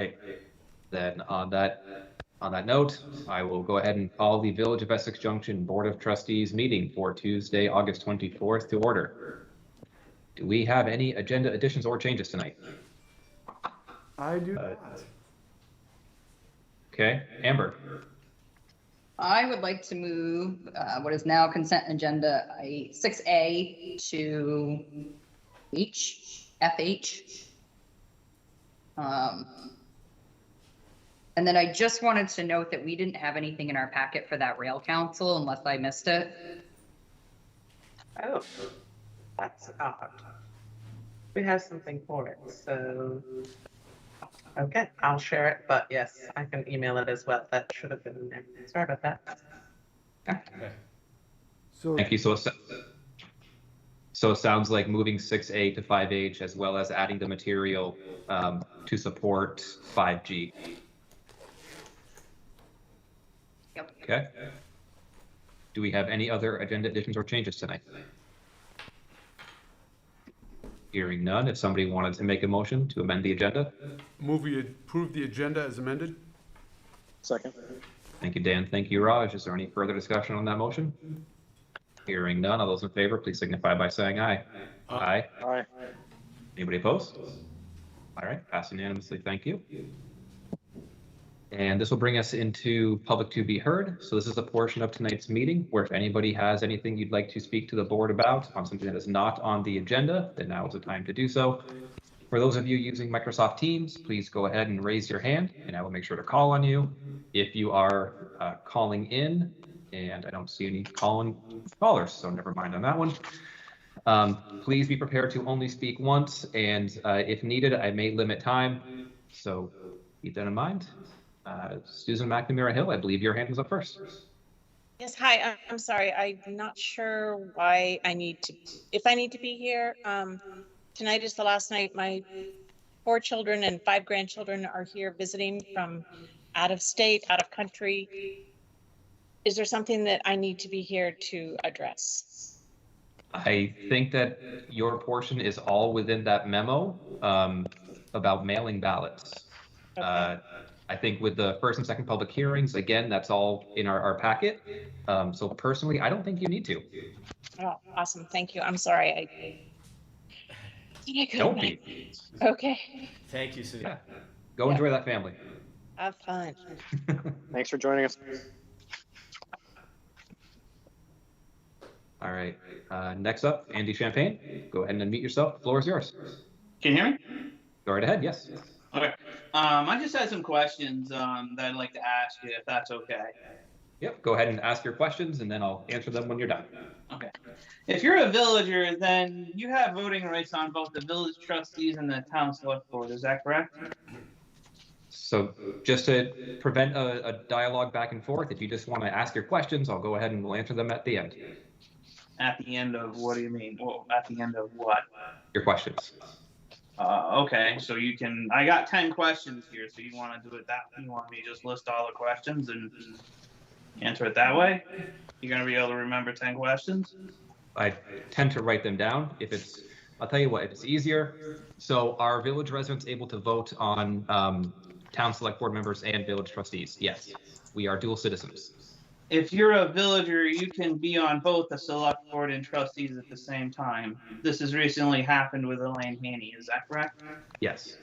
Right. Then on that note, I will go ahead and call the Village of Essex Junction Board of Trustees meeting for Tuesday, August 24th to order. Do we have any agenda additions or changes tonight? I do not. Okay, Amber. I would like to move what is now consent agenda 6A to FH. And then I just wanted to note that we didn't have anything in our packet for that rail council unless I missed it. Oh, that's odd. We have something for it, so okay, I'll share it, but yes, I can email it as well. That should have been in there. Sorry about that. Okay. So Thank you. So it sounds like moving 6A to 5H as well as adding the material to support 5G. Yep. Okay. Do we have any other agenda additions or changes tonight? Hearing none, if somebody wanted to make a motion to amend the agenda. move we approve the agenda as amended. Second. Thank you, Dan. Thank you, Raj. Is there any further discussion on that motion? Hearing none, all those in favor, please signify by saying aye. Aye. Aye. Anybody opposed? All right, pass unanimously. Thank you. And this will bring us into public to be heard. So this is a portion of tonight's meeting where if anybody has anything you'd like to speak to the board about on something that is not on the agenda, then now is the time to do so. For those of you using Microsoft Teams, please go ahead and raise your hand and I will make sure to call on you. If you are calling in, and I don't see any callers, so never mind on that one. Please be prepared to only speak once, and if needed, I may limit time. So keep that in mind. Susan McNamara Hill, I believe your hand was up first. Yes, hi, I'm sorry. I'm not sure why if I need to be here. Tonight is the last night. My 4 children and 5 grandchildren are here visiting from out of state, out of country. Is there something that I need to be here to address? I think that your portion is all within that memo about mailing ballots. Okay. I think with the first and second public hearings, again, that's all in our packet. So personally, I don't think you need to. Oh, awesome. Thank you. I'm sorry. Don't be. Okay. Thank you, Susan. Yeah. Go enjoy that family. Have fun. Thanks for joining us. All right. Next up, Andy Champagne. Go ahead and unmute yourself. The floor is yours. Can you hear me? Go right ahead. Yes. Okay. I just had some questions that I'd like to ask you, if that's okay. Yep. Go ahead and ask your questions, and then I'll answer them when you're done. Okay. If you're a villager, then you have voting rights on both the village trustees and the town select board. Is that correct? So just to prevent a dialogue back and forth, if you just want to ask your questions, I'll go ahead and we'll answer them at the end. At the end of what do you mean? Well, at the end of what? Your questions. Okay, so you can. I got 10 questions here, so you want to do it that way? You want me to just list all the questions and answer it that way? You're gonna be able to remember 10 questions? I tend to write them down. I'll tell you what, if it's easier. So are village residents able to vote on town select board members and village trustees? Yes, we are dual citizens. If you're a villager, you can be on both the select board and trustees at the same time. This has recently happened with Elaine Haney, is that correct? Yes.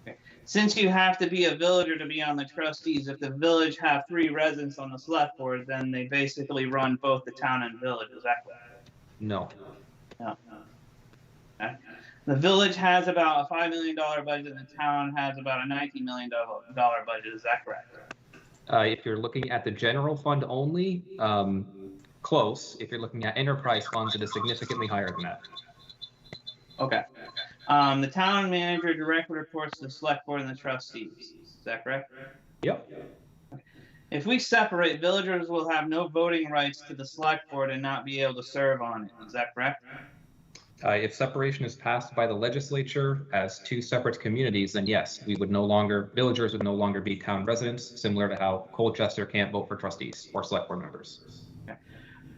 Okay. Since you have to be a villager to be on the trustees, if the village have 3 residents on the select board, then they basically run both the town and village, is that correct? No. No. Okay. The village has about a $5 million budget and the town has about a $19 million budget, is that correct? If you're looking at the general fund only, close. If you're looking at enterprise funds, it is significantly higher than that. Okay. The town manager directly reports to the select board and the trustees. Is that correct? Yep. If we separate, villagers will have no voting rights to the select board and not be able to serve on it. Is that correct? If separation is passed by the legislature as 2 separate communities, then yes, villagers would no longer be town residents, similar to how Colchester can't vote for trustees or select board members. Okay.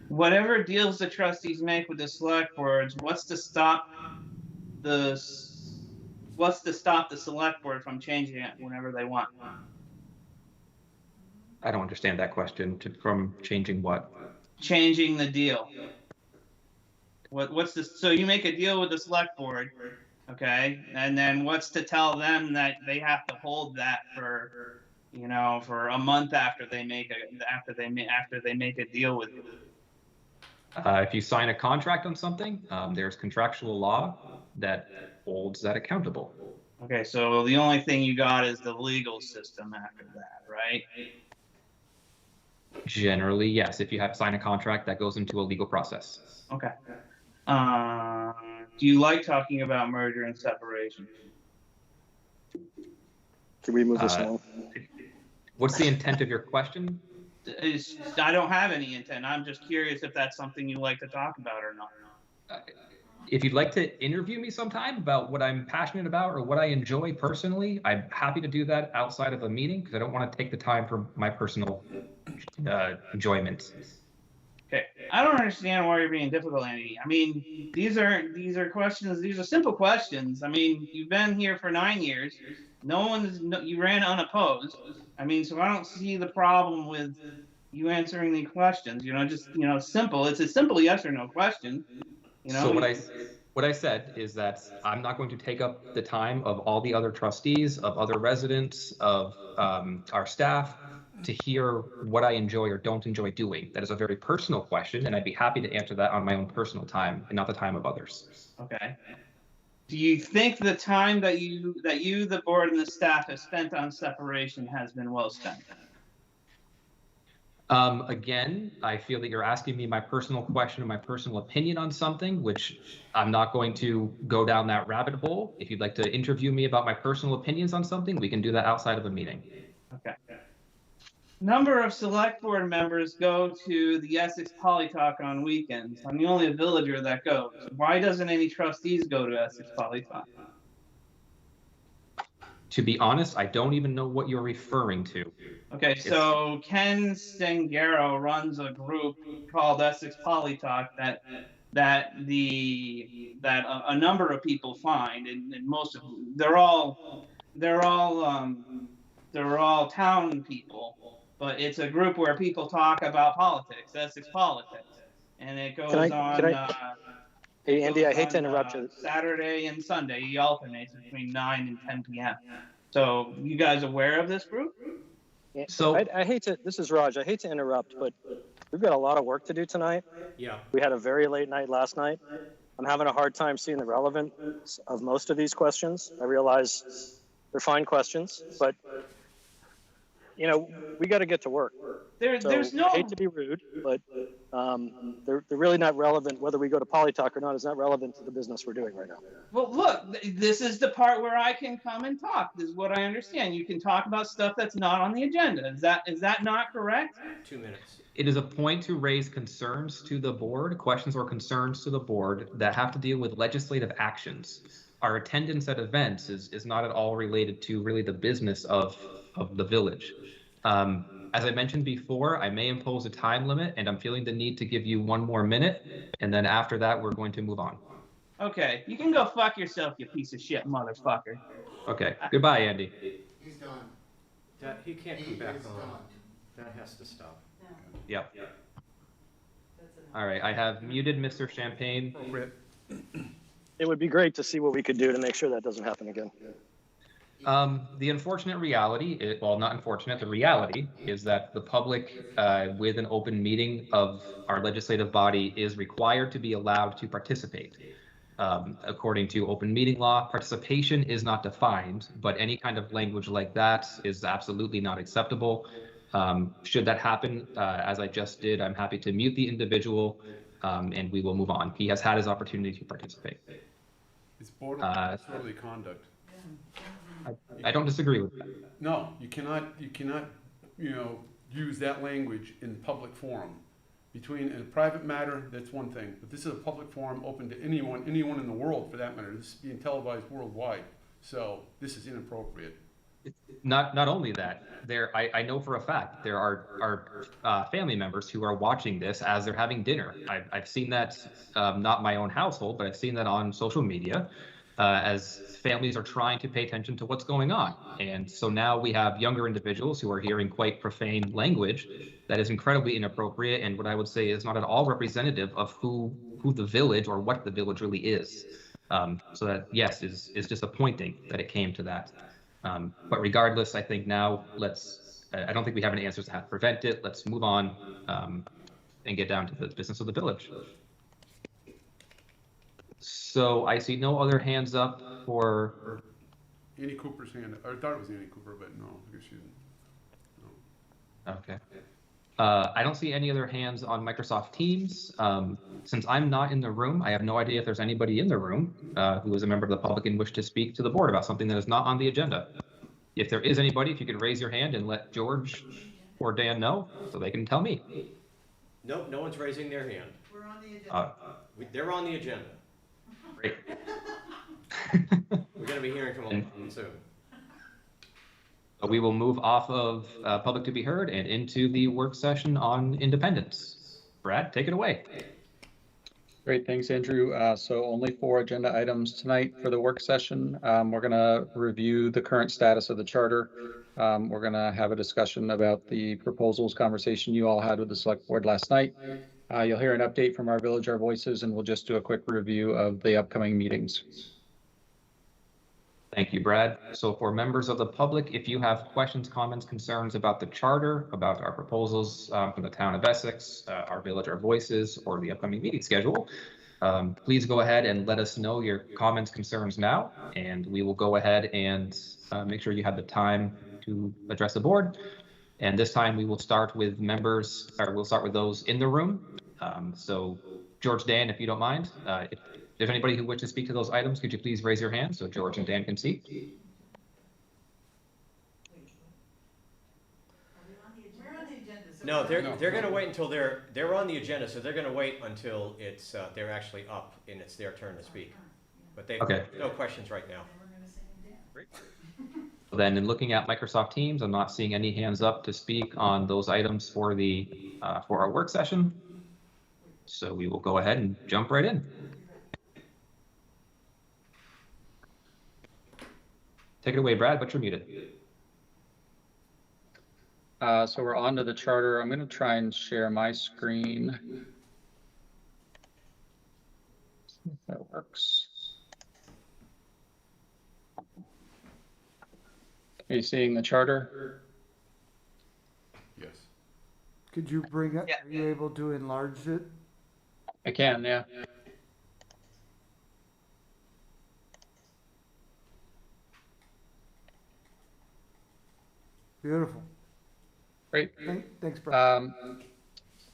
Whatever deals the trustees make with the select boards, what's to stop the what's to stop the select board from changing it whenever they want? I don't understand that question from changing what? Changing the deal. What's this? So you make a deal with the select board, okay, and then what's to tell them that they have to hold that for, you know, for a month after they make a deal with you? If you sign a contract on something, there's contractual law that holds that accountable. Okay, so the only thing you got is the legal system after that, right? Generally, yes. If you have to sign a contract, that goes into a legal process. Okay. Do you like talking about merger and separation? Can we move this along? What's the intent of your question? I don't have any intent. I'm just curious if that's something you like to talk about or not. If you'd like to interview me sometime about what I'm passionate about or what I enjoy personally, I'm happy to do that outside of a meeting because I don't want to take the time for my personal enjoyment. Okay, I don't understand why you're being difficult, Andy. I mean, these are questions. These are simple questions. I mean, you've been here for 9 years. You ran unopposed. I mean, so I don't see the problem with you answering the questions. You know, just simple. It's a simple yes or no question. You know. So what I said is that I'm not going to take up the time of all the other trustees, of other residents, of our staff to hear what I enjoy or don't enjoy doing. That is a very personal question, and I'd be happy to answer that on my own personal time and not the time of others. Okay. Do you think the time that you, the board, and the staff have spent on separation has been well spent? Again, I feel that you're asking me my personal question and my personal opinion on something, which I'm not going to go down that rabbit hole. If you'd like to interview me about my personal opinions on something, we can do that outside of a meeting. Okay. Number of select board members go to the Essex Polytalk on weekends. I'm the only villager that goes. Why doesn't any trustees go to Essex Polytalk? To be honest, I don't even know what you're referring to. Okay, so Ken Stengaro runs a group called Essex Polytalk that a number of people find, and most of them, they're all town people, but it's a group where people talk about politics, Essex politics, and it goes Hey, Andy, I hate to interrupt you. Saturday and Sunday. He alternates between 9 and 10 p.m. So, you guys aware of this group? Yeah, So I hate to, this is Raj, I hate to interrupt, but we've got a lot of work to do tonight. Yeah. We had a very late night last night. I'm having a hard time seeing the relevance of most of these questions. I realize they're fine questions, but we got to get to work. There's no. I hate to be rude, but they're really not relevant. Whether we go to Polytalk or not is not relevant to the business we're doing right now. Well, look, this is the part where I can come and talk. This is what I understand. You can talk about stuff that's not on the agenda. Is that not correct? 2 minutes. it is a point to raise concerns to the board, questions or concerns to the board that have to deal with legislative actions. Our attendance at events is not at all related to really the business of the village. As I mentioned before, I may impose a time limit, and I'm feeling the need to give you 1 more minute, and then after that, we're going to move on. Okay, you can go fuck yourself, you piece of shit motherfucker. Okay, goodbye, Andy. He's done. That, he can't come He back is on. done. That has to stop. Yep. All right, I have muted Mr. Champagne. Appropriate. It would be great to see what we could do to make sure that doesn't happen again. The unfortunate reality, well, not unfortunate, the reality is that the public with an open meeting of our legislative body is required to be allowed to participate. According to open meeting law, participation is not defined, but any kind of language like that is absolutely not acceptable. Should that happen, as I just did, I'm happy to mute the individual and we will move on. He has had his opportunity to participate. It's borderline disorderly conduct. I don't disagree with that. No, you cannot, use that language in public forum. In a private matter, that's one thing, but this is a public forum open to anyone in the world for that matter. This is being televised worldwide, so this is inappropriate. Not only that, I know for a fact there are family members who are watching this as they're having dinner. I've seen that, not my own household, but I've seen that on social media. as families are trying to pay attention to what's going on. And so now we have younger individuals who are hearing quite profane language that is incredibly inappropriate, and what I would say is not at all representative of who the village or what the village really is. So that, yes, is disappointing that it came to that. But regardless, I think now I don't think we have any answers to how to prevent it. Let's move on and get down to the business of the village. So I see no other hands up for. Annie Cooper's hand, I thought it was Annie Cooper, but no, I guess she didn't. No. Okay. I don't see any other hands on Microsoft Teams. Since I'm not in the room, I have no idea if there's anybody in the room who is a member of the public and wish to speak to the board about something that is not on the agenda. If there is anybody, if you could raise your hand and let George or Dan know so they can tell me. Nope, no one's raising their hand. We're on the agenda. They're on the agenda. Great. We're gonna be hearing from them soon. We will move off of public to be heard and into the work session on independence. Brad, take it away. Great, thanks, Andrew. So only 4 agenda items tonight for the work session. We're going to review the current status of the charter. We're going to have a discussion about the proposals conversation you all had with the select board last night. You'll hear an update from our Village Our Voices, and we'll just do a quick review of the upcoming meetings. Thank you, Brad. So for members of the public, if you have questions, comments, concerns about the charter, about our proposals from the town of Essex, our Village Our Voices, or the upcoming meeting schedule, please go ahead and let us know your comments, concerns now, and we will go ahead and make sure you have the time to address the board. And this time we will start with members, or we'll start with those in the room. So George, Dan, if you don't mind, if there's anybody who wishes to speak to those items, could you please raise your hand so George and Dan can see? We're on the agenda. So No, they're No. gonna wait until they're on the agenda, so they're gonna wait until it's they're actually up and it's their turn to speak. But they Okay. no questions right now. And we're gonna sing them down. Then in looking at Microsoft Teams, I'm not seeing any hands up to speak on those items for for our work session. So we will go ahead and jump right in. Take it away, Brad, but you're muted. So we're on to the charter. I'm going to try and share my screen. See if that works. Are you seeing the charter? Yes. Could you bring it, Yeah. are you able to enlarge it? I can, yeah. Beautiful. Great. Thanks, Brian.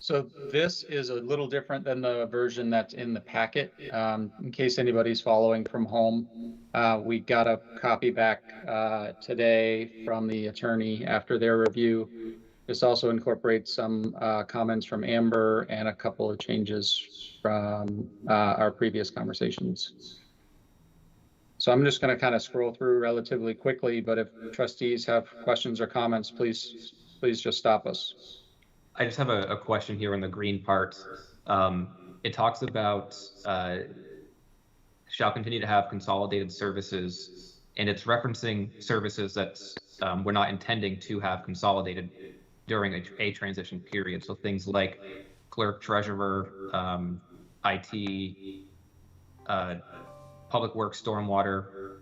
So this is a little different than the version that's in the packet. In case anybody's following from home, we got a copy back today from the attorney after their review. This also incorporates some comments from Amber and a couple of changes from our previous conversations. So I'm just going to kind of scroll through relatively quickly, but if trustees have questions or comments, please just stop us. I just have a question here on the green part. It talks about shall continue to have consolidated services, and it's referencing services that we're not intending to have consolidated during a transition period. So things like clerk, treasurer, IT, public works, stormwater.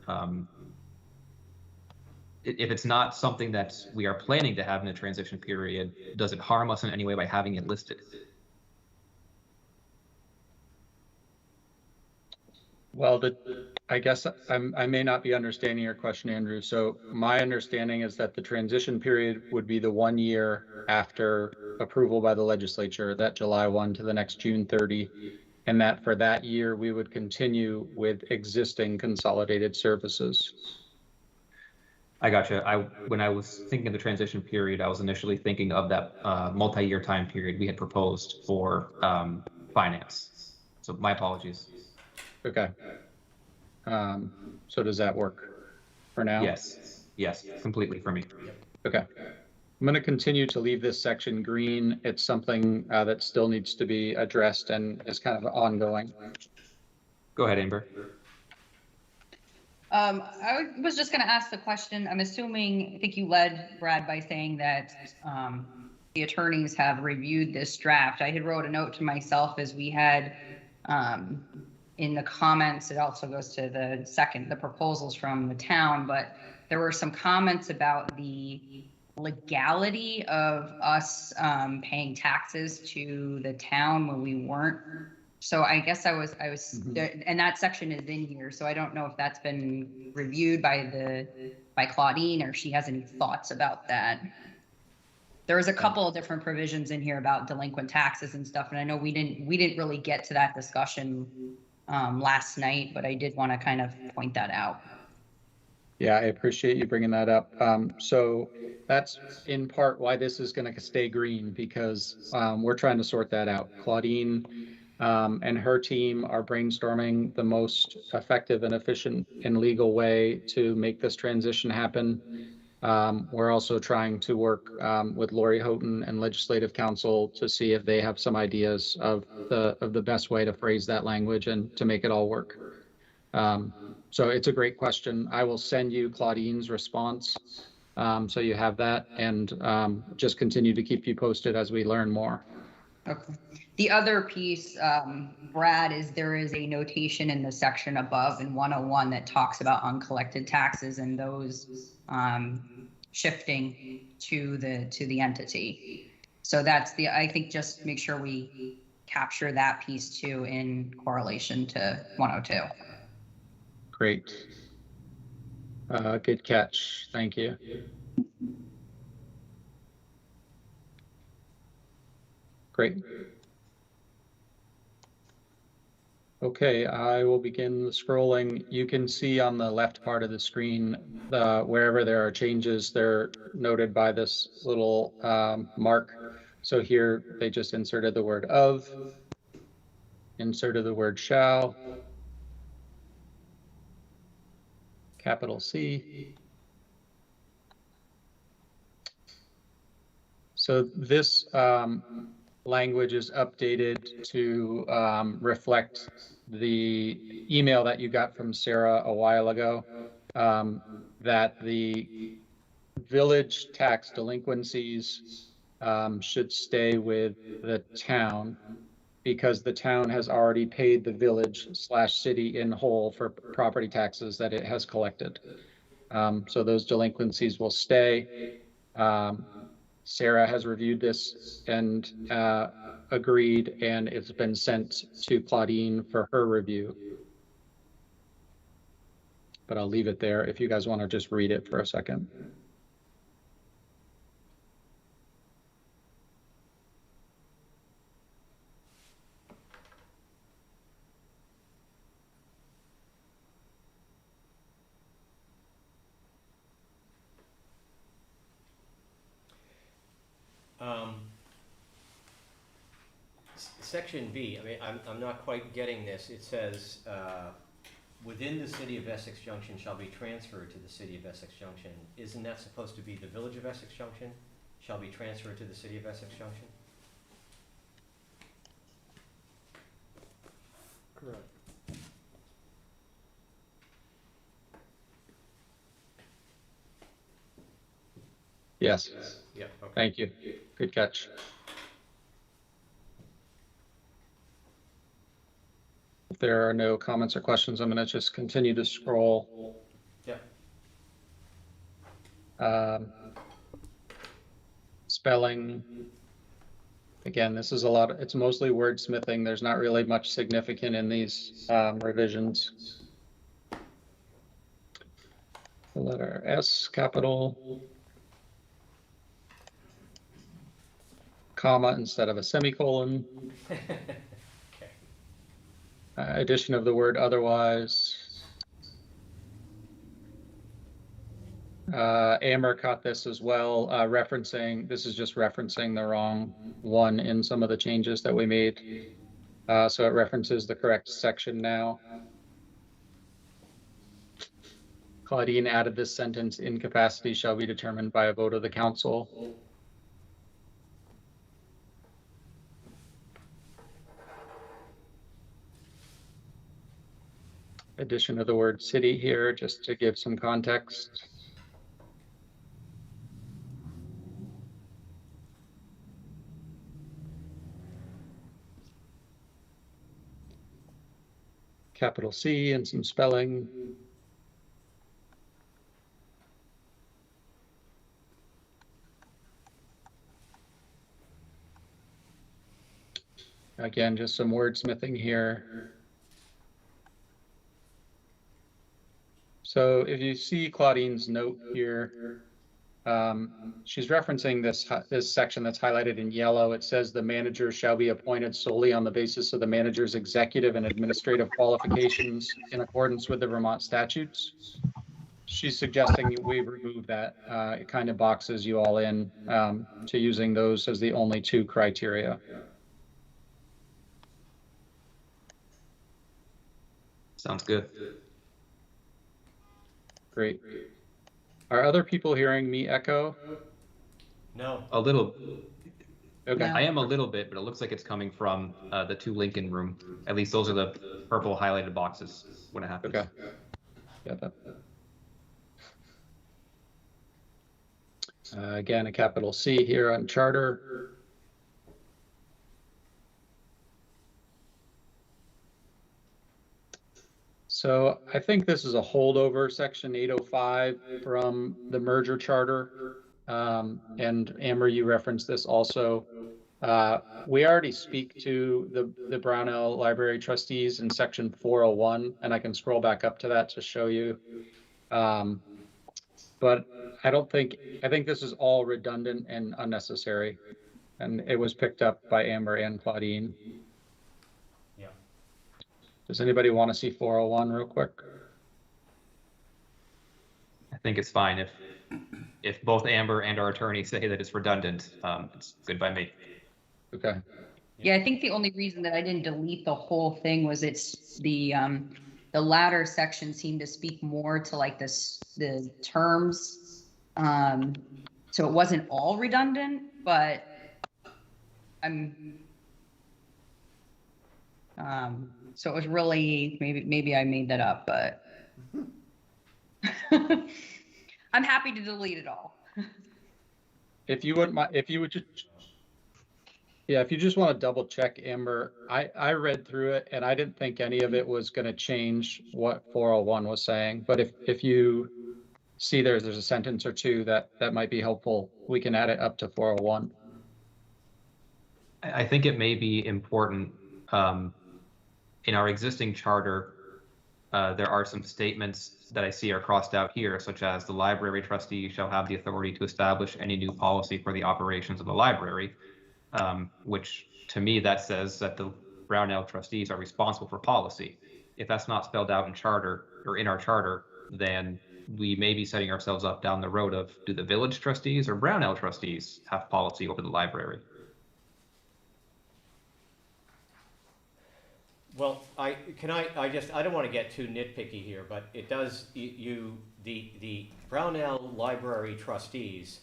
If it's not something that we are planning to have in a transition period, does it harm us in any way by having it listed? Well, I guess I may not be understanding your question, Andrew. So my understanding is that the transition period would be the 1 year after approval by the legislature, that July 1 to the next June 30. And that for that year, we would continue with existing consolidated services. I gotcha. When I was thinking of the transition period, I was initially thinking of that multi-year time period we had proposed for finance. So my apologies. Okay. So does that work for now? Yes, completely for me. Okay. I'm going to continue to leave this section green. It's something that still needs to be addressed and is kind of ongoing. Go ahead, Amber. I was just gonna ask the question, I'm assuming, I think you led, Brad, by saying that, the attorneys have reviewed this draft. I had wrote a note to myself as we had, in the comments, it also goes to the proposals from the town, but there were some comments about the legality of us, paying taxes to the town when we weren't. So I guess I was, and that section is in here, so I don't know if that's been reviewed by Claudine, or she has any thoughts about that. There was a couple of different provisions in here about delinquent taxes and stuff, and I know we didn't really get to that discussion last night, but I did want to kind of point that out. Yeah, I appreciate you bringing that up. So that's in part why this is going to stay green, because we're trying to sort that out. Claudine and her team are brainstorming the most effective and efficient and legal way to make this transition happen. We're also trying to work with Lori Houghton and Legislative Council to see if they have some ideas of the best way to phrase that language and to make it all work. So it's a great question. I will send you Claudine's response, so you have that, and just continue to keep you posted as we learn more. Okay. The other piece, Brad, is there is a notation in the section above in 101 that talks about uncollected taxes and those shifting to the entity. So that's I think just make sure we capture that piece too in correlation to 102. Great. Good catch. Thank you. Great. Okay, I will begin the scrolling. You can see on the left part of the screen, wherever there are changes, they're noted by this little mark. So here they just inserted the word of, inserted the word shall, capital C. So this language is updated to reflect the email that you got from Sarah a while ago, that the village tax delinquencies should stay with the town, because the town has already paid the village/city in whole for property taxes that it has collected. So those delinquencies will stay. Sarah has reviewed this and agreed, and it's been sent to Claudine for her review. But I'll leave it there if you guys want to just read it for a second. Section B, I mean, I'm not quite getting this. It says, within the city of Essex Junction shall be transferred to the city of Essex Junction. Isn't that supposed to be the village of Essex Junction shall be transferred to the city of Essex Junction? Correct. Yes. Yeah, okay. Thank you. Good catch. If there are no comments or questions, I'm going to just continue to scroll. Yeah. Spelling. Again, this is a lot, it's mostly wordsmithing. There's not really much significant in these revisions. The letter S, capital, comma instead of a semicolon. Addition of the word otherwise. Amber caught this as well, this is just referencing the wrong one in some of the changes that we made. So it references the correct section now. Claudine added this sentence, incapacity shall be determined by a vote of the council. addition of the word city here, just to give some context. Capital C and some spelling. Again, just some wordsmithing here. So if you see Claudine's note here, she's referencing this section that's highlighted in yellow. It says the manager shall be appointed solely on the basis of the manager's executive and administrative qualifications in accordance with the Vermont statutes. She's suggesting we remove that. It kind of boxes you all in to using those as the only two criteria. Sounds good. Great. Are other people hearing me echo? No. A little. Okay. No. I am a little bit, but it looks like it's coming from the 2 Lincoln room. At least those are the purple highlighted boxes when it happens. Okay. Yeah. Again, a capital C here on charter. So I think this is a holdover, section 805 from the merger charter. And Amber, you referenced this also. We already speak to the Brownell Library trustees in section 401, and I can scroll back up to that to show you. But I think this is all redundant and unnecessary. And it was picked up by Amber and Claudine. Yeah. Does anybody want to see 401 real quick? I think it's fine if both Amber and our attorney say that it's redundant. It's good by me. Okay. Yeah, I think the only reason that I didn't delete the whole thing was it's the latter section seemed to speak more to like the terms. So it wasn't all redundant, but so it was really, maybe I made that up, but I'm happy to delete it all. If you wouldn't mind, if you would just, yeah, if you just want to double check, Amber, I read through it and I didn't think any of it was going to change what 401 was saying. But if you see there's a sentence or two that might be helpful, we can add it up to 401. I think it may be important in our existing charter. There are some statements that I see are crossed out here, such as the library trustee shall have the authority to establish any new policy for the operations of the library, which to me that says that the Brownell trustees are responsible for policy. If that's not spelled out in charter or in our charter, then we may be setting ourselves up down the road of, do the village trustees or Brownell trustees have policy over the library? Well, I don't want to get too nitpicky here, but it does, the Brownell Library trustees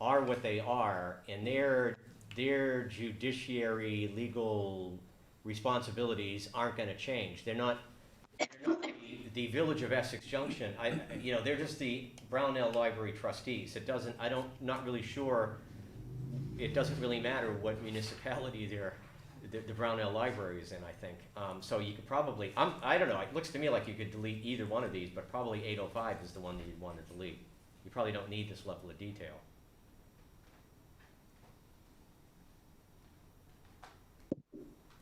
are what they are, and their judiciary legal responsibilities aren't going to change. They're not the Village of Essex Junction. They're just the Brownell Library trustees. Not really sure, it doesn't really matter what municipality the Brownell Library is in, I think. So you could probably, I don't know, it looks to me like you could delete either one of these, but probably 805 is the one that you'd want to delete. You probably don't need this level of detail.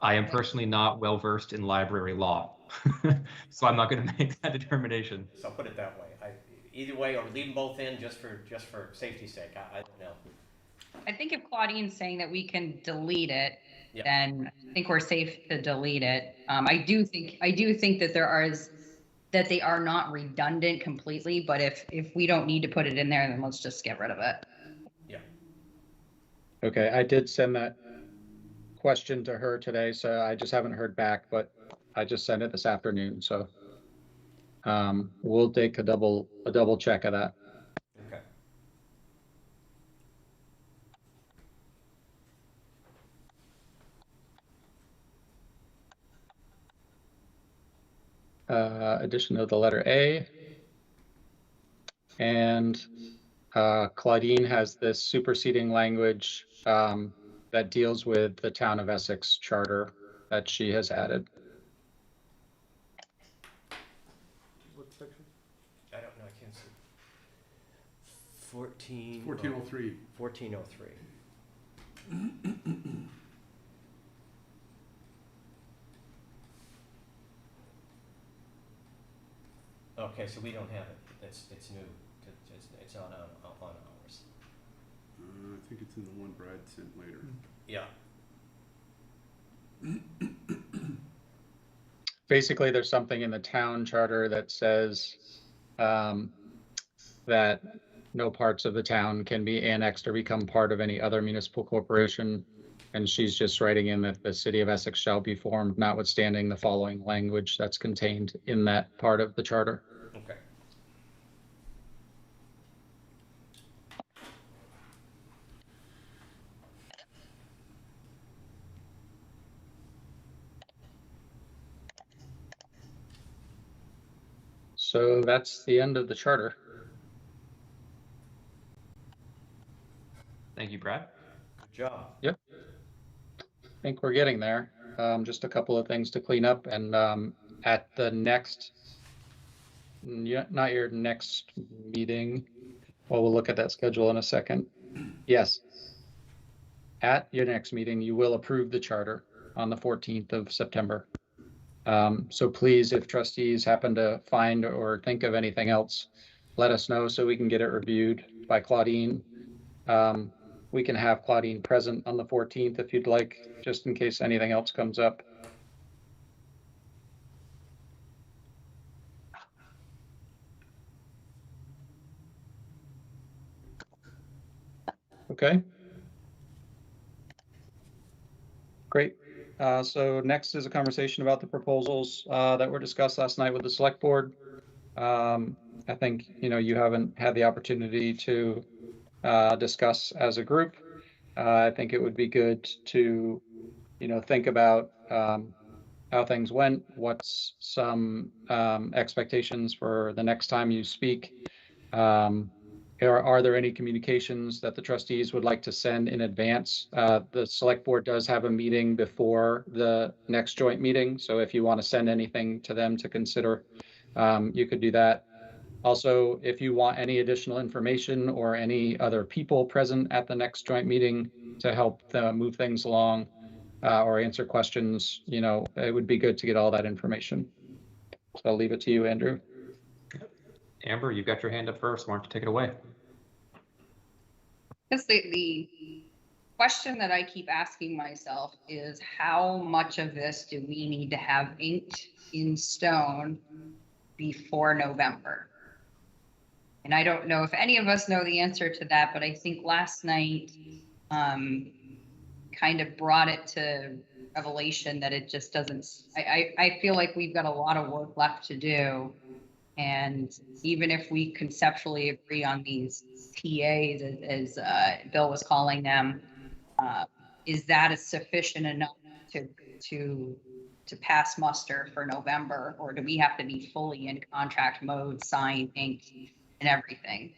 I am personally not well versed in library law, so I'm not going to make that determination. So I'll put it that way. Either way, or leave them both in just for safety's sake. I don't know. I think if Claudine's saying that we can delete it, Yep. then I think we're safe to delete it. I do think that they are not redundant completely, but if we don't need to put it in there, then let's just get rid of it. Yeah. Okay, I did send that question to her today, so I just haven't heard back, but I just sent it this afternoon, so we'll take a double check of that. Okay. addition of the letter A. And Claudine has this superseding language that deals with the Town of Essex charter that she has added. What section? I don't know, I can't see. 14. 1403. 1403. Okay, so we don't have it. It's new. It's not on ours. I think it's in the one Brad sent later. Yeah. Basically, there's something in the town charter that says that no parts of the town can be annexed or become part of any other municipal corporation. And she's just writing in that the city of Essex shall be formed, notwithstanding the following language that's contained in that part of the charter. Okay. So that's the end of the charter. Thank you, Brad. Good job. Yep. I think we're getting there. Just a couple of things to clean up, and at the next, not your next meeting, well, we'll look at that schedule in a second. Yes. At your next meeting, you will approve the charter on the 14th of September. So please, if trustees happen to find or think of anything else, let us know so we can get it reviewed by Claudine. We can have Claudine present on the 14th if you'd like, just in case anything else comes up. Okay. Great. So next is a conversation about the proposals that were discussed last night with the select board. I think, you haven't had the opportunity to discuss as a group. I think it would be good to, think about how things went, what's some expectations for the next time you speak. Are there any communications that the trustees would like to send in advance? The select board does have a meeting before the next joint meeting. So if you want to send anything to them to consider, you could do that. Also, if you want any additional information or any other people present at the next joint meeting to help move things along or answer questions, it would be good to get all that information. So I'll leave it to you, Andrew. Amber, you've got your hand up first. Why don't you take it away? Because the question that I keep asking myself is how much of this do we need to have inked in stone before November? And I don't know if any of us know the answer to that, but I think last night kind of brought it to revelation that it just doesn't, I feel like we've got a lot of work left to do. And even if we conceptually agree on these TAs, as Bill was calling them, is that a sufficient enough to pass muster for November, or do we have to be fully in contract mode, signed, inked, and everything?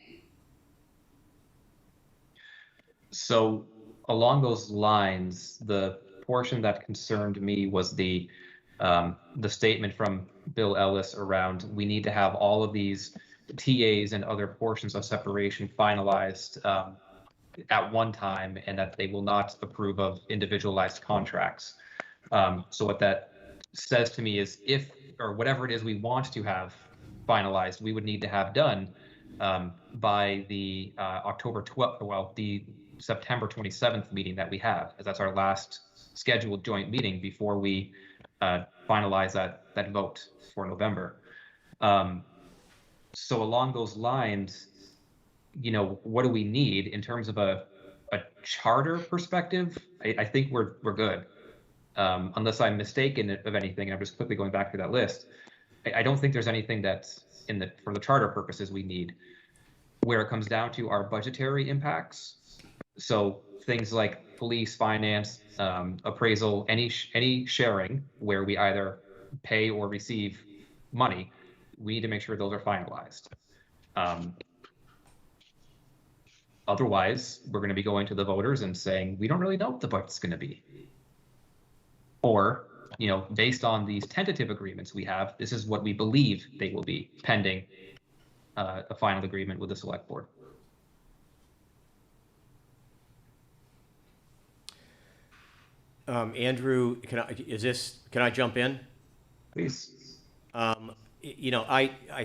So along those lines, the portion that concerned me was the statement from Bill Ellis around we need to have all of these TAs and other portions of separation finalized at one time, and that they will not approve of individualized contracts. So what that says to me is if, or whatever it is we want to have finalized, we would need to have done by the October 12th, well, the September 27th meeting that we have, as that's our last scheduled joint meeting before we finalize that vote for November. So along those lines, what do we need in terms of a charter perspective? I think we're good, unless I'm mistaken of anything. I'm just quickly going back through that list. I don't think there's anything that's for the charter purposes we need. Where it comes down to our budgetary impacts, so things like police, finance, appraisal, any sharing where we either pay or receive money, we need to make sure those are finalized. Otherwise, we're going to be going to the voters and saying, we don't really know what the budget's going to be. Or, based on these tentative agreements we have, this is what we believe they will be pending a final agreement with the select board. Andrew, can I jump in? Please. I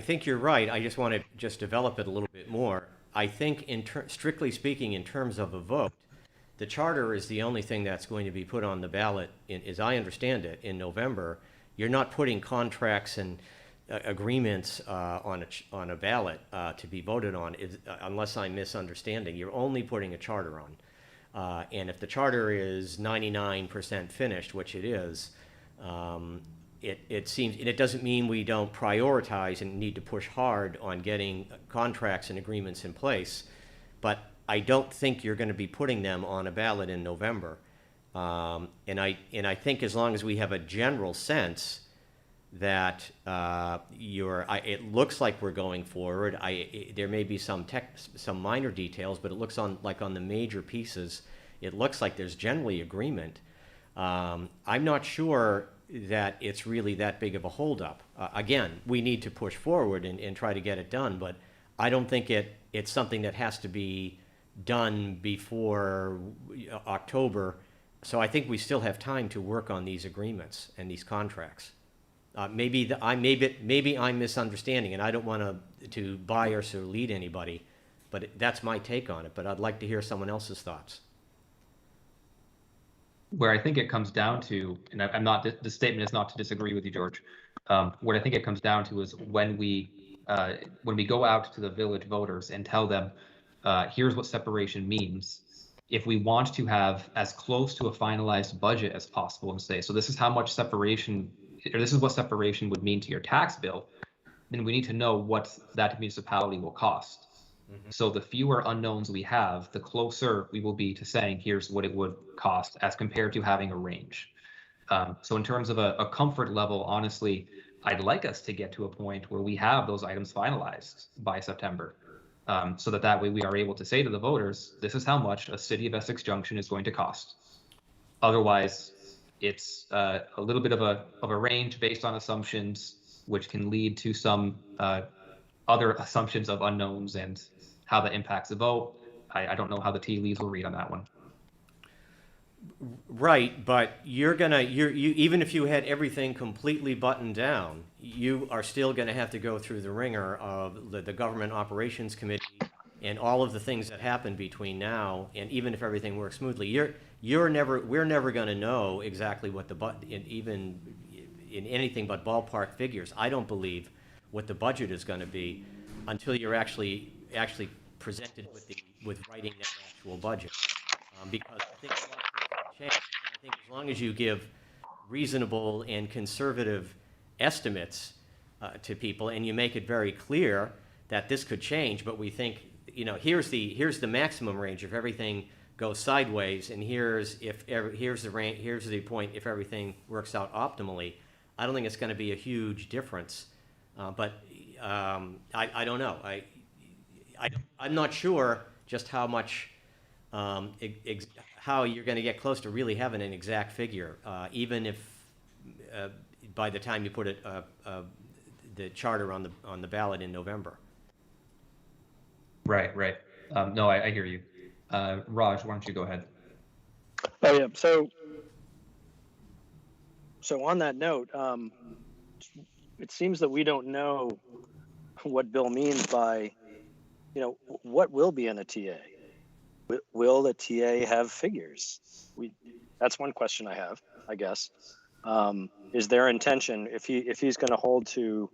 think you're right. I just want to develop it a little bit more. I think strictly speaking, in terms of a vote, the charter is the only thing that's going to be put on the ballot, as I understand it, in November. You're not putting contracts and agreements on a ballot to be voted on, unless I'm misunderstanding. You're only putting a charter on. And if the charter is 99% finished, which it is, it seems, and it doesn't mean we don't prioritize and need to push hard on getting contracts and agreements in place, but I don't think you're going to be putting them on a ballot in November. And I think as long as we have a general sense that it looks like we're going forward. There may be some minor details, but it looks like on the major pieces, it looks like there's generally agreement. I'm not sure that it's really that big of a holdup. Again, we need to push forward and try to get it done, but I don't think it's something that has to be done before October. So I think we still have time to work on these agreements and these contracts. Maybe I'm misunderstanding, and I don't want to bias or lead anybody, but that's my take on it. But I'd like to hear someone else's thoughts. Where I think it comes down to, and the statement is not to disagree with you, George. What I think it comes down to is when we go out to the village voters and tell them, here's what separation means. If we want to have as close to a finalized budget as possible and say, so this is how much separation, or this is what separation would mean to your tax bill, then we need to know what that municipality will cost. Mm-hmm. So the fewer unknowns we have, the closer we will be to saying, here's what it would cost as compared to having a range. So in terms of a comfort level, honestly, I'd like us to get to a point where we have those items finalized by September. So that way we are able to say to the voters, this is how much a city of Essex Junction is going to cost. Otherwise, it's a little bit of a range based on assumptions, which can lead to some other assumptions of unknowns and how that impacts the vote. I don't know how the tea leaves will read on that one. Right, but you even if you had everything completely buttoned down, you are still going to have to go through the ringer of the Government Operations Committee and all of the things that happen between now and even if everything works smoothly. We're never going to know exactly what even in anything but ballpark figures. I don't believe what the budget is going to be until you're actually presented with writing that actual budget, because I think a lot of things can change. I think as long as you give reasonable and conservative estimates to people, and you make it very clear that this could change, but we think, here's the maximum range if everything goes sideways, and here's the point if everything works out optimally. I don't think it's going to be a huge difference, but I don't know. I'm not sure just how much how you're going to get close to really having an exact figure, even if by the time you put the charter on the ballot in November. Right. No, I hear you. Raj, why don't you go ahead? Oh yeah. So on that note, it seems that we don't know what Bill means by, what will be in a TA. Will the TA have figures? That's one question I have, I guess. Is their intention, if he's going to hold to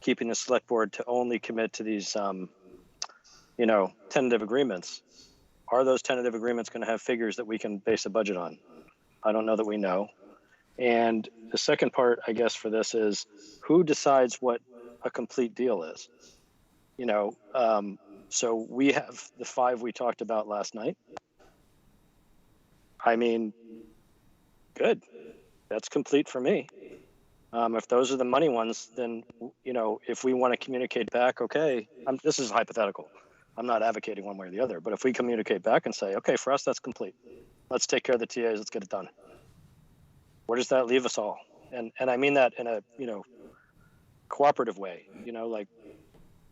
keeping the select board to only commit to these, tentative agreements, are those tentative agreements going to have figures that we can base a budget on? I don't know that we know. And the second part, I guess, for this is who decides what a complete deal is? So we have the 5 we talked about last night. I mean, good. That's complete for me. If those are the money ones, then, you know, if we want to communicate back, okay, this is hypothetical. I'm not advocating one way or the other, but if we communicate back and say, okay, for us, that's complete. Let's take care of the TAs. Let's get it done. Where does that leave us all? And I mean that in a, you know, cooperative way, you know, like,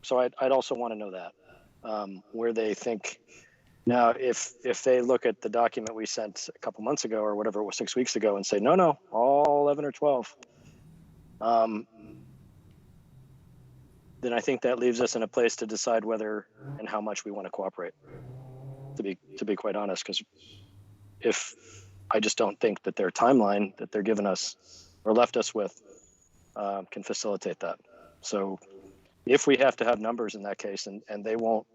so I'd also want to know that, where they think. Now, if they look at the document we sent a couple months ago or whatever it was, 6 weeks ago, and say, no, all 11 or 12, then I think that leaves us in a place to decide whether and how much we want to cooperate, to be quite honest, because if I just don't think that their timeline that they're giving us or left us with can facilitate that. So if we have to have numbers in that case, and they won't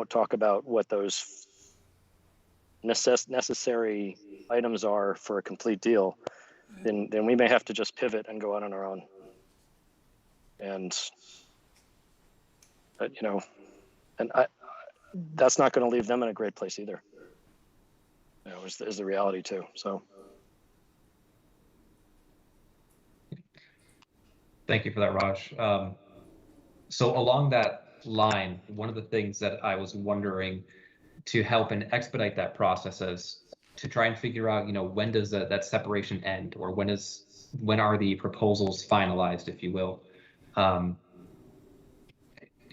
talk about what those necessary items are for a complete deal, then we may have to just pivot and go out on our own. And you know, and that's not going to leave them in a great place either. You know, is the reality too. So. Thank you for that, Raj. So along that line, one of the things that I was wondering to help and expedite that process is to try and figure out, you know, when does that separation end, or when are the proposals finalized, if you will.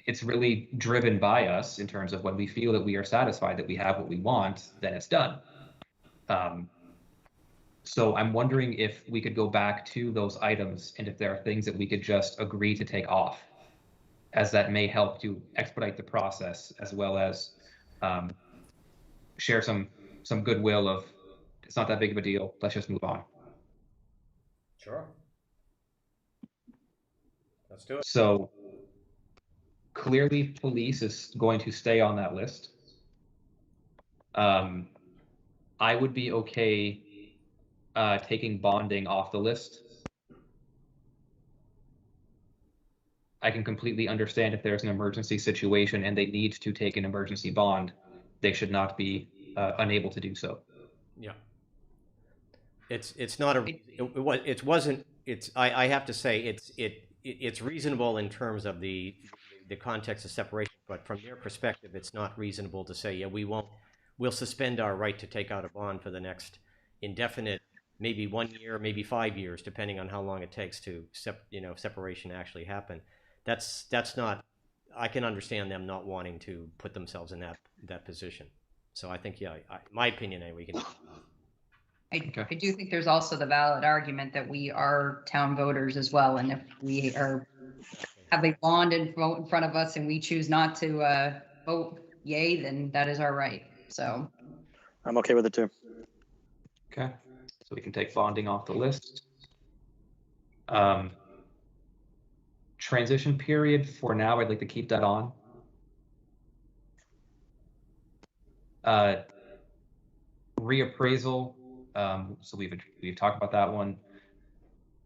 It's really driven by us in terms of when we feel that we are satisfied that we have what we want, then it's done. So I'm wondering if we could go back to those items and if there are things that we could just agree to take off, as that may help to expedite the process, as well as share some goodwill of, it's not that big of a deal, let's just move on. Sure. Let's do it. So clearly police is going to stay on that list. I would be okay taking bonding off the list. I can completely understand if there's an emergency situation and they need to take an emergency bond, they should not be unable to do so. Yeah. It's not a, it wasn't, I have to say, it's reasonable in terms of the context of separation, but from their perspective, it's not reasonable to say, yeah, we'll suspend our right to take out a bond for the next indefinite, maybe 1 year, maybe 5 years, depending on how long it takes to separation actually happen. That's not, I can understand them not wanting to put themselves in that position. So I think, yeah, my opinion, we can. I do think there's also the valid argument that we are town voters as well, and if we have a bond and vote in front of us and we choose not to vote yay, then that is our right. So I'm okay with it too. Okay, so we can take bonding off the list. Transition period, for now, I'd like to keep that on. Reappraisal, so we've talked about that one.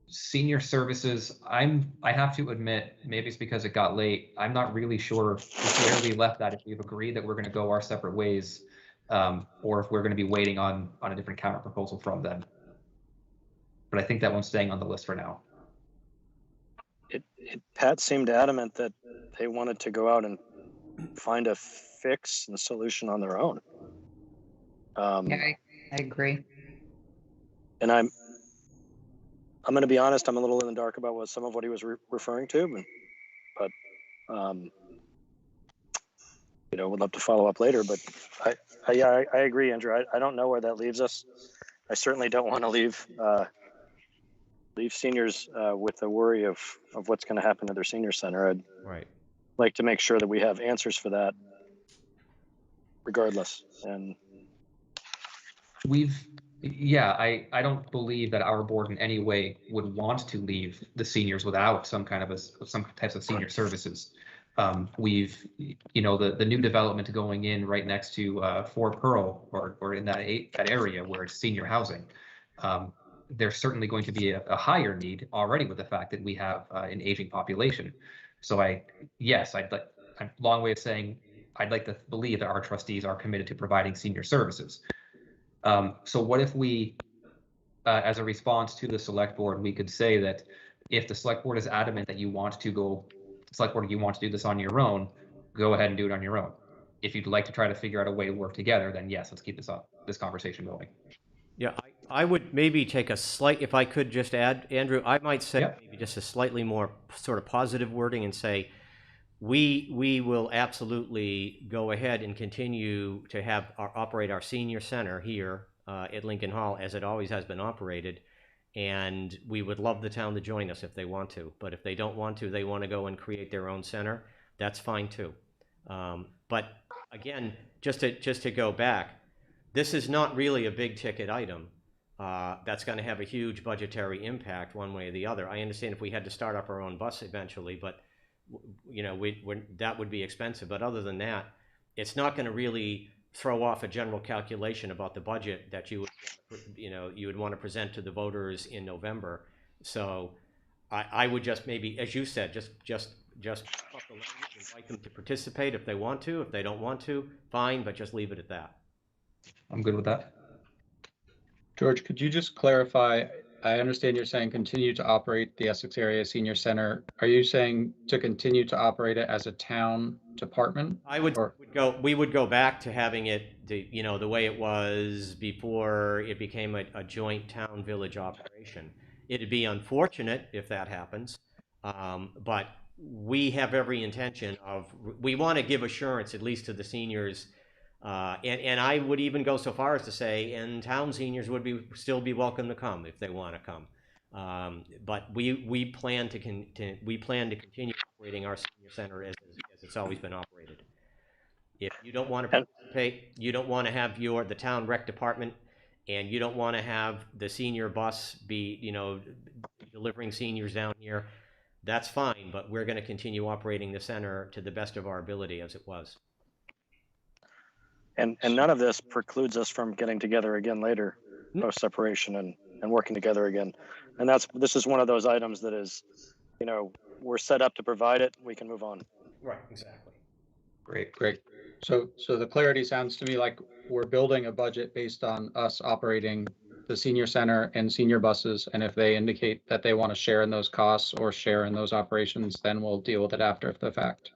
Senior services, I have to admit, maybe it's because it got late, I'm not really sure where we left that, if we've agreed that we're going to go our separate ways, or if we're going to be waiting on a different counter proposal from them. But I think that one's staying on the list for now. Pat seemed adamant that they wanted to go out and find a fix and solution on their own. yeah, I agree. And I'm going to be honest, I'm a little in the dark about some of what he was referring to, but you know, would love to follow up later. But I agree, Andrew. I don't know where that leaves us. I certainly don't want to leave seniors with the worry of what's going to happen to their senior center. I'd like to make sure that we have answers for that regardless. And I don't believe that our board in any way would want to leave the seniors without some types of senior services. We've, you know, the new development going in right next to Fort Pearl or in that area where it's senior housing. There's certainly going to be a higher need already with the fact that we have an aging population. So a long way of saying I'd like to believe that our trustees are committed to providing senior services. So what if we, as a response to the select board, we could say that if the select board is adamant that you want to go, select board, you want to do this on your own, go ahead and do it on your own. If you'd like to try to figure out a way to work together, then yes, let's keep this conversation going. Yeah, I would maybe take a slight, if I could just add, Andrew, I might say Yep. maybe just a slightly more sort of positive wording and say, we will absolutely go ahead and continue to operate our senior center here at Lincoln Hall as it always has been operated. And we would love the town to join us if they want to. But if they don't want to, they want to go and create their own center, that's fine too. But again, just to go back, this is not really a big ticket item that's going to have a huge budgetary impact one way or the other. I understand if we had to start up our own bus eventually, but you know, that would be expensive. But other than that, it's not going to really throw off a general calculation about the budget that you would want to present to the voters in November. So I would just maybe, as you said, just up the language, invite them to participate if they want to. If they don't want to, fine, but just leave it at that. I'm good with that. George, could you just clarify? I understand you're saying continue to operate the Essex Area Senior Center. Are you saying to continue to operate it as a town department? We would go back to having it, the way it was before it became a joint town village operation. It'd be unfortunate if that happens, but we have every intention we want to give assurance, at least to the seniors. And I would even go so far as to say, and town seniors would still be welcome to come if they want to come. But we plan to continue operating our senior center as it's always been operated. If you don't want to participate, you don't want to have the town rec department, and you don't want to have the senior bus be delivering seniors down here, that's fine. But we're going to continue operating the center to the best of our ability as it was. And none of this precludes us from getting together again later, post separation and working together again. And this is one of those items that is, we're set up to provide it. We can move on. Right. Exactly. Great. So the clarity sounds to me like we're building a budget based on us operating the senior center and senior buses. And if they indicate that they want to share in those costs or share in those operations, then we'll deal with it after the fact.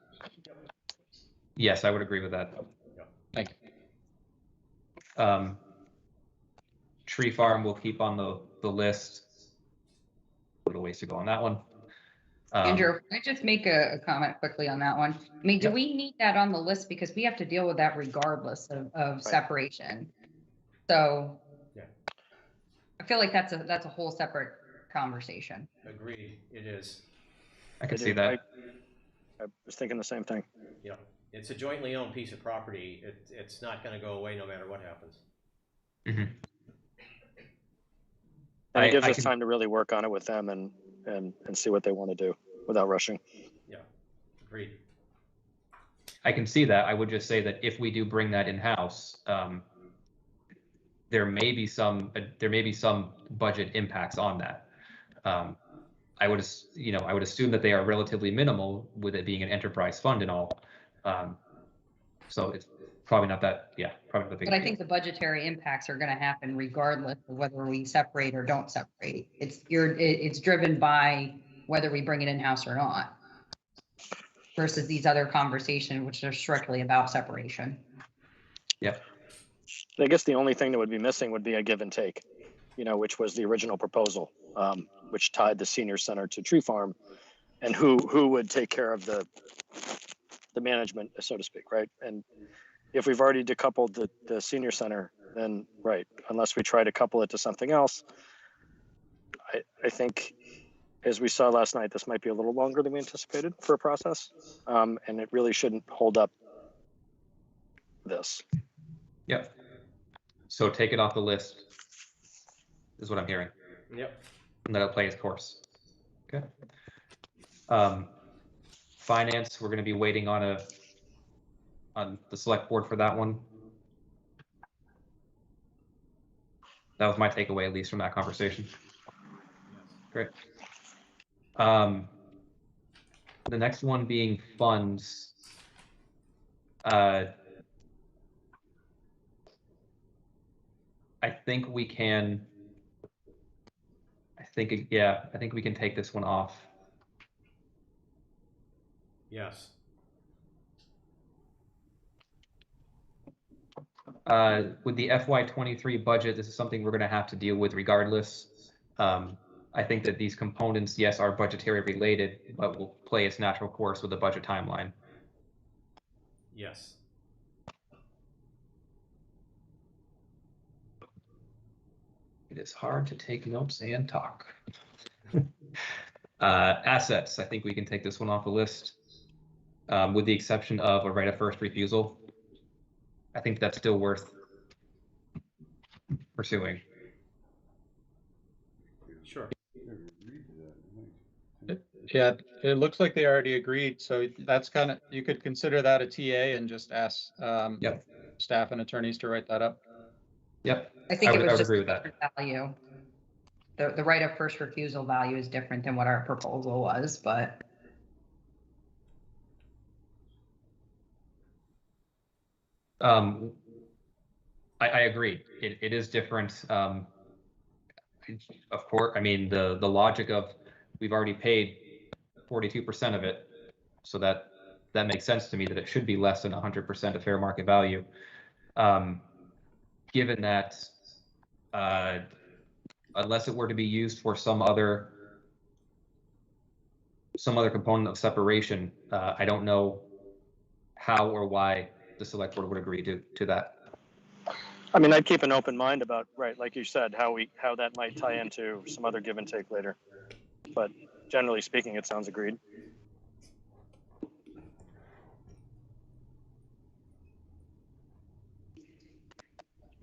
Yes, I would agree with that. Thank you. Tree farm will keep on the list. A little ways to go on that one. Andrew, can I just make a comment quickly on that one? I mean, do we need that on the list because we have to deal with that regardless of separation? So I feel like that's a whole separate conversation. Agreed. It is. I can see that. I was thinking the same thing. Yeah. It's a jointly owned piece of property. It's not going to go away no matter what happens. Mm-hmm. And it gives us time to really work on it with them and see what they want to do without rushing. Yeah, agreed. I can see that. I would just say that if we do bring that in-house, there may be some budget impacts on that. I would assume that they are relatively minimal with it being an enterprise fund and all. So it's probably not that, probably not the big. But I think the budgetary impacts are going to happen regardless of whether we separate or don't separate. It's driven by whether we bring it in-house or not, versus these other conversations, which are strictly about separation. Yeah. I guess the only thing that would be missing would be a give and take, which was the original proposal, which tied the senior center to Tree Farm, and who would take care of the management, so to speak, right? And if we've already decoupled the senior center, then right, unless we try to couple it to something else, I think, as we saw last night, this might be a little longer than we anticipated for a process, and it really shouldn't hold up this. Yep. So take it off the list, is what I'm hearing. Yep. And let it play its course. Okay. Finance, we're going to be waiting on the select board for that one. That was my takeaway, at least from that conversation. Great. The next one being funds. I think we can. I think, yeah, I think we can take this one off. Yes. With the FY23 budget, this is something we're going to have to deal with regardless. I think that these components, yes, are budgetary related, but will play its natural course with the budget timeline. Yes. It is hard to take notes and talk. Assets, I think we can take this one off the list, with the exception of a right of first refusal. I think that's still worth pursuing. Sure. Yeah, it looks like they already agreed, so that's kind of, you could consider that a TA and just ask Yep. staff and attorneys to write that up. Yep. I think I it would was just agree with a that. different value. The right of first refusal value is different than what our proposal was, but I agree. It is different. Of course, I mean, the logic of we've already paid 42% of it, so that makes sense to me that it should be less than 100% of fair market value. Given that, unless it were to be used for some other component of separation, I don't know how or why the select board would agree to that. I mean, I'd keep an open mind about, right, like you said, how that might tie into some other give and take later. But generally speaking, it sounds agreed.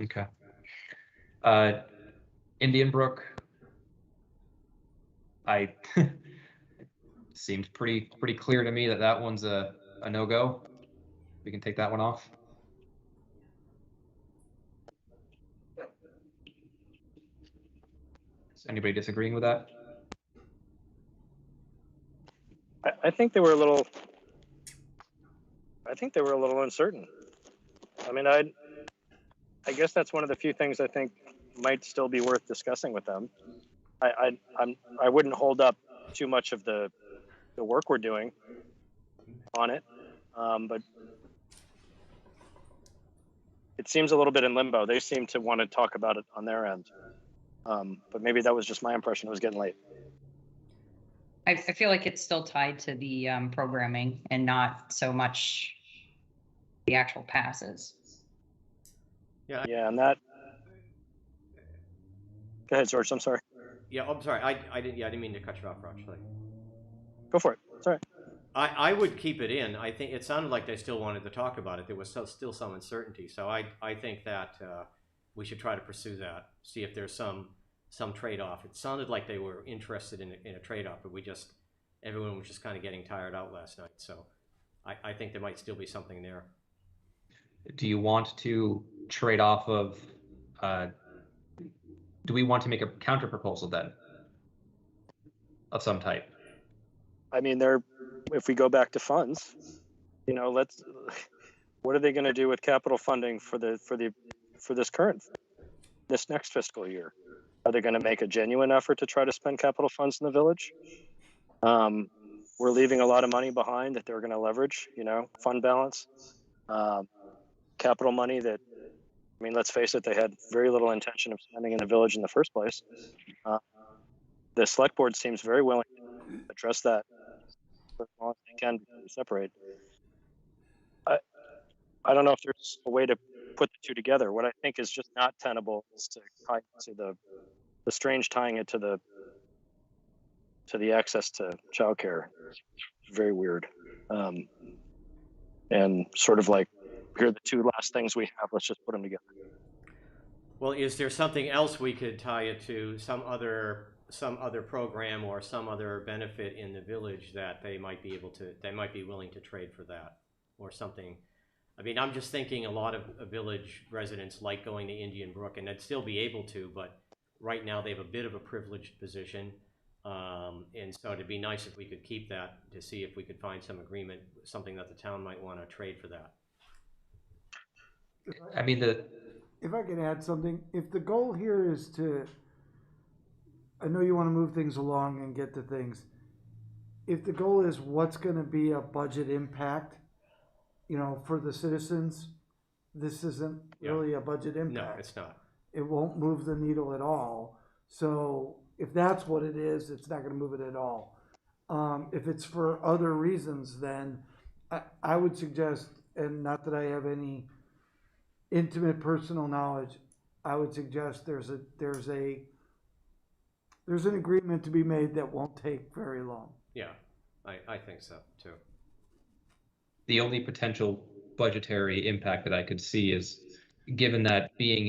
Okay. Indian Brook, I seemed pretty clear to me that one's a no-go. We can take that one off. Is anybody disagreeing with that? I think they were a little. I think they were a little uncertain. I mean, I guess that's one of the few things I think might still be worth discussing with them. I wouldn't hold up too much of the work we're doing on it, but it seems a little bit in limbo. They seem to want to talk about it on their end, but maybe that was just my impression. It was getting late. I feel like it's still tied to the programming and not so much the actual passes. Yeah. Yeah, and that. Go ahead, George. I'm sorry. Yeah, I'm sorry. I didn't mean to cut you off, Raj. Go for it. Sorry. I would keep it in. I think it sounded like they still wanted to talk about it. There was still some uncertainty. So I think that we should try to pursue that, see if there's some trade-off. It sounded like they were interested in a trade-off, but everyone was just kind of getting tired out last night. So I think there might still be something there. Do you want to trade off of, do we want to make a counter proposal then of some type? I mean, if we go back to funds, what are they going to do with capital funding for this next fiscal year? Are they going to make a genuine effort to try to spend capital funds in the village? We're leaving a lot of money behind that they're going to leverage, fund balance, capital money that, I mean, let's face it, they had very little intention of spending in the village in the first place. The select board seems very willing to address that as long as they can separate. I don't know if there's a way to put the two together. What I think is just not tenable is to tie to the strange tying it to the access to childcare. Very weird. And sort of like, here are the two last things we have. Let's just put them together. Well, is there something else we could tie it to, some other program or some other benefit in the village that they might be willing to trade for that or something? I mean, I'm just thinking a lot of village residents like going to Indian Brook, and they'd still be able to, but right now they have a bit of a privileged position. And so it'd be nice if we could keep that to see if we could find some agreement, something that the town might want to trade for that. I mean, if I could add something, if the goal here is to, I know you want to move things along and get to things. If the goal is what's going to be a budget impact, for the citizens, this isn't Yeah. really a budget No, impact. it's not. It won't move the needle at all. So if that's what it is, it's not going to move it at all. If it's for other reasons, then I would suggest, and not that I have any intimate personal knowledge, I would suggest there's an agreement to be made that won't take very long. Yeah, I think so too. The only potential budgetary impact that I could see is, given that being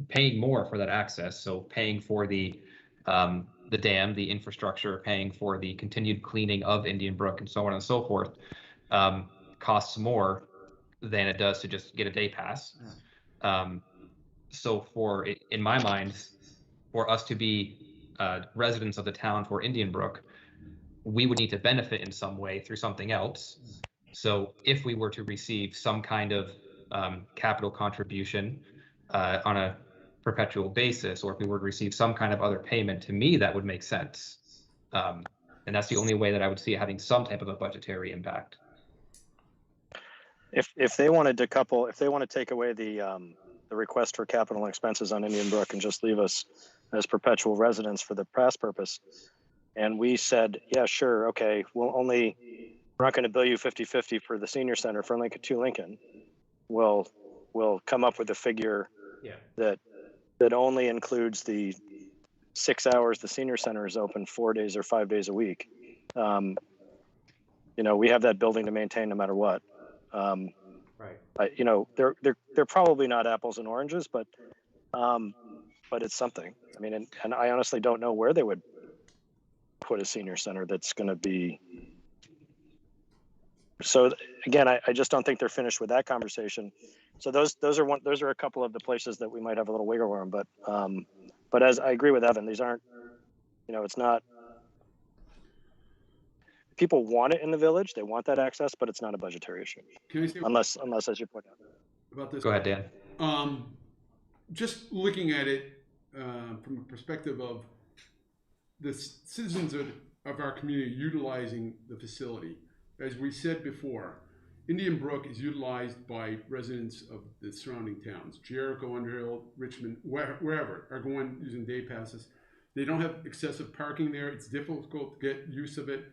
paying more for that access, so paying for the dam, the infrastructure, paying for the continued cleaning of Indian Brook and so on and so forth, costs more than it does to just get a day pass. So in my mind, for us to be residents of the town for Indian Brook, we would need to benefit in some way through something else. So if we were to receive some kind of capital contribution on a perpetual basis, or if we were to receive some kind of other payment, to me, that would make sense. And that's the only way that I would see it having some type of a budgetary impact. If they wanted to if they want to take away the request for capital expenses on Indian Brook and just leave us as perpetual residents for the pass purpose, and we said, yeah, sure, okay, we're not going to bill you 50-50 for the senior center for Lincoln to Lincoln. We'll come up with a figure that only includes the 6 hours the senior center is open 4 days or 5 days a week. We have that building to maintain no matter what. Right. They're probably not apples and oranges, but it's something. I mean, and I honestly don't know where they would put a senior center that's going to be. So again, I just don't think they're finished with that conversation. So those are a couple of the places that we might have a little wiggle room, but as I agree with Evan, these aren't, it's not. People want it in the village; they want that access, but it's not a budgetary issue. Can I say unless as you point out about this? Go ahead, Dan. Just looking at it from a perspective of the citizens of our community utilizing the facility. As we said before, Indian Brook is utilized by residents of the surrounding towns. Jericho, Underhill, Richmond, wherever, are going using day passes. They don't have excessive parking there. It's difficult to get use of it.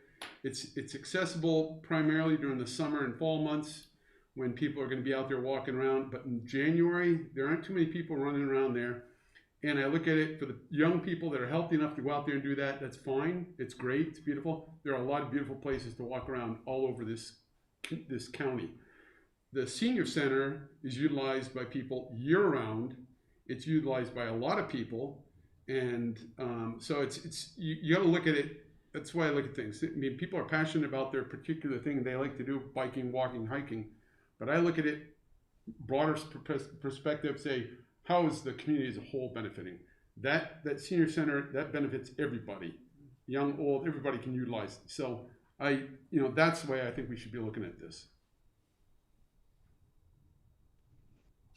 It's accessible primarily during the summer and fall months when people are going to be out there walking around. But in January, there aren't too many people running around there. And I look at it for the young people that are healthy enough to go out there and do that. That's fine. It's great. It's beautiful. There are a lot of beautiful places to walk around all over this county. The senior center is utilized by people year round. It's utilized by a lot of people. And so you got to look at it. That's why I look at things. I mean, people are passionate about their particular thing they like to do, biking, walking, hiking. But I look at it broader perspective, say, how is the community as a whole benefiting? That senior center, that benefits everybody, young, old, everybody can utilize it. So that's the way I think we should be looking at this.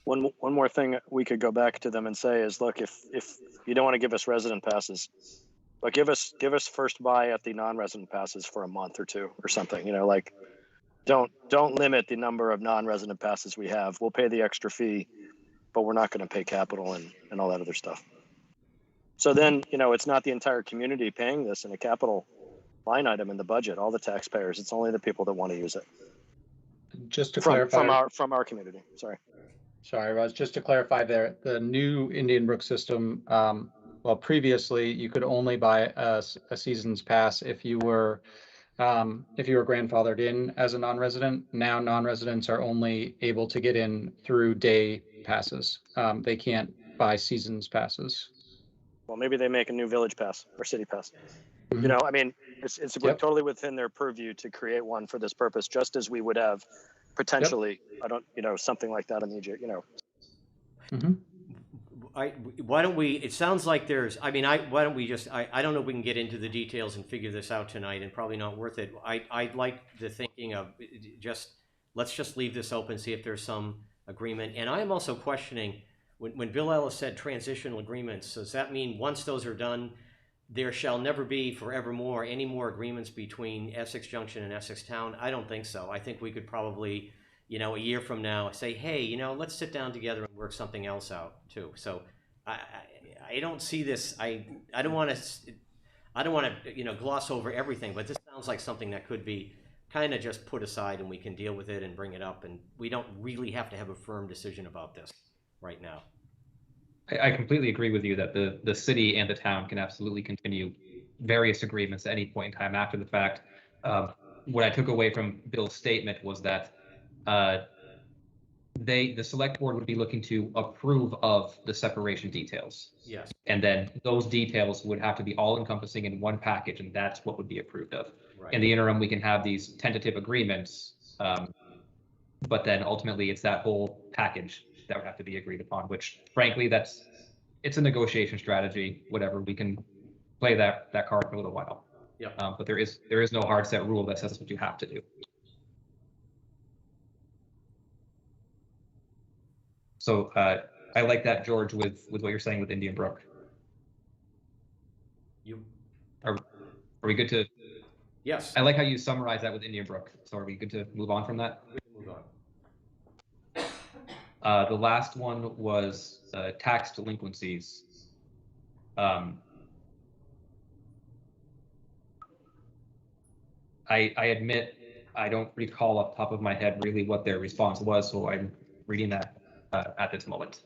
one more thing we could go back to them and say is, look, if you don't want to give us resident passes, but give us first buy at the non-resident passes for a month or two or something. Don't limit the number of non-resident passes we have. We'll pay the extra fee, but we're not going to pay capital and all that other stuff. So then, it's not the entire community paying this in a capital line item in the budget, all the taxpayers. It's only the people that want to use it. Just to clarify, from our community. Sorry, Roz, just to clarify there, the new Indian Brook system, previously you could only buy a season's pass if you were grandfathered in as a non-resident. Now non-residents are only able to get in through day passes. They can't buy season's passes. Well, maybe they make a new village pass or city pass. Mm-hmm. It's totally within their purview to create one for this purpose, just as we would have potentially, something like that immediate, Mm-hmm. Why don't we, it sounds like why don't we just, I don't know if we can get into the details and figure this out tonight, and probably not worth it. I'd like the thinking of let's just leave this open, see if there's some agreement. And I am also questioning, when Bill Ellis said transitional agreements, does that mean once those are done, there shall never be forevermore any more agreements between Essex Junction and Essex Town? I don't think so. I think we could probably, you know, a year from now say, hey, you know, let's sit down together and work something else out too. So I don't see this. I don't want to, you know, gloss over everything, but this sounds like something that could be kind of just put aside and we can deal with it and bring it up. And we don't really have to have a firm decision about this right now. I completely agree with you that the city and the town can absolutely continue various agreements at any point in time after the fact. What I took away from Bill's statement was that the select board would be looking to approve of the separation details. Yes. And then those details would have to be all encompassing in one package, and that's what would be approved of. Right. In the interim, we can have these tentative agreements, but then ultimately it's that whole package that would have to be agreed upon, which frankly, it's a negotiation strategy, whatever. We can play that card for a little while. Yeah. But there is no hard set rule that says that's what you have to do. So I like that, George, with what you're saying with Indian Brook. Are we good to? Yes. I like how you summarize that with Indian Brook. So are we good to move on from that? We can move on. The last one was tax delinquencies. I admit I don't recall off the top of my head really what their response was, so I'm reading that at this moment.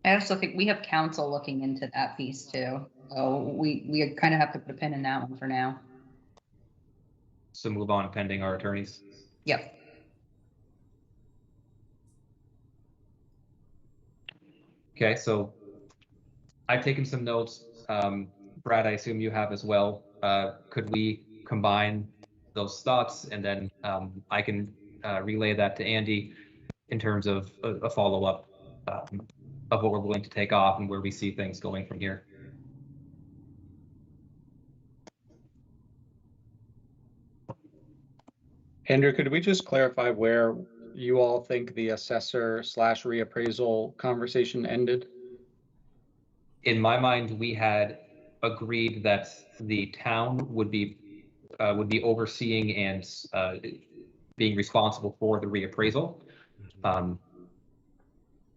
I also think we have counsel looking into that piece too. So we kind of have to put a pin in that one for now. So move on pending our attorneys. Yep. Okay, so I've taken some notes. Brad, I assume you have as well. Could we combine those thoughts, and then I can relay that to Andy in terms of a follow-up of what we're willing to take off and where we see things going from here. Andrew, could we just clarify where you all think the assessor/reappraisal conversation ended? In my mind, we had agreed that the town would be overseeing and being responsible for the reappraisal,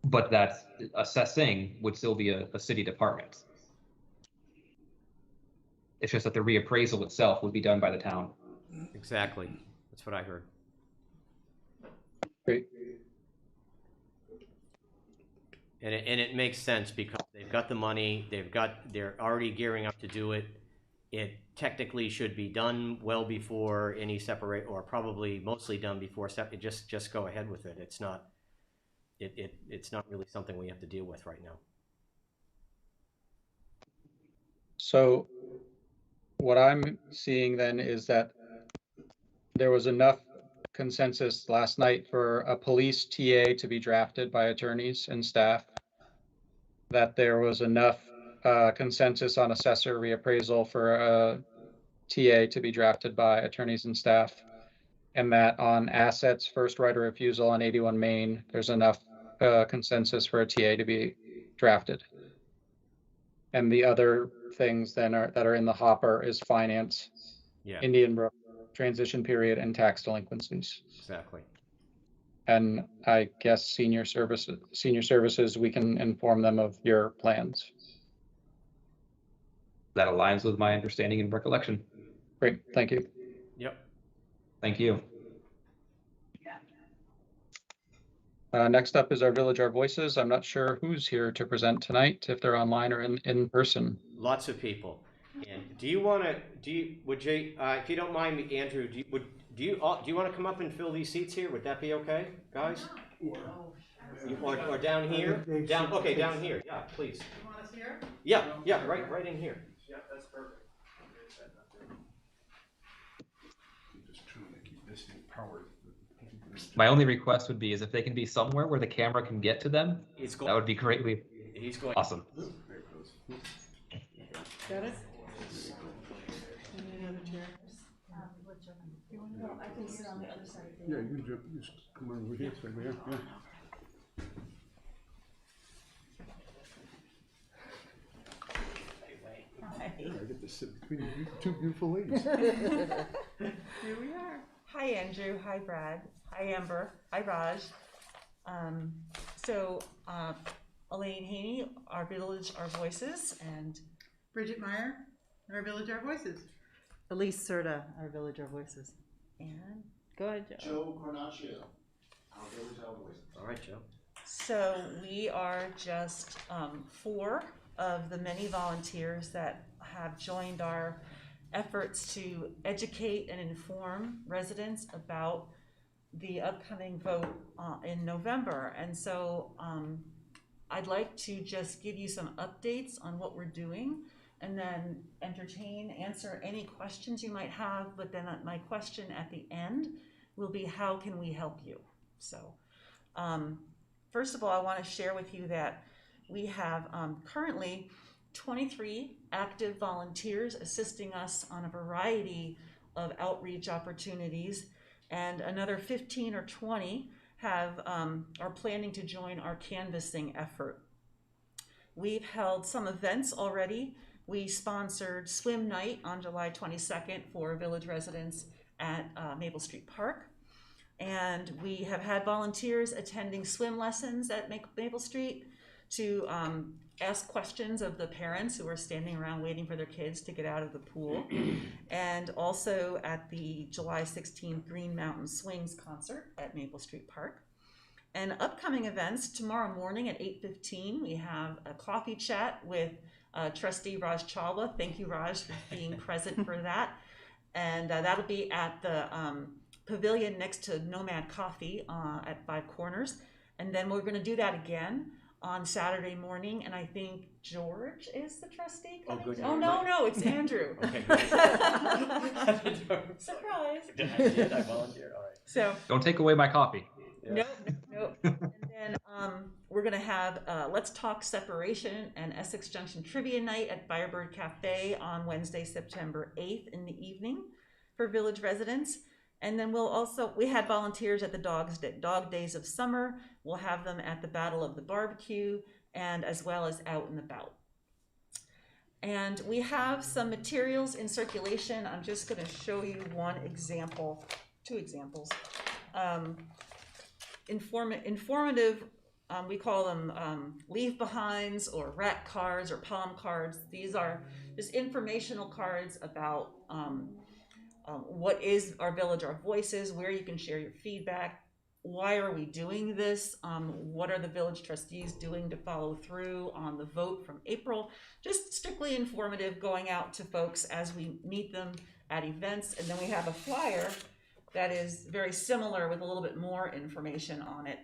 but that assessing would still be a city department. It's just that the reappraisal itself would be done by the town. Exactly. That's what I heard. Great. And it makes sense because they've got the money, they're already gearing up to do it. It technically should be done well before any separate, or probably mostly done before just go ahead with it. It's not really something we have to deal with right now. So what I'm seeing then is that there was enough consensus last night for a police TA to be drafted by attorneys and staff, that there was enough consensus on assessor reappraisal for a TA to be drafted by attorneys and staff, and that on assets first right of refusal on 81 Main, there's enough consensus for a TA to be drafted. And the other things then that are in the hopper is finance, Indian Brook, transition period, and tax delinquencies. Exactly. And I guess senior services, we can inform them of your plans. That aligns with my understanding and recollection. Great, thank you. Yep. Thank you. Next up is our Village Our Voices. I'm not sure who's here to present tonight, if they're online or in person. Lots of people. And would Jay, if you don't mind me, Andrew, do you want to come up and fill these seats here? Would that be okay, guys? Or down here? Down here. Yeah, please. You want us here? Yeah, right in here. Yeah, that's perfect. Just trying to keep this thing powered. My only request would be is if they can be somewhere where the camera can get to them, that would be greatly awesome. Got it? Any other chair? I can sit on the other side. sorry. Yeah, you can just come over here, straight here, yeah. Hi. I get to sit between you two beautiful ladies. Here we are. Hi, Andrew. Hi, Brad. Hi, Amber. Hi, Raj. Elaine Haney, Our Village, Our Voices, and Bridget Meyer, Our Village, Our Voices. Elise Serta, Our Village, Our Voices. And go ahead, Joe. Joe Cornacchio, Our Village, Our Voices. All right, Joe. So we are just 4 of the many volunteers that have joined our efforts to educate and inform residents about the upcoming vote in November. And so I'd like to just give you some updates on what we're doing and then answer any questions you might have. But then my question at the end will be, how can we help you? So first of all, I want to share with you that we have currently 23 active volunteers assisting us on a variety of outreach opportunities, and another 15 or 20 are planning to join our canvassing effort. We've held some events already. We sponsored Swim Night on July 22nd for village residents at Maple Street Park. And we have had volunteers attending swim lessons at Maple Street to ask questions of the parents who are standing around waiting for their kids to get out of the pool. And also at the July 16th Green Mountain Swings concert at Maple Street Park. And upcoming events, tomorrow morning at 8:15, we have a coffee chat with Trustee Raj Chalwa. Thank you, Raj, for being present for that. And that'll be at the pavilion next to Nomad Coffee at Five Corners. And then we're going to do that again on Saturday morning, and I think George is the trustee coming. good. Oh, no, it's Andrew. Okay. Surprise. I volunteered, all right. So, Don't take away my coffee. nope. And then we're going to have Let's Talk Separation and Essex Junction Trivia Night at Firebird Cafe on Wednesday, September 8th in the evening for village residents. And then we had volunteers at the Dog Days of Summer. We'll have them at the Battle of the Barbecue and as well as out and about. And we have some materials in circulation. I'm just going to show you two examples. Informative, we call them leave behinds or rat cards or palm cards. These are just informational cards about what is Our Village, Our Voices, where you can share your feedback, why are we doing this, what are the village trustees doing to follow through on the vote from April. Just strictly informative, going out to folks as we meet them at events. And then we have a flyer that is very similar with a little bit more information on it.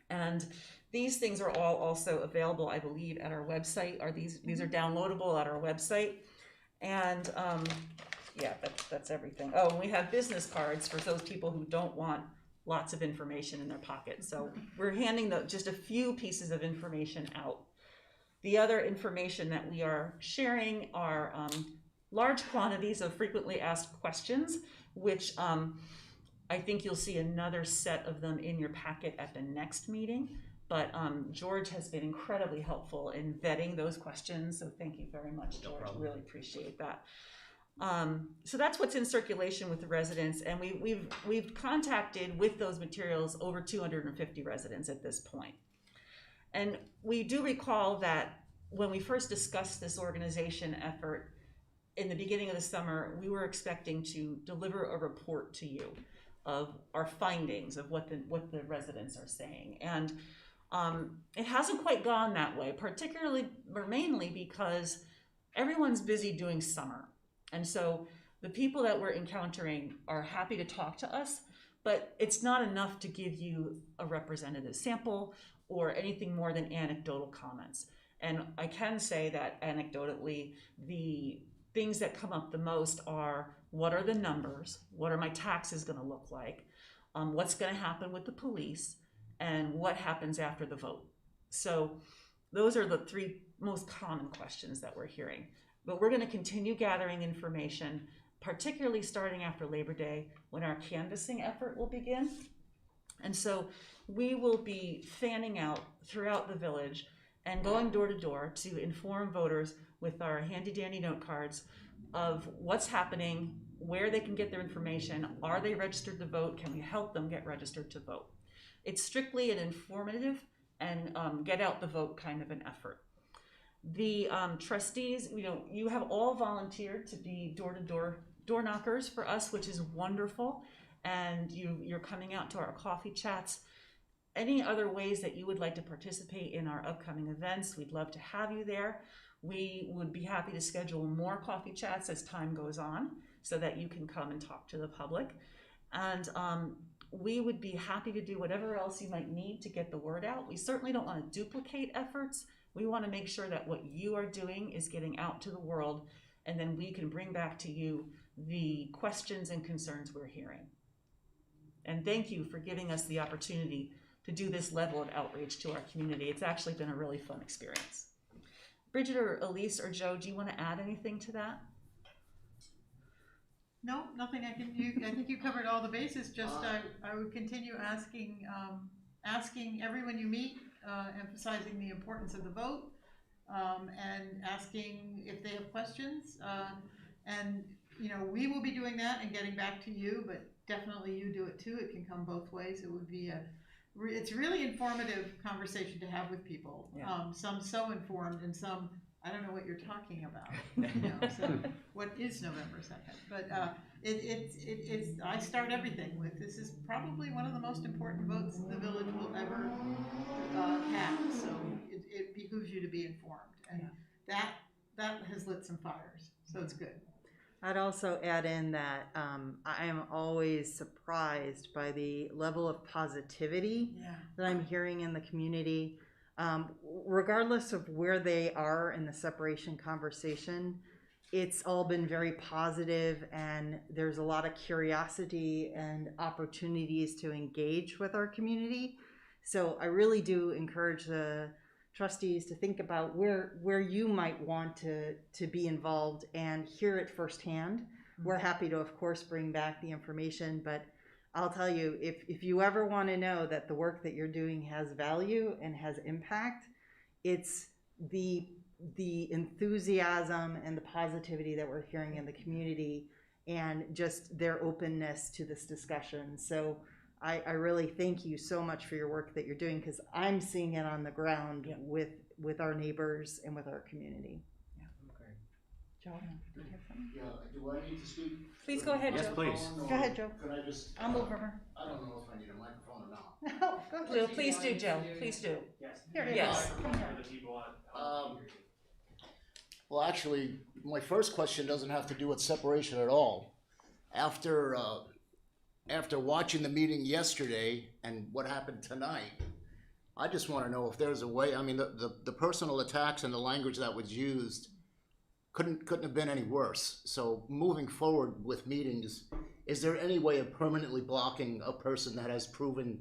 And these things are all also available, I believe, at our website. These are downloadable at our website. And yeah, that's everything. Oh, and we have business cards for those people who don't want lots of information in their pocket. So we're handing just a few pieces of information out. The other information that we are sharing are large quantities of frequently asked questions, which I think you'll see another set of them in your packet at the next meeting. But George has been incredibly helpful in vetting those questions. So thank you very much, George. No problem. Really appreciate that. So that's what's in circulation with the residents, and we've contacted with those materials over 250 residents at this point. And we do recall that when we first discussed this organization effort in the beginning of the summer, we were expecting to deliver a report to you of our findings of what the residents are saying. And it hasn't quite gone that way, particularly or mainly because everyone's busy doing summer. And so the people that we're encountering are happy to talk to us, but it's not enough to give you a representative sample or anything more than anecdotal comments. And I can say that anecdotally, the things that come up the most are, what are the numbers? What are my taxes going to look like? What's going to happen with the police? And what happens after the vote? So those are the 3 most common questions that we're hearing. But we're going to continue gathering information, particularly starting after Labor Day when our canvassing effort will begin. And so we will be fanning out throughout the village and going door to door to inform voters with our handy dandy note cards of what's happening, where they can get their information, are they registered to vote, can we help them get registered to vote. It's strictly an informative and get out the vote kind of an effort. The trustees, you have all volunteered to be door knockers for us, which is wonderful. And you're coming out to our coffee chats. Any other ways that you would like to participate in our upcoming events, we'd love to have you there. We would be happy to schedule more coffee chats as time goes on so that you can come and talk to the public. And we would be happy to do whatever else you might need to get the word out. We certainly don't want to duplicate efforts. We want to make sure that what you are doing is getting out to the world, and then we can bring back to you the questions and concerns we're hearing. And thank you for giving us the opportunity to do this level of outreach to our community. It's actually been a really fun experience. Bridget or Elise or Joe, do you want to add anything to that? No, nothing. I think you covered all the bases. Just I would continue asking everyone you meet, emphasizing the importance of the vote, and asking if they have questions. And we will be doing that and getting back to you, but definitely you do it too. It can come both ways. It would be it's really informative conversation to have with people. Yeah. Some so informed and some, I don't know what you're talking about. So what is November 2nd? But it's I start everything with, this is probably one of the most important votes the village will ever have. So it behooves you to be informed, and that has lit some fires. So it's good. I'd also add in that I am always surprised by the level of positivity that I'm hearing in the community. Regardless of where they are in the separation conversation, it's all been very positive, and there's a lot of curiosity and opportunities to engage with our community. So I really do encourage the trustees to think about where you might want to be involved and hear it firsthand. Mm-hmm. We're happy to, of course, bring back the information, but I'll tell you, if you ever want to know that the work that you're doing has value and has impact, it's the enthusiasm and the positivity that we're hearing in the community and just their openness to this discussion. So I really thank you so much for your work that you're doing, because I'm seeing it on the ground with our neighbors and with our community. Yeah. Okay. Joe, do you have something? Yeah, do I need to speak? Please go ahead, Yes, Joe. please. No, Go ahead, Joe. Could I just? I'll move over. I don't know if I need a microphone or not. No, go ahead. Joe, please do, Joe. Please do. Here, Yes. Well, actually, my first question doesn't have to do with separation at all. After watching the meeting yesterday and what happened tonight, I just want to know if there's a way. I mean, the personal attacks and the language that was used couldn't have been any worse. So moving forward with meetings, is there any way of permanently blocking a person that has proven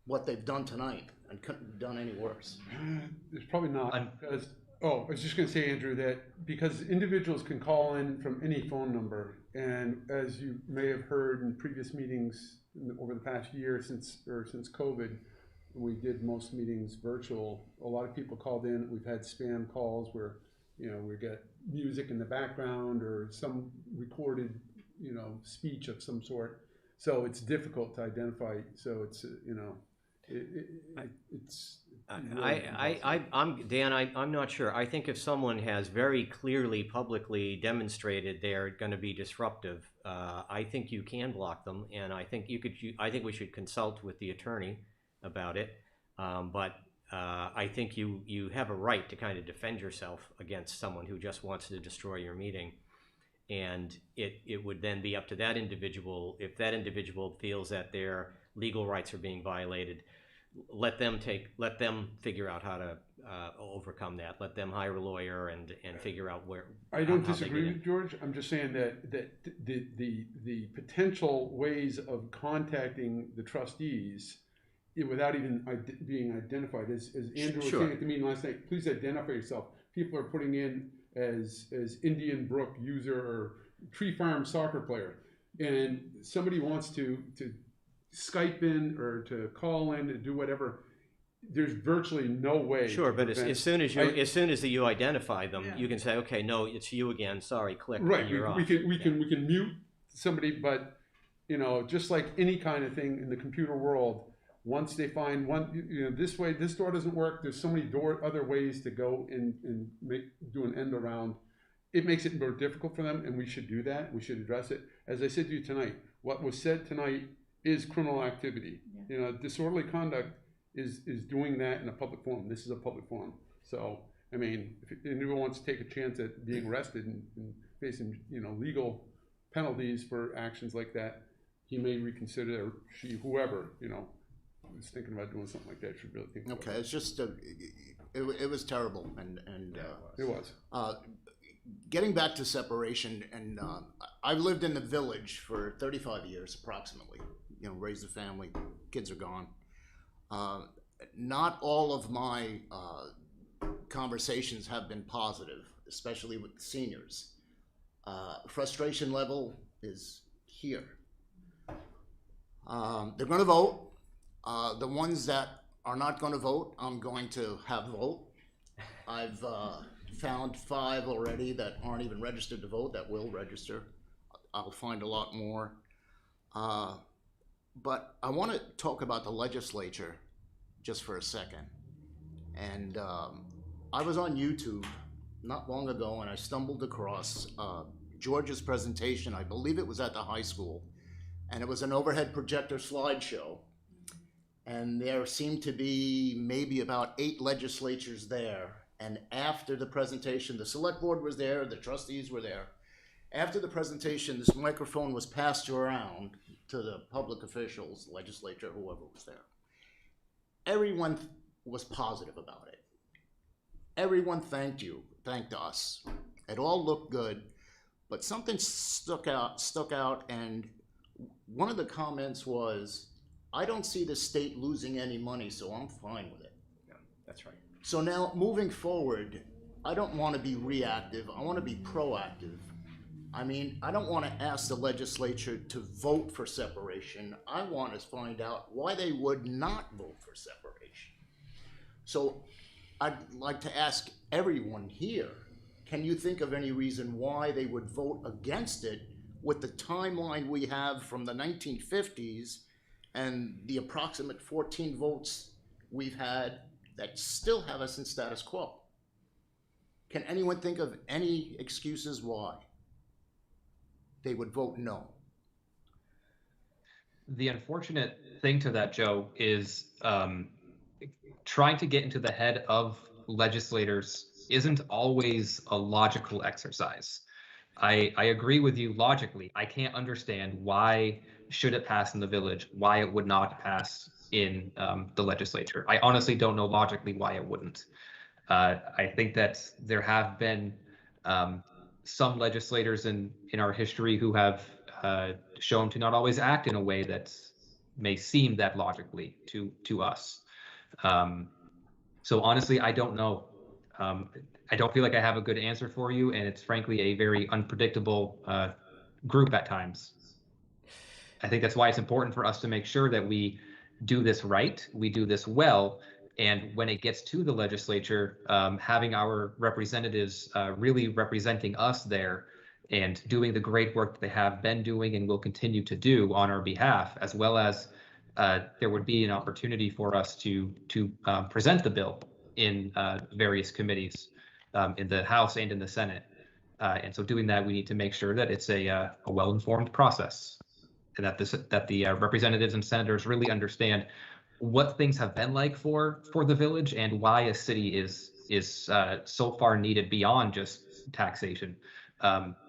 what they've done tonight and couldn't have done any worse? There's probably not, because, I was just gonna say, Andrew, that because individuals can call in from any phone number, and as you may have heard in previous meetings over the past year since COVID, we did most meetings virtual. A lot of people called in. We've had spam calls where, we get music in the background or some recorded, speech of some sort. So it's difficult to identify. So it's, it's. I'm Dan. I'm not sure. I think if someone has very clearly publicly demonstrated they're going to be disruptive, I think you can block them, and I think I think we should consult with the attorney about it. But I think you have a right to kind of defend yourself against someone who just wants to destroy your meeting, and it would then be up to that individual. If that individual feels that their legal rights are being violated, let them figure out how to overcome that. Let them hire a lawyer and figure out where. I don't disagree with George. I'm just saying that the potential ways of contacting the trustees without even being identified, as Andrew was saying at the meeting last night, please identify yourself. People are putting in as Indian Brook user or Tree Farm soccer player, and somebody wants to Skype in or to call in and do whatever, there's virtually no way. Sure, to but as prevent- soon as I- you identify them, Yeah. you can say, okay, no, it's you again, sorry, click, Right, and you're off. we can mute somebody, but, you know, just like any kind of thing in the computer world, once they find one, you know, this way, this door doesn't work, there's so many other ways to go and do an end around. It makes it more difficult for them, and we should do that, we should address it. As I said to you tonight, what was said tonight is criminal activity. You know, disorderly conduct is doing that in a public forum. This is a public forum. So, I mean, if anyone wants to take a chance at being arrested and facing, you know, legal penalties for actions like that, he may reconsider, or she, whoever, you know, is thinking about doing something like that, should really think about Okay, it's just, it was terrible, and it. It was. Getting back to separation, and I've lived in the village for 35 years approximately, you know, raised a family, kids are gone. Not all of my conversations have been positive, especially with the seniors. Frustration level is here. They're going to vote. The ones that are not going to vote, I'm going to have vote. I've found 5 already that aren't even registered to vote that will register. I'll find a lot more. But I want to talk about the legislature just for a second. And I was on YouTube not long ago, and I stumbled across George's presentation. I believe it was at the high school, and it was an overhead projector slideshow. And there seemed to be maybe about 8 legislatures there. And after the presentation, the select board was there, the trustees were there. After the presentation, this microphone was passed around to the public officials, legislature, whoever was there. Everyone was positive about it. Everyone thanked us. It all looked good, but something stuck out, and one of the comments was, I don't see the state losing any money, so I'm fine with it. Yeah, that's right. So now, moving forward, I don't want to be reactive, I want to be proactive. I mean, I don't want to ask the legislature to vote for separation. I want to find out why they would not vote for separation. So I'd like to ask everyone here, can you think of any reason why they would vote against it with the timeline we have from the 1950s and the approximate 14 votes we've had that still have us in status quo? Can anyone think of any excuses why they would vote no? The unfortunate thing to that, Joe, is trying to get into the head of legislators isn't always a logical exercise. I agree with you logically. I can't understand why should it pass in the village, why it would not pass in the legislature. I honestly don't know logically why it wouldn't. I think that there have been some legislators in our history who have shown to not always act in a way that may seem that logically to us. So honestly, I don't know. I don't feel like I have a good answer for you, and it's frankly a very unpredictable group at times. I think that's why it's important for us to make sure that we do this right, we do this well, and when it gets to the legislature, having our representatives really representing us there and doing the great work that they have been doing and will continue to do on our behalf, as well as there would be an opportunity for us to present the bill in various committees in the House and in the Senate. And so doing that, we need to make sure that it's a well-informed process, and that the representatives and senators really understand what things have been like for the village and why a city is so far needed beyond just taxation,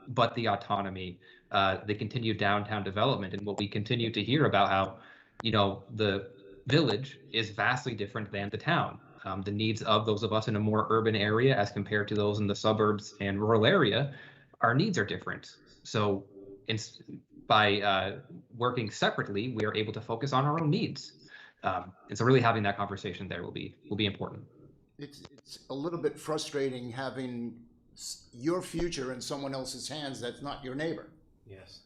but the autonomy, the continued downtown development, and what we continue to hear about how, you know, the village is vastly different than the town. The needs of those of us in a more urban area as compared to those in the suburbs and rural area, our needs are different. So by working separately, we are able to focus on our own needs. And so really having that conversation there will be important. It's a little bit frustrating having your future in someone else's hands that's not your neighbor. Yes.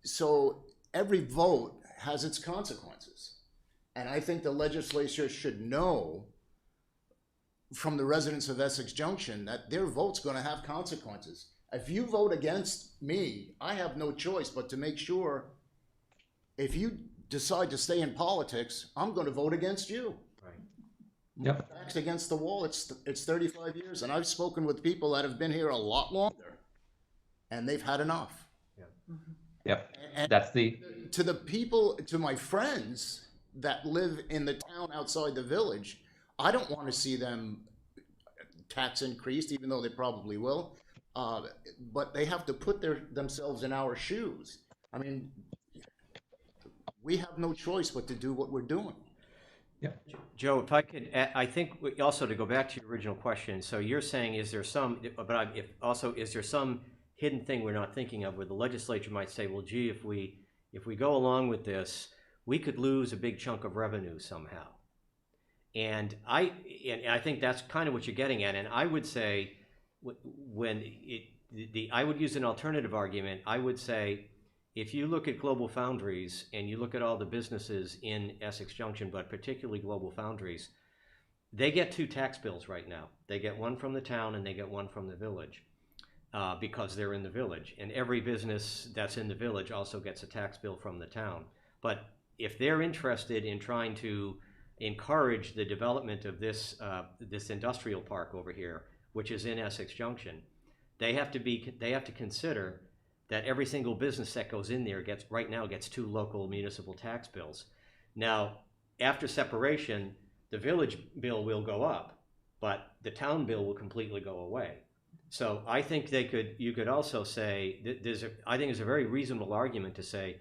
So every vote has its consequences. And I think the legislature should know from the residents of Essex Junction that their vote's going to have consequences. If you vote against me, I have no choice but to make sure if you decide to stay in politics, I'm going to vote against you. Right. Yep. My back's against the wall. It's 35 years, and I've spoken with people that have been here a lot longer, and they've had enough. Yep. And That's the, to the people, to my friends that live in the town outside the village, I don't want to see them tax increased, even though they probably will. But they have to put themselves in our shoes. I mean, we have no choice but to do what we're doing. Joe, if I could, I think also to go back to your original question, so you're saying, is there some, but is there some hidden thing we're not thinking of where the legislature might say, well, gee, if we go along with this, we could lose a big chunk of revenue somehow. And I think that's kind of what you're getting at. And I would say, I would use an alternative argument. I would say, if you look at Global Foundries and you look at all the businesses in Essex Junction, but particularly Global Foundries, they get two tax bills right now. They get one from the town and they get one from the village because they're in the village. And every business that's in the village also gets a tax bill from the town. But if they're interested in trying to encourage the development of this industrial park over here, which is in Essex Junction, they have to consider that every single business that goes in there gets two local municipal tax bills. Now, after separation, the village bill will go up, but the town bill will completely go away. So I think you could also say, I think it's a very reasonable argument to say,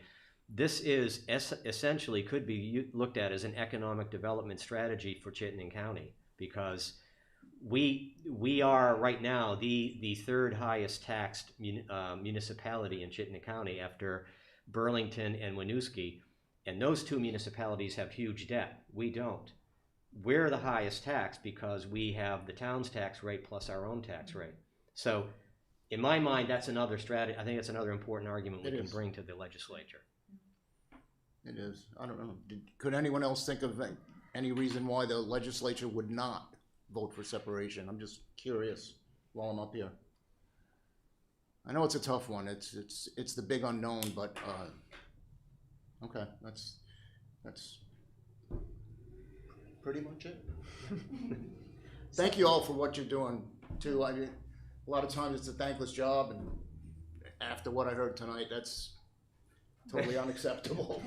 this is essentially could be looked at as an economic development strategy for Chittenden County, because we are right now the third highest taxed municipality in Chittenden County after Burlington and Winooski, and those two municipalities have huge debt. We don't. We're the highest taxed because we have the town's tax rate plus our own tax rate. So in my mind, that's another strategy. I think that's another important argument we can bring to the legislature. It is. I don't know. Could anyone else think of any reason why the legislature would not vote for separation? I'm just curious while I'm up here. I know it's a tough one. It's the big unknown, but okay, that's pretty much it. Thank you all for what you're doing too. I mean, a lot of times it's a thankless job, and after what I heard tonight, that's totally unacceptable.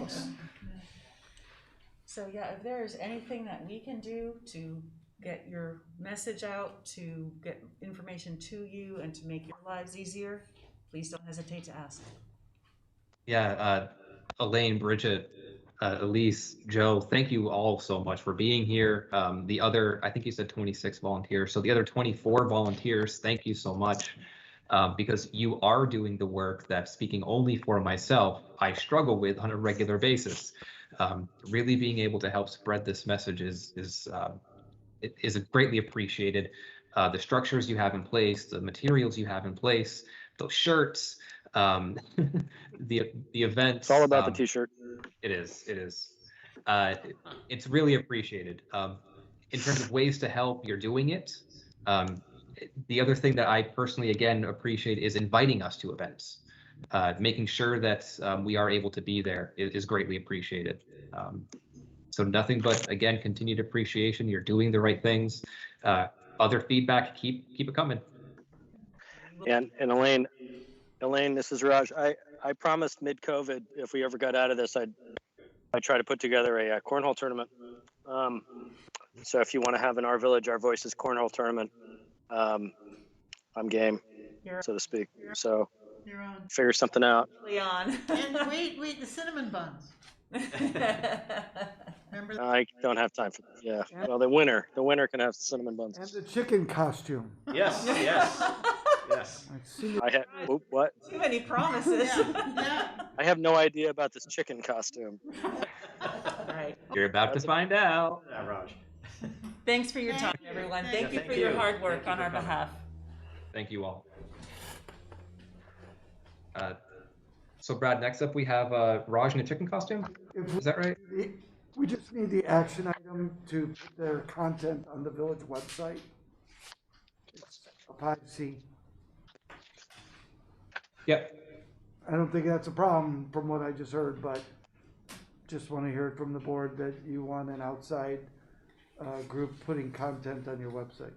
So yeah, if there's anything that we can do to get your message out, to get information to you, and to make your lives easier, please don't hesitate to ask. yeah, Elaine, Bridget, Elise, Joe, thank you all so much for being here. The other, I think you said 26 volunteers. So the other 24 volunteers, thank you so much. Because you are doing the work that, speaking only for myself, I struggle with on a regular basis. Really being able to help spread this message is greatly appreciated. The structures you have in place, the materials you have in place, those shirts, the events. It's all about the t-shirt. It is. It's really appreciated. In terms of ways to help, you're doing it. The other thing that I personally, again, appreciate is inviting us to events. Making sure that we are able to be there is greatly appreciated. So nothing but, again, continued appreciation. You're doing the right things. Other feedback, keep it coming. And Elaine, this is Raj. I promised mid-COVID, if we ever got out of this, I'd try to put together a cornhole tournament. So if you want to have in our village, Our Voices cornhole tournament, I'm game, so to speak. So You're on. figure something out. Leon. And wait, the cinnamon buns. Remember? I don't have time for that. Yeah. Well, the winner can have cinnamon buns. And the chicken costume. Yes. I've seen I had what? Too many promises. Yeah. I have no idea about this chicken costume. Right. You're about to find out. Yeah, Raj. Thanks for your time, everyone. Thank you for your hard work on our behalf. Thank you all. So Brad, next up we have Raj in a chicken costume. Is that right? We just need the action item to put their content on the village website. It's a 5C. Yep. I don't think that's a problem from what I just heard, but just want to hear it from the board that you want an outside group putting content on your website.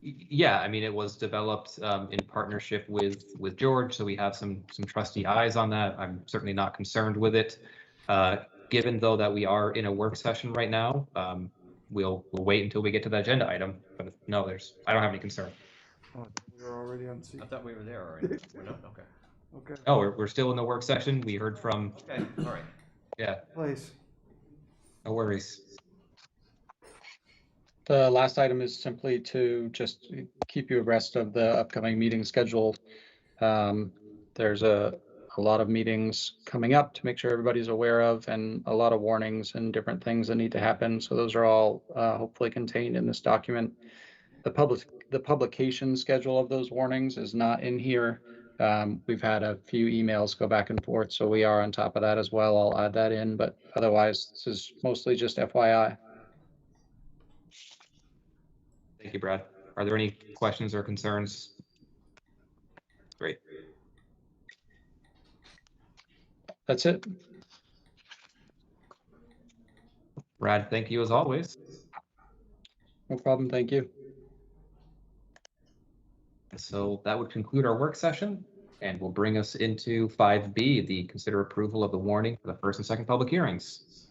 Yeah, I mean, it was developed in partnership with George, so we have some trusty eyes on that. I'm certainly not concerned with it. Given though that we are in a work session right now, we'll wait until we get to the agenda item. But no, I don't have any concern. Oh, we're already on C. I thought we were there already. We're not? Okay. Okay. Oh, we're still in the work session. We heard from. Okay, all right. Yeah. Place. No worries. The last item is simply to just keep you abreast of the upcoming meeting schedule. There's a lot of meetings coming up to make sure everybody's aware of, and a lot of warnings and different things that need to happen. So those are all hopefully contained in this document. The publication schedule of those warnings is not in here. We've had a few emails go back and forth, so we are on top of that as well. I'll add that in, but otherwise, this is mostly just FYI. Thank you, Brad. Are there any questions or concerns? Great. That's it. Brad, thank you as always. No problem. Thank you. So that would conclude our work session and will bring us into 5B, the consider approval of the warning for the first and second public hearings.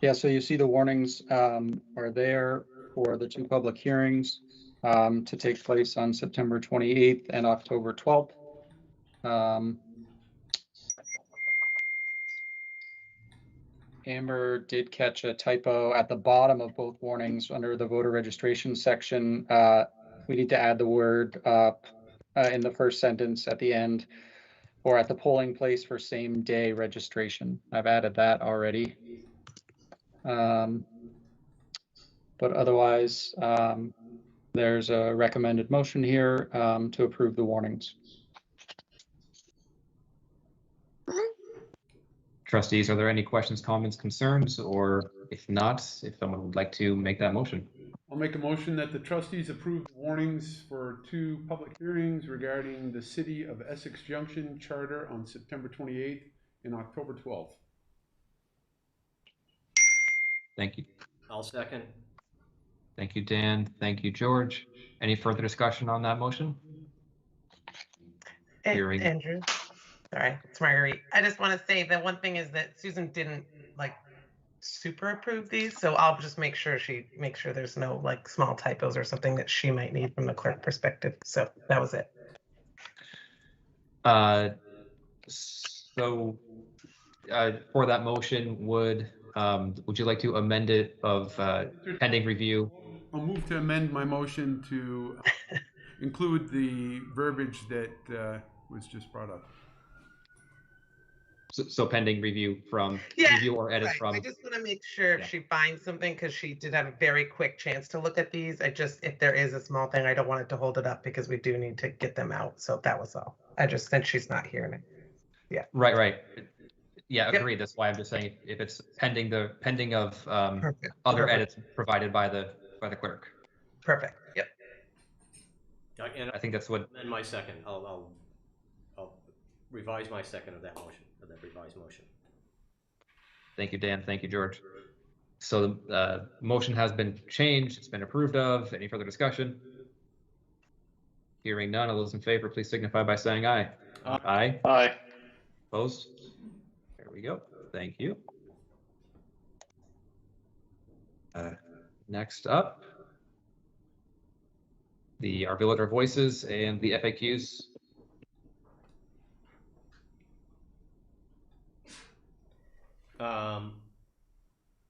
Yeah, so you see the warnings are there for the two public hearings to take place on September 28th and October 12th. Amber did catch a typo at the bottom of both warnings under the voter registration section. We need to add the word in the first sentence at the end, or at the polling place for same day registration. I've added that already. But otherwise, there's a recommended motion here to approve the warnings. Trustees, are there any questions, comments, concerns, or if not, if someone would like to make that motion? I'll make a motion that the trustees approve the warnings for two public hearings regarding the City of Essex Junction Charter on September 28th and October 12th. Thank you. I'll second. Thank you, Dan. Thank you, George. Any further discussion on that motion? Hearing. Andrew, sorry, it's Marguerite. I just want to say that one thing is that Susan didn't like super approve these, so I'll just make sure there's no like small typos or something that she might need from the clerk perspective. So that was it. For that motion, would you like to amend it of pending review? I'll move to amend my motion to include the verbiage that was just brought up. So pending review from review or edit from. I just want to make sure if she finds something, because she did have a very quick chance to look at these. If there is a small thing, I don't want it to hold it up because we do need to get them out. So that was all. Since she's not here. Yeah. Right. Yeah, agreed. That's why I'm just saying if it's pending of other edits provided by the clerk. Perfect. Yep. And I think that's what. And my second, I'll revise my second of that motion, of that revised motion. Thank you, Dan. Thank you, George. So the motion has been changed. It's been approved of. Any further discussion? Hearing none. All those in favor, please signify by saying aye. Aye. Aye. Opposed? There we go. Thank you. Next up, our Villager Voices and the FAQs.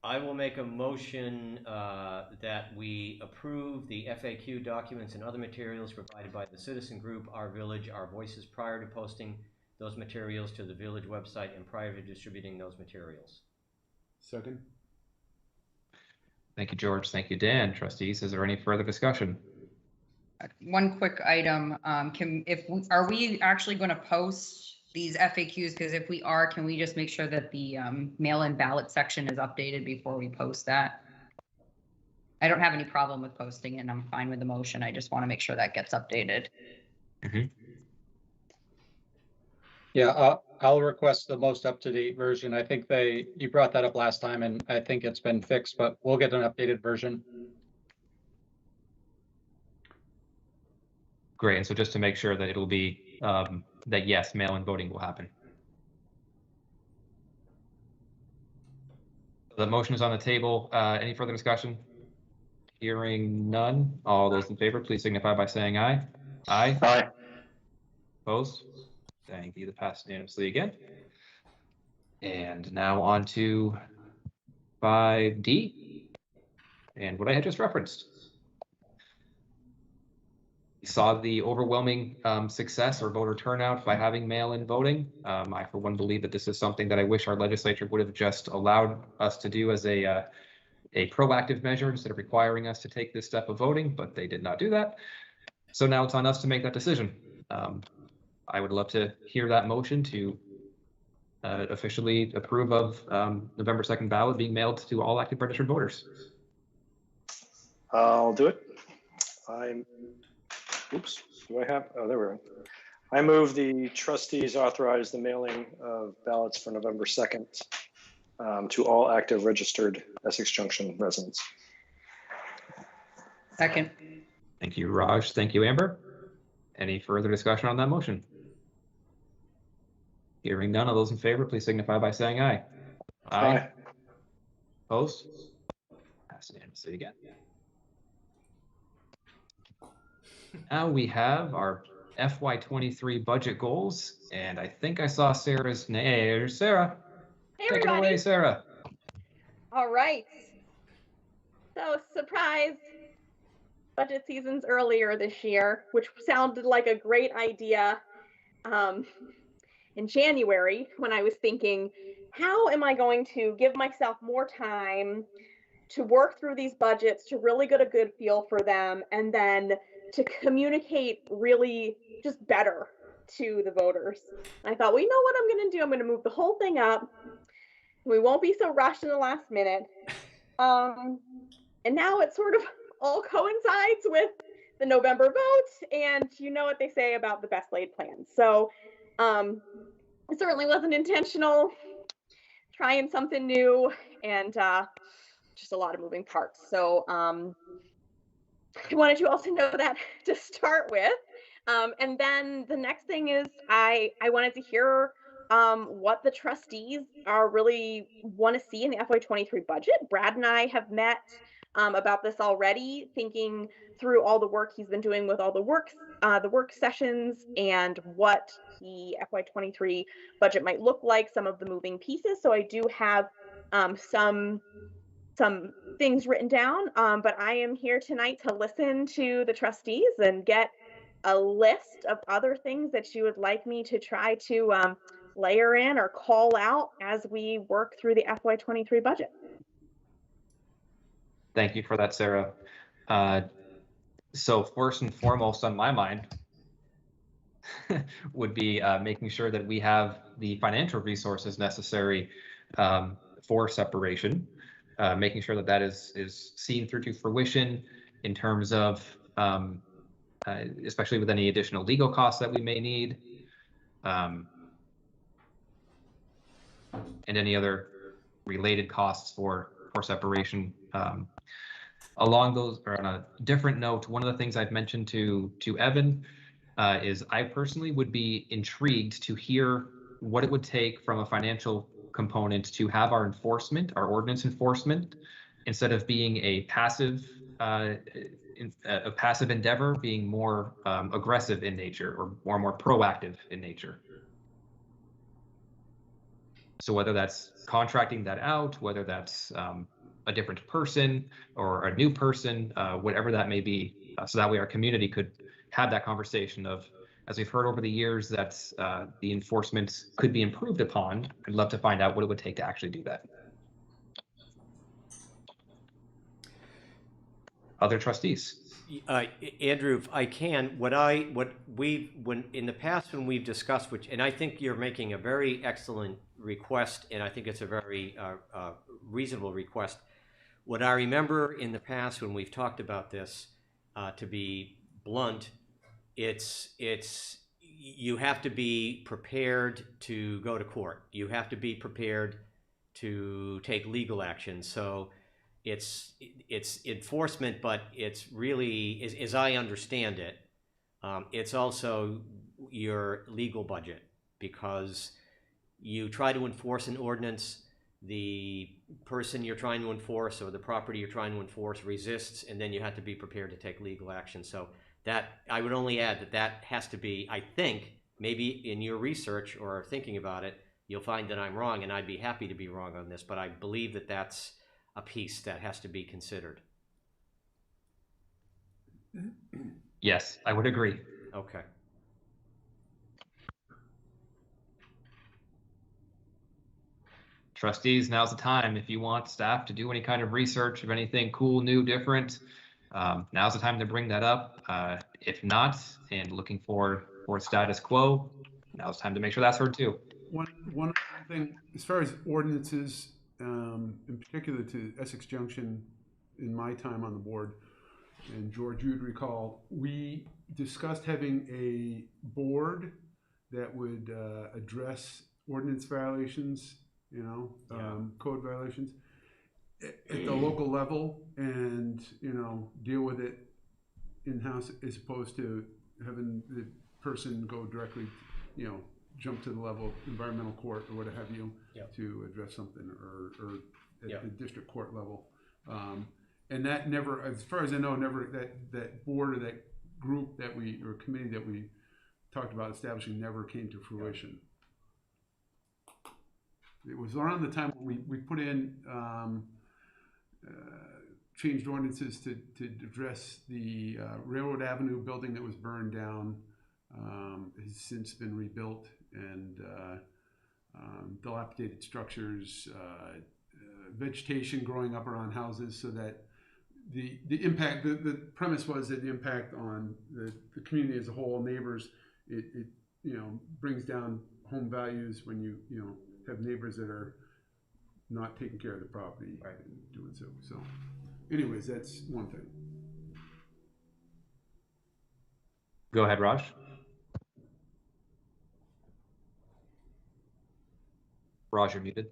I will make a motion that we approve the FAQ documents and other materials provided by the citizen group, Our Village, Our Voices, prior to posting those materials to the village website and prior to distributing those materials. Second. Thank you, George. Thank you, Dan. Trustees, is there any further discussion? One quick item, are we actually going to post these FAQs? Because if we are, can we just make sure that the mail-in ballot section is updated before we post that? I don't have any problem with posting it, and I'm fine with the motion. I just want to make sure that gets updated. Yeah, I'll request the most up-to-date version. I think you brought that up last time, and I think it's been fixed, but we'll get an updated version. Great. And so just to make sure that it'll be that yes, mail-in voting will happen. The motion is on the table. Any further discussion? Hearing none. All those in favor, please signify by saying aye. Aye. Aye. Opposed? Thank you. That passed unanimously again. And now on to 5D and what I had just referenced. We saw the overwhelming success or voter turnout by having mail-in voting. I, for one, believe that this is something that I wish our legislature would have just allowed us to do as a proactive measure instead of requiring us to take this step of voting, but they did not do that. So now it's on us to make that decision. I would love to hear that motion to officially approve of November 2nd ballot being mailed to all active registered voters. I'll do it. Oops, do I have, oh, there we go. I move the trustees authorize the mailing of ballots for November 2nd to all active registered Essex Junction residents. Second. Thank you, Raj. Thank you, Amber. Any further discussion on that motion? Hearing none, all those in favor, please signify by saying aye. Aye. Opposed? Pass unanimously again. Now we have our FY23 budget goals, and I think I saw Sarah's name. There's Sarah. Hey, Take everybody. it away, Sarah. All right. So, surprise, budget season's earlier this year, which sounded like a great idea in January when I was thinking, how am I going to give myself more time to work through these budgets, to really get a good feel for them, and then to communicate really just better to the voters. And I thought, well, you know what I'm going to do? I'm going to move the whole thing up. We won't be so rushed in the last minute. And now it sort of all coincides with the November vote, and you know what they say about the best laid plans. So it certainly wasn't intentional, trying something new, and just a lot of moving parts. So I wanted you all to know that to start with. And then the next thing is I wanted to hear what the trustees are really want to see in the FY23 budget. Brad and I have met about this already, thinking through all the work he's been doing with all the work sessions and what the FY23 budget might look like, some of the moving pieces. So I do have some things written down, but I am here tonight to listen to the trustees and get a list of other things that you would like me to try to layer in or call out as we work through the FY23 budget. Thank you for that, Sarah. So first and foremost on my mind would be making sure that we have the financial resources necessary for separation, making sure that that is seen through to fruition in terms of especially with any additional legal costs that we may need, and any other related costs for separation. Along those, or on a different note, one of the things I've mentioned to Evan is I personally would be intrigued to hear what it would take from a financial component to have our enforcement, our ordinance enforcement, instead of being a passive endeavor, being more aggressive in nature or more proactive in nature. So whether that's contracting that out, whether that's a different person or a new person, whatever that may be, so that way our community could have that conversation of, as we've heard over the years, that the enforcement could be improved upon. I'd love to find out what it would take to actually do that. other trustees? Andrew, if I can, when in the past when we've discussed, which, and I think you're making a very excellent request, and I think it's a very reasonable request. What I remember in the past when we've talked about this, to be blunt, it's you have to be prepared to go to court. You have to be prepared to take legal action. So it's enforcement, but it's really, as I understand it, it's also your legal budget, because you try to enforce an ordinance, the person you're trying to enforce or the property you're trying to enforce resists, and then you have to be prepared to take legal action. So that, I would only add that that has to be, I think, maybe in your research or thinking about it, you'll find that I'm wrong, and I'd be happy to be wrong on this, but I believe that that's a piece that has to be considered. Yes, I would agree. Okay. Trustees, now's the time. If you want staff to do any kind of research of anything cool, new, different, now's the time to bring that up. If not, and looking for status quo, now's the time to make sure that's heard too. One thing, as far as ordinances, in particular to Essex Junction, in my time on the board, and George, you'd recall, we discussed having a board that would address ordinance violations, code violations at the local level, and deal with it in-house, as opposed to having the person go directly, jump to the level of environmental court or what have you, to address something, or at the district court level. And that never, as far as I know, never, that board or that group or committee that we talked about establishing never came to fruition. It was around the time when we put in, changed ordinances to address the Railroad Avenue building that was burned down. Has since been rebuilt, and dilapidated structures, vegetation growing up around houses, so that the impact, the premise was that the impact on the community as a whole, neighbors, it brings down home values when you have neighbors that are not taking care of the property, right, and doing so. So anyways, that's one thing. Go ahead, Raj. Raj, you're muted.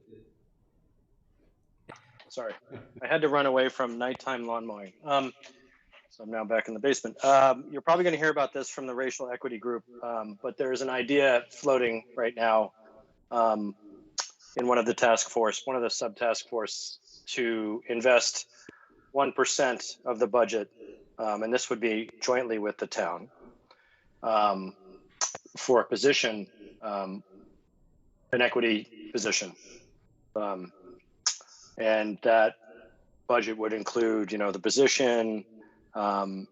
Sorry, I had to run away from nighttime lawn mowing. So I'm now back in the basement. You're probably going to hear about this from the racial equity group, but there's an idea floating right now in one of the sub-task force, to invest 1% of the budget, and this would be jointly with the town, for a position, an equity position. And that budget would include, the position,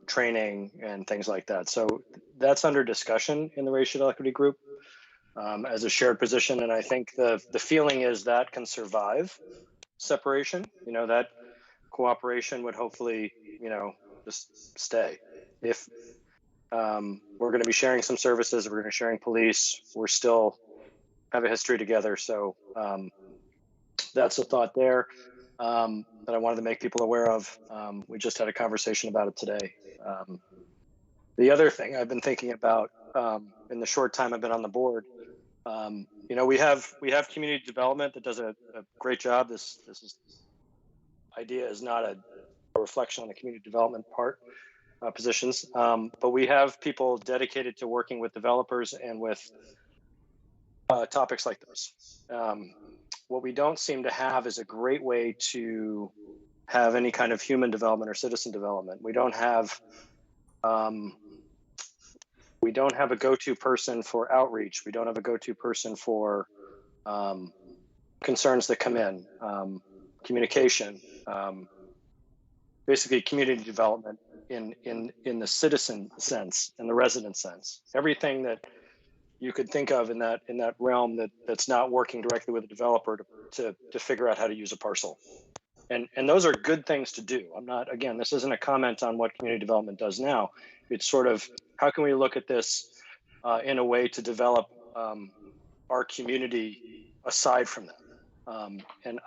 training, and things like that. So that's under discussion in the racial equity group as a shared position. And I think the feeling is that can survive separation, that cooperation would hopefully, just stay. If we're going to be sharing some services, we're going to be sharing police, we're still have a history together. So that's a thought there that I wanted to make people aware of. We just had a conversation about it today. The other thing I've been thinking about in the short time I've been on the board, we have community development that does a great job. This idea is not a reflection on the community development part positions, but we have people dedicated to working with developers and with topics like this. What we don't seem to have is a great way to have any kind of human development or citizen development. We don't have a go-to person for outreach. We don't have a go-to person for concerns that come in, communication, basically community development in the citizen sense, in the resident sense. Everything that you could think of in that realm that's not working directly with a developer to figure out how to use a parcel. And those are good things to do. I'm not, again, this isn't a comment on what community development does now. It's sort of, how can we look at this in a way to develop our community aside from that? And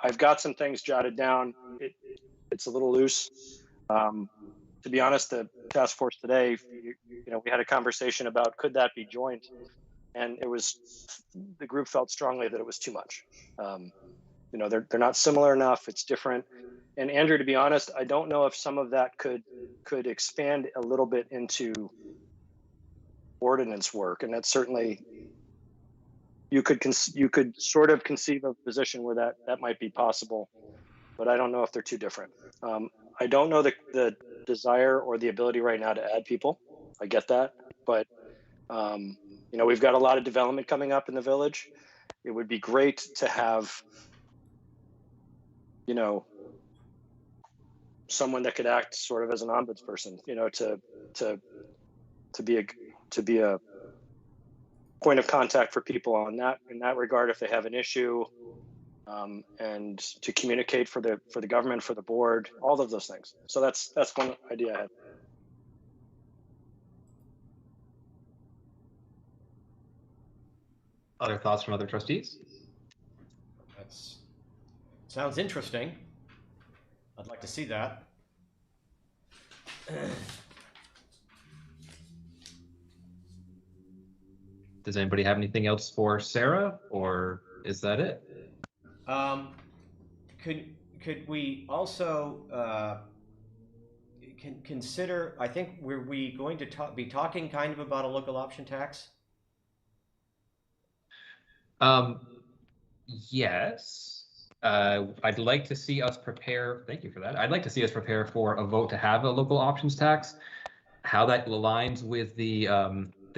I've got some things jotted down. It's a little loose. To be honest, the task force today, we had a conversation about could that be joint, and the group felt strongly that it was too much. They're not similar enough. It's different. And Andrew, to be honest, I don't know if some of that could expand a little bit into ordinance work, and that's certainly you could sort of conceive of a position where that might be possible, but I don't know if they're too different. I don't know the desire or the ability right now to add people. I get that, but we've got a lot of development coming up in the village. It would be great to have someone that could act sort of as an ombudsperson, to be a point of contact for people in that regard if they have an issue, and to communicate for the government, for the board, all of those things. So that's one idea I had. Other thoughts from other trustees? Sounds interesting. I'd like to see that. Does anybody have anything else for Sarah, or is that it? Could we also consider? I think were we going to be talking kind of about a local option tax? Yes. I'd like to see us prepare. Thank you for that. I'd like to see us prepare for a vote to have a local options tax. How that aligns with the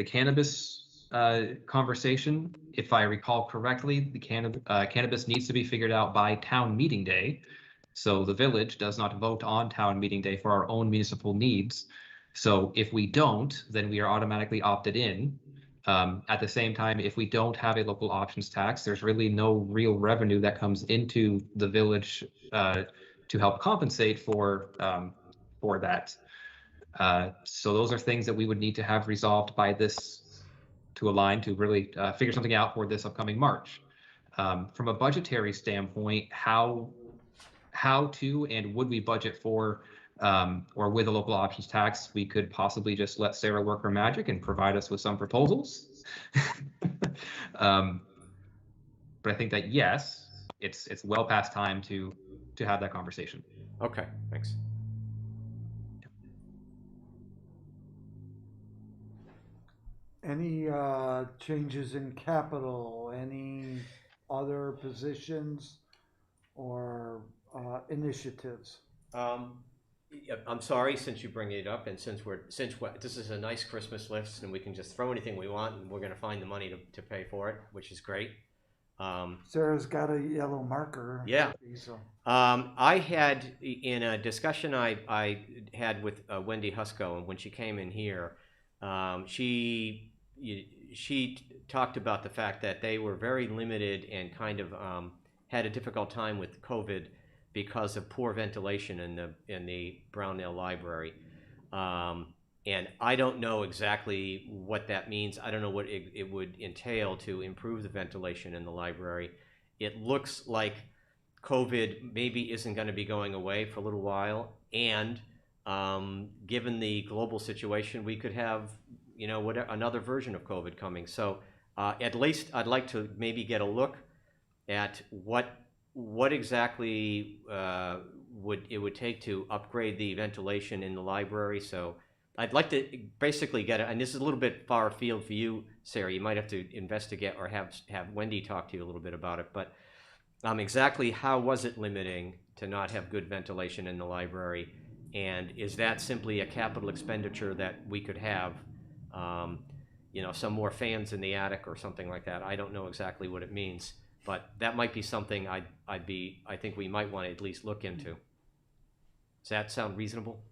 cannabis conversation. If I recall correctly, the cannabis needs to be figured out by town meeting day. So the village does not vote on town meeting day for our own municipal needs. So if we don't, then we are automatically opted in. At the same time, if we don't have a local options tax, there's really no real revenue that comes into the village to help compensate for that. So those are things that we would need to have resolved by this to align to really figure something out for this upcoming March. From a budgetary standpoint, how to and would we budget for or with a local options tax? We could possibly just let Sarah work her magic and provide us with some proposals. But I think that yes, it's well past time to have that conversation. Okay, thanks. Any changes in capital, any other positions or initiatives? I'm sorry, since you bring it up, and since this is a nice Christmas list, and we can just throw anything we want, and we're going to find the money to pay for it, which is great. Sarah's got a yellow marker. Yeah. So. I had in a discussion I had with Wendy Husko, and when she came in here, she talked about the fact that they were very limited and kind of had a difficult time with COVID because of poor ventilation in the Brownell Library. And I don't know exactly what that means. I don't know what it would entail to improve the ventilation in the library. It looks like COVID maybe isn't going to be going away for a little while. And given the global situation, we could have, another version of COVID coming. So at least I'd like to maybe get a look at what exactly would take to upgrade the ventilation in the library. So I'd like to basically get it, and this is a little bit far afield for you, Sarah. You might have to investigate or have Wendy talk to you a little bit about it. But exactly how was it limiting to not have good ventilation in the library? And is that simply a capital expenditure that we could have, some more fans in the attic or something like that? I don't know exactly what it means, but that might be something I think we might want to at least look into. Does that sound reasonable?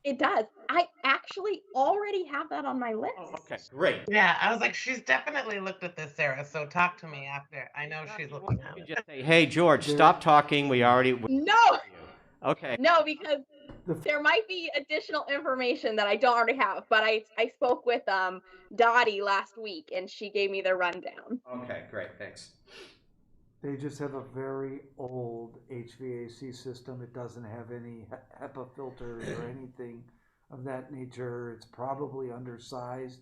It does. I actually already have that on my list. Oh, okay, great. Yeah, I was like, she's definitely looked at this, Sarah, so talk to me after. I know she's looking at You it. just say, hey, George, stop talking. We already. No, Okay. no, because The- there might be additional information that I don't already have, but I spoke with Dottie last week and she gave me the rundown. Okay, great, thanks. They just have a very old HVAC system. It doesn't have any HEPA filters or anything of that nature. It's probably undersized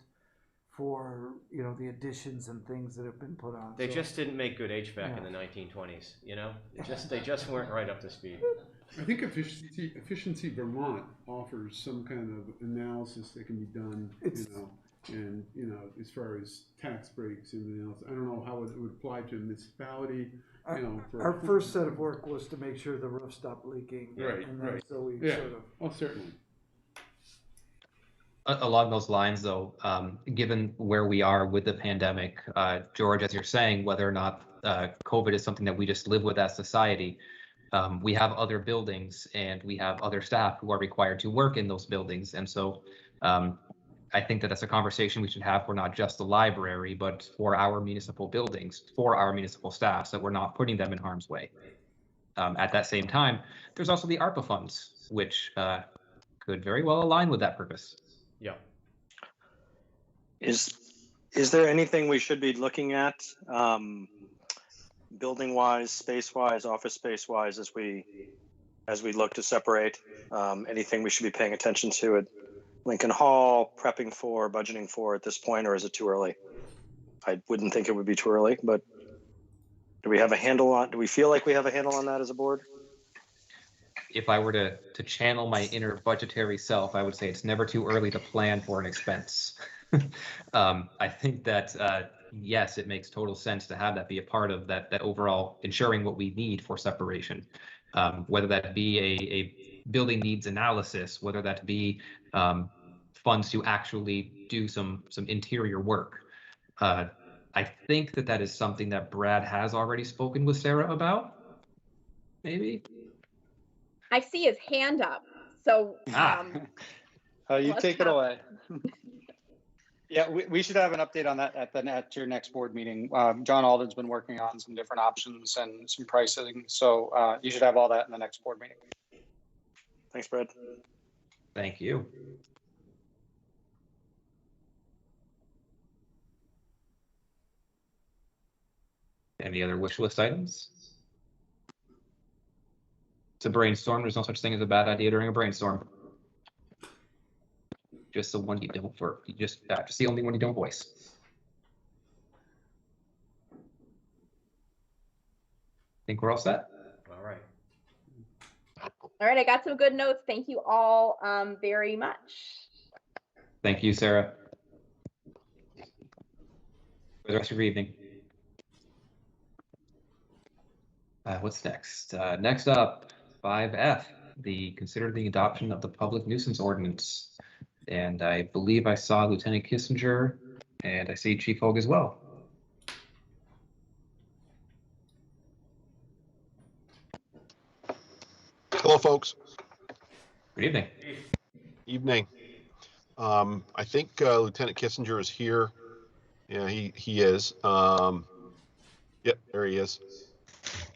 for, you know, the additions and things that have been put on. They So, just didn't make good HVAC in Yeah. the 1920s, you know? They just weren't right up to speed. I think Efficiency Vermont offers some kind of analysis that can be done, It's- and, as far as tax breaks and everything else. I don't know how it would apply to a municipality, for. Our first set of work was to make sure the roof stopped leaking. Right, And then right. so we Yeah. sort of. Oh, certainly. Along those lines, though, given where we are with the pandemic, George, as you're saying, whether or not COVID is something that we just live with as society, we have other buildings and we have other staff who are required to work in those buildings. And so I think that that's a conversation we should have for not just the library, but for our municipal buildings, for our municipal staff, so we're not putting them in harm's way. At that same time, there's also the ARPA funds, which could very well align with that purpose. Yeah. Is there anything we should be looking at, building wise, space wise, office space wise, as we look to separate? Anything we should be paying attention to at Lincoln Hall, prepping for, budgeting for at this point, or is it too early? I wouldn't think it would be too early, but do we feel like we have a handle on that as a board? If I were to channel my inner budgetary self, I would say it's never too early to plan for an expense. I think that, yes, it makes total sense to have that be a part of that overall ensuring what we need for separation. Whether that be a building needs analysis, whether that be funds to actually do some interior work. I think that is something that Brad has already spoken with Sarah about, maybe? I see his hand up, so You let's take it have- away. Yeah, we should have an update on that at your next board meeting. John Alden's been working on some different options and some pricing, so you should have all that in the next board meeting. Thanks, Brad. Thank you. Any other wish list items? It's a brainstorm. There's no such thing as a bad idea during a brainstorm. Just the one you don't just the only one you don't voice. Think we're all set? All right. all right, I got some good notes. Thank you all very much. Thank you, Sarah. For the rest of your evening. What's next? Next up, 5F, consider the adoption of the public nuisance ordinance. And I believe I saw Lieutenant Kissinger and I see Chief Hogue as well. Hello, folks. Good evening. Evening. I think Lieutenant Kissinger is here. Yeah, he is. Yep, there he is.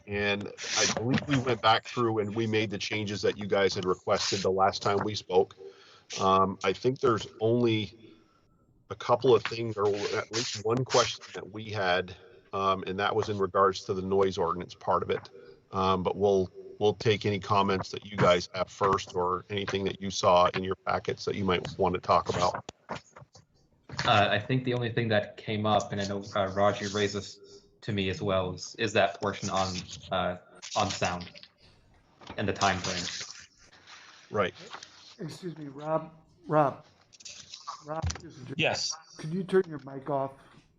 And I believe we went back through and we made the changes that you guys had requested the last time we spoke. I think there's only a couple of things, or at least one question that we had, and that was in regards to the noise ordinance part of it. But we'll take any comments that you guys have first, or anything that you saw in your packets that you might want to talk about. I think the only thing that came up, and I know Roger raised this to me as well, is that portion on sound and the time frame. Right. Excuse me, Rob. Yes. Could you turn your mic off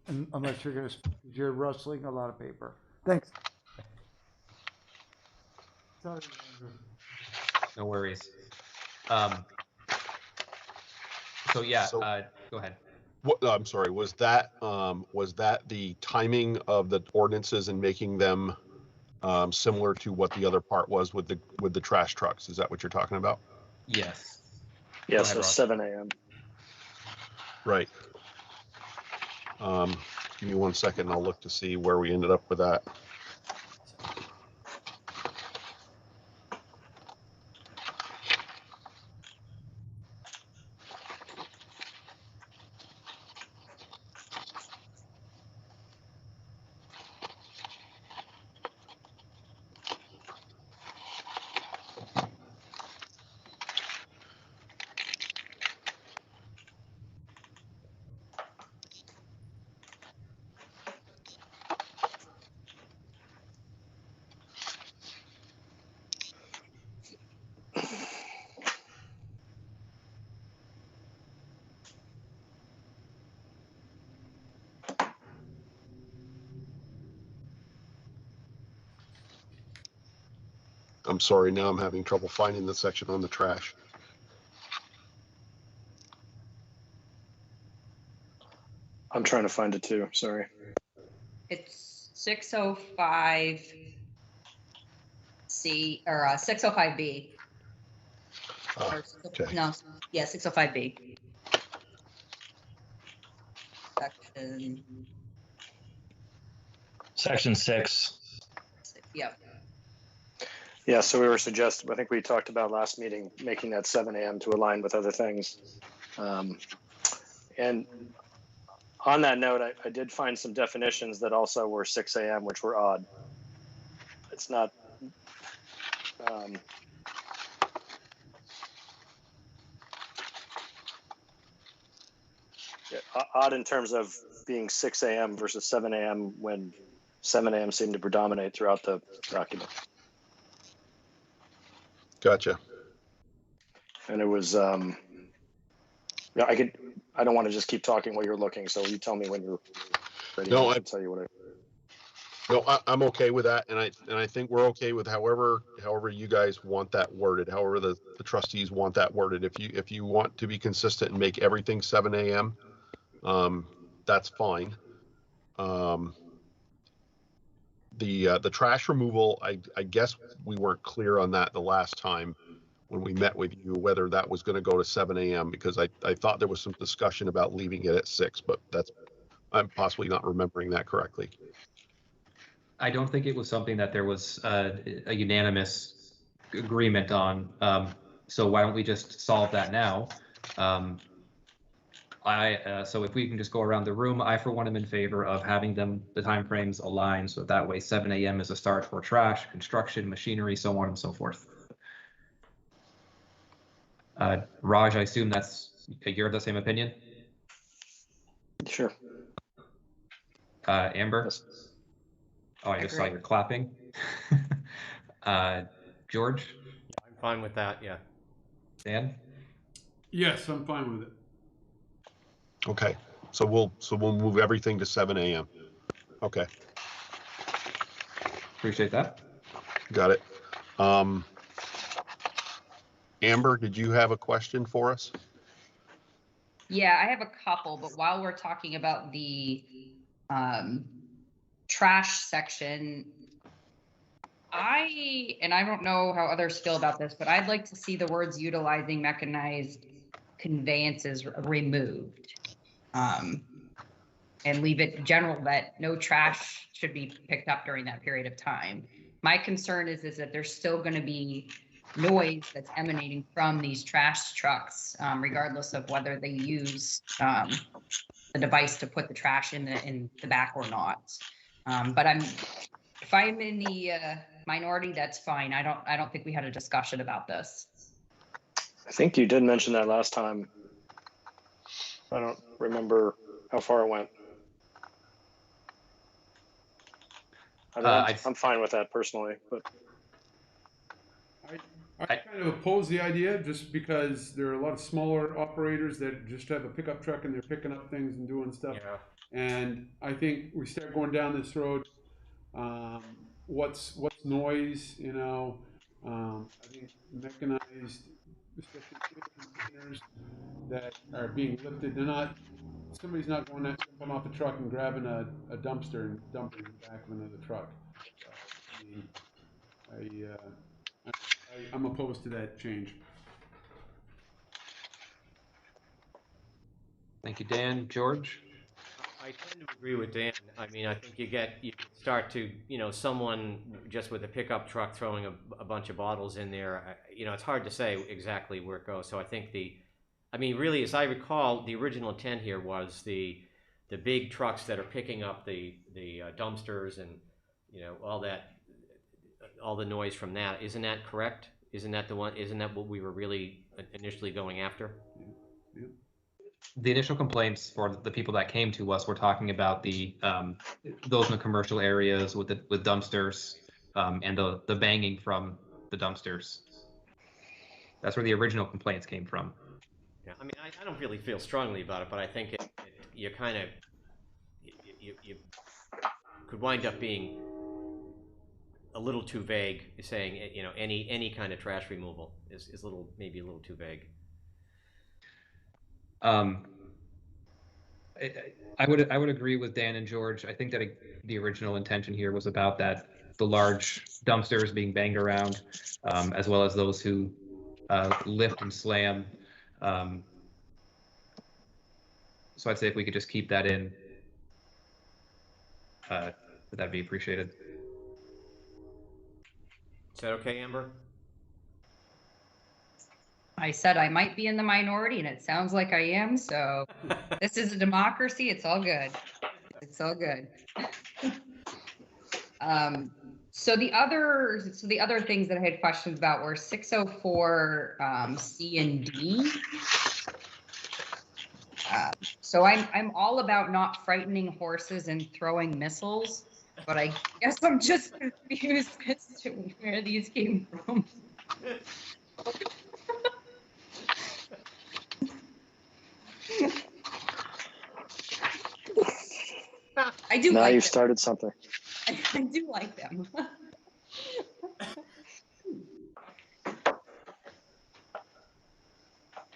unless you're going to speak? You're rustling a lot of paper. Thanks. Sorry, Andrew. No worries. So yeah, go ahead. What, I'm sorry, was that the timing of the ordinances and making them similar to what the other part was with the trash trucks? Is that what you're talking about? Yes. Yeah, Go ahead, so Rob. 7 a.m. Right. Give me 1 second. I'll look to see where we ended up with that. I'm sorry, now I'm having trouble finding the section on the trash. I'm trying to find it too. Sorry. It's 605 C or 605 B. Ah, okay. No, yeah, 605 B. Section. Section 6. Yep. Yeah, so we were suggesting, I think we talked about last meeting, making that 7 a.m. to align with other things. And on that note, I did find some definitions that also were 6 a.m., which were odd. It's not, odd in terms of being 6 a.m. versus 7 a.m. when 7 a.m. seemed to predominate throughout the document. Gotcha. And it was, yeah, I don't want to just keep talking while you're looking, so you tell me when you're ready. No, I can tell you what I'm okay with that, and I think we're okay with however you guys want that worded, however the trustees want that worded. If you want to be consistent and make everything 7 a.m., that's fine. The trash removal, I guess we weren't clear on that the last time when we met with you, whether that was going to go to 7 a.m. because I thought there was some discussion about leaving it at 6, but I'm possibly not remembering that correctly. I don't think it was something that there was a unanimous agreement on. So why don't we just solve that now? So if we can just go around the room, I for one am in favor of having the timeframes aligned, so that way 7 a.m. is a start for trash, construction, machinery, so on and so forth. Raj, I assume you're of the same opinion? Sure. Amber? Yes. Oh, I just saw you clapping. George? I'm fine with that, yeah. Dan? Yes, I'm fine with it. Okay, so we'll move everything to 7 a.m. Okay, Appreciate that. got it. Amber, did you have a question for us? Yeah, I have a couple, but while we're talking about the trash section, I don't know how others feel about this, but I'd like to see the words utilizing mechanized conveyances removed. And leave it general that no trash should be picked up during that period of time. My concern is that there's still going to be noise that's emanating from these trash trucks, regardless of whether they use the device to put the trash in the back or not. But if I'm in the minority, that's fine. I don't think we had a discussion about this. I think you did mention that last time. I don't remember how far it went. I'm fine with that personally, but I kind of oppose the idea just because there are a lot of smaller operators that just have a pickup truck and they're picking up things and doing stuff. Yeah. And I think we start going down this road. What's noise? You know, I think mechanized, especially containers that are being lifted. Somebody's not going out, jumping off a truck and grabbing a dumpster and dumping it in the back of another truck. I'm opposed to that change. Thank you, Dan. George? I tend to agree with Dan. I mean, I think you start to, someone just with a pickup truck throwing a bunch of bottles in there, it's hard to say exactly where it goes. So I think really, as I recall, the original intent here was the big trucks that are picking up the dumpsters and, all the noise from that. Isn't that correct? Isn't that what we were really initially going after? The initial complaints for the people that came to us were talking about those in the commercial areas with dumpsters, and the banging from the dumpsters. That's where the original complaints came from. Yeah, I mean, I don't really feel strongly about it, but I think you kind of you could wind up being a little too vague, saying any kind of trash removal is maybe a little too vague. I would agree with Dan and George. I think that the original intention here was about the large dumpsters being banged around, as well as those who lift and slam. So I'd say if we could just keep that in, that'd be appreciated. Is that okay, Amber? I said I might be in the minority, and it sounds like I am, so this is a democracy. It's all good. It's all good. So the other things that I had questions about were 604 C and D. So I'm all about not frightening horses and throwing missiles, but I guess I'm just confused as to where these came from. I do. Now like you've them. started something. I do like them.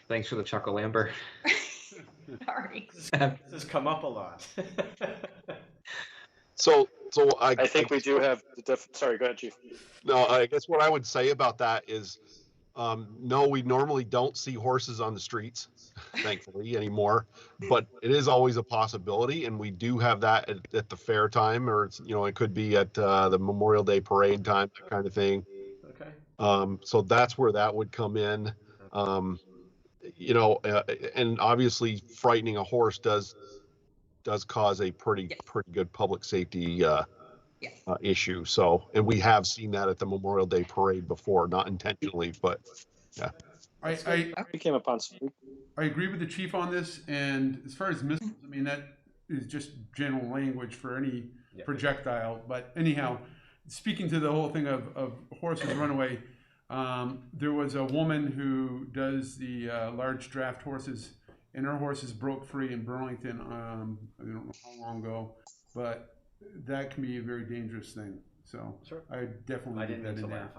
Thanks for the chuckle, Amber. Sorry. This has come up a lot. So I think we do have sorry, go ahead, Chief. No, I guess what I would say about that is, no, we normally don't see horses on the streets, thankfully, anymore. But it is always a possibility, and we do have that at the fair time, or it could be at the Memorial Day parade time, that kind of thing. Okay. So that's where that would come in. And obviously, frightening a horse does cause a pretty good public safety issue. So, and we have seen that at the Memorial Day parade before, not intentionally, but yeah. We came upon. I agree with the chief on this, and as far as missiles, I mean, that is just general language for any projectile. But anyhow, speaking to the whole thing of horses runaway, there was a woman who does the large draft horses, and her horses broke free in Burlington, I don't know how long ago, but that can be a very dangerous thing. So sure. I definitely get that in there.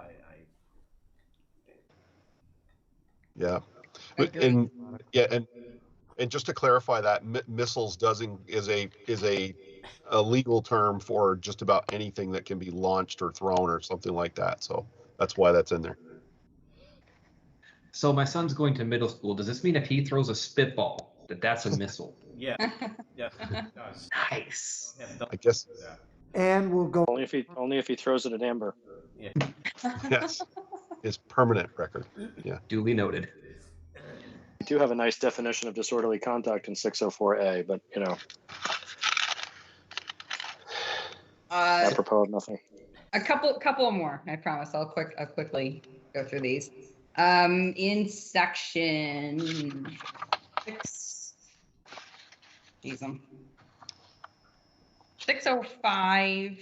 Yeah. And just to clarify that, missiles is a legal term for just about anything that can be launched or thrown or something like that. So that's why that's in there. So my son's going to middle school. Does this mean if he throws a spitball, that's a missile? Yeah. Yes, it does. Nice. I guess. And we'll go. Only if he throws it at Amber. Yeah. Yes. His permanent record. Yeah. Duly noted. We do have a nice definition of disorderly conduct in 604A, but apropos of nothing. A couple more. I promise. I'll quickly go through these. In section 6. Geez, 605D.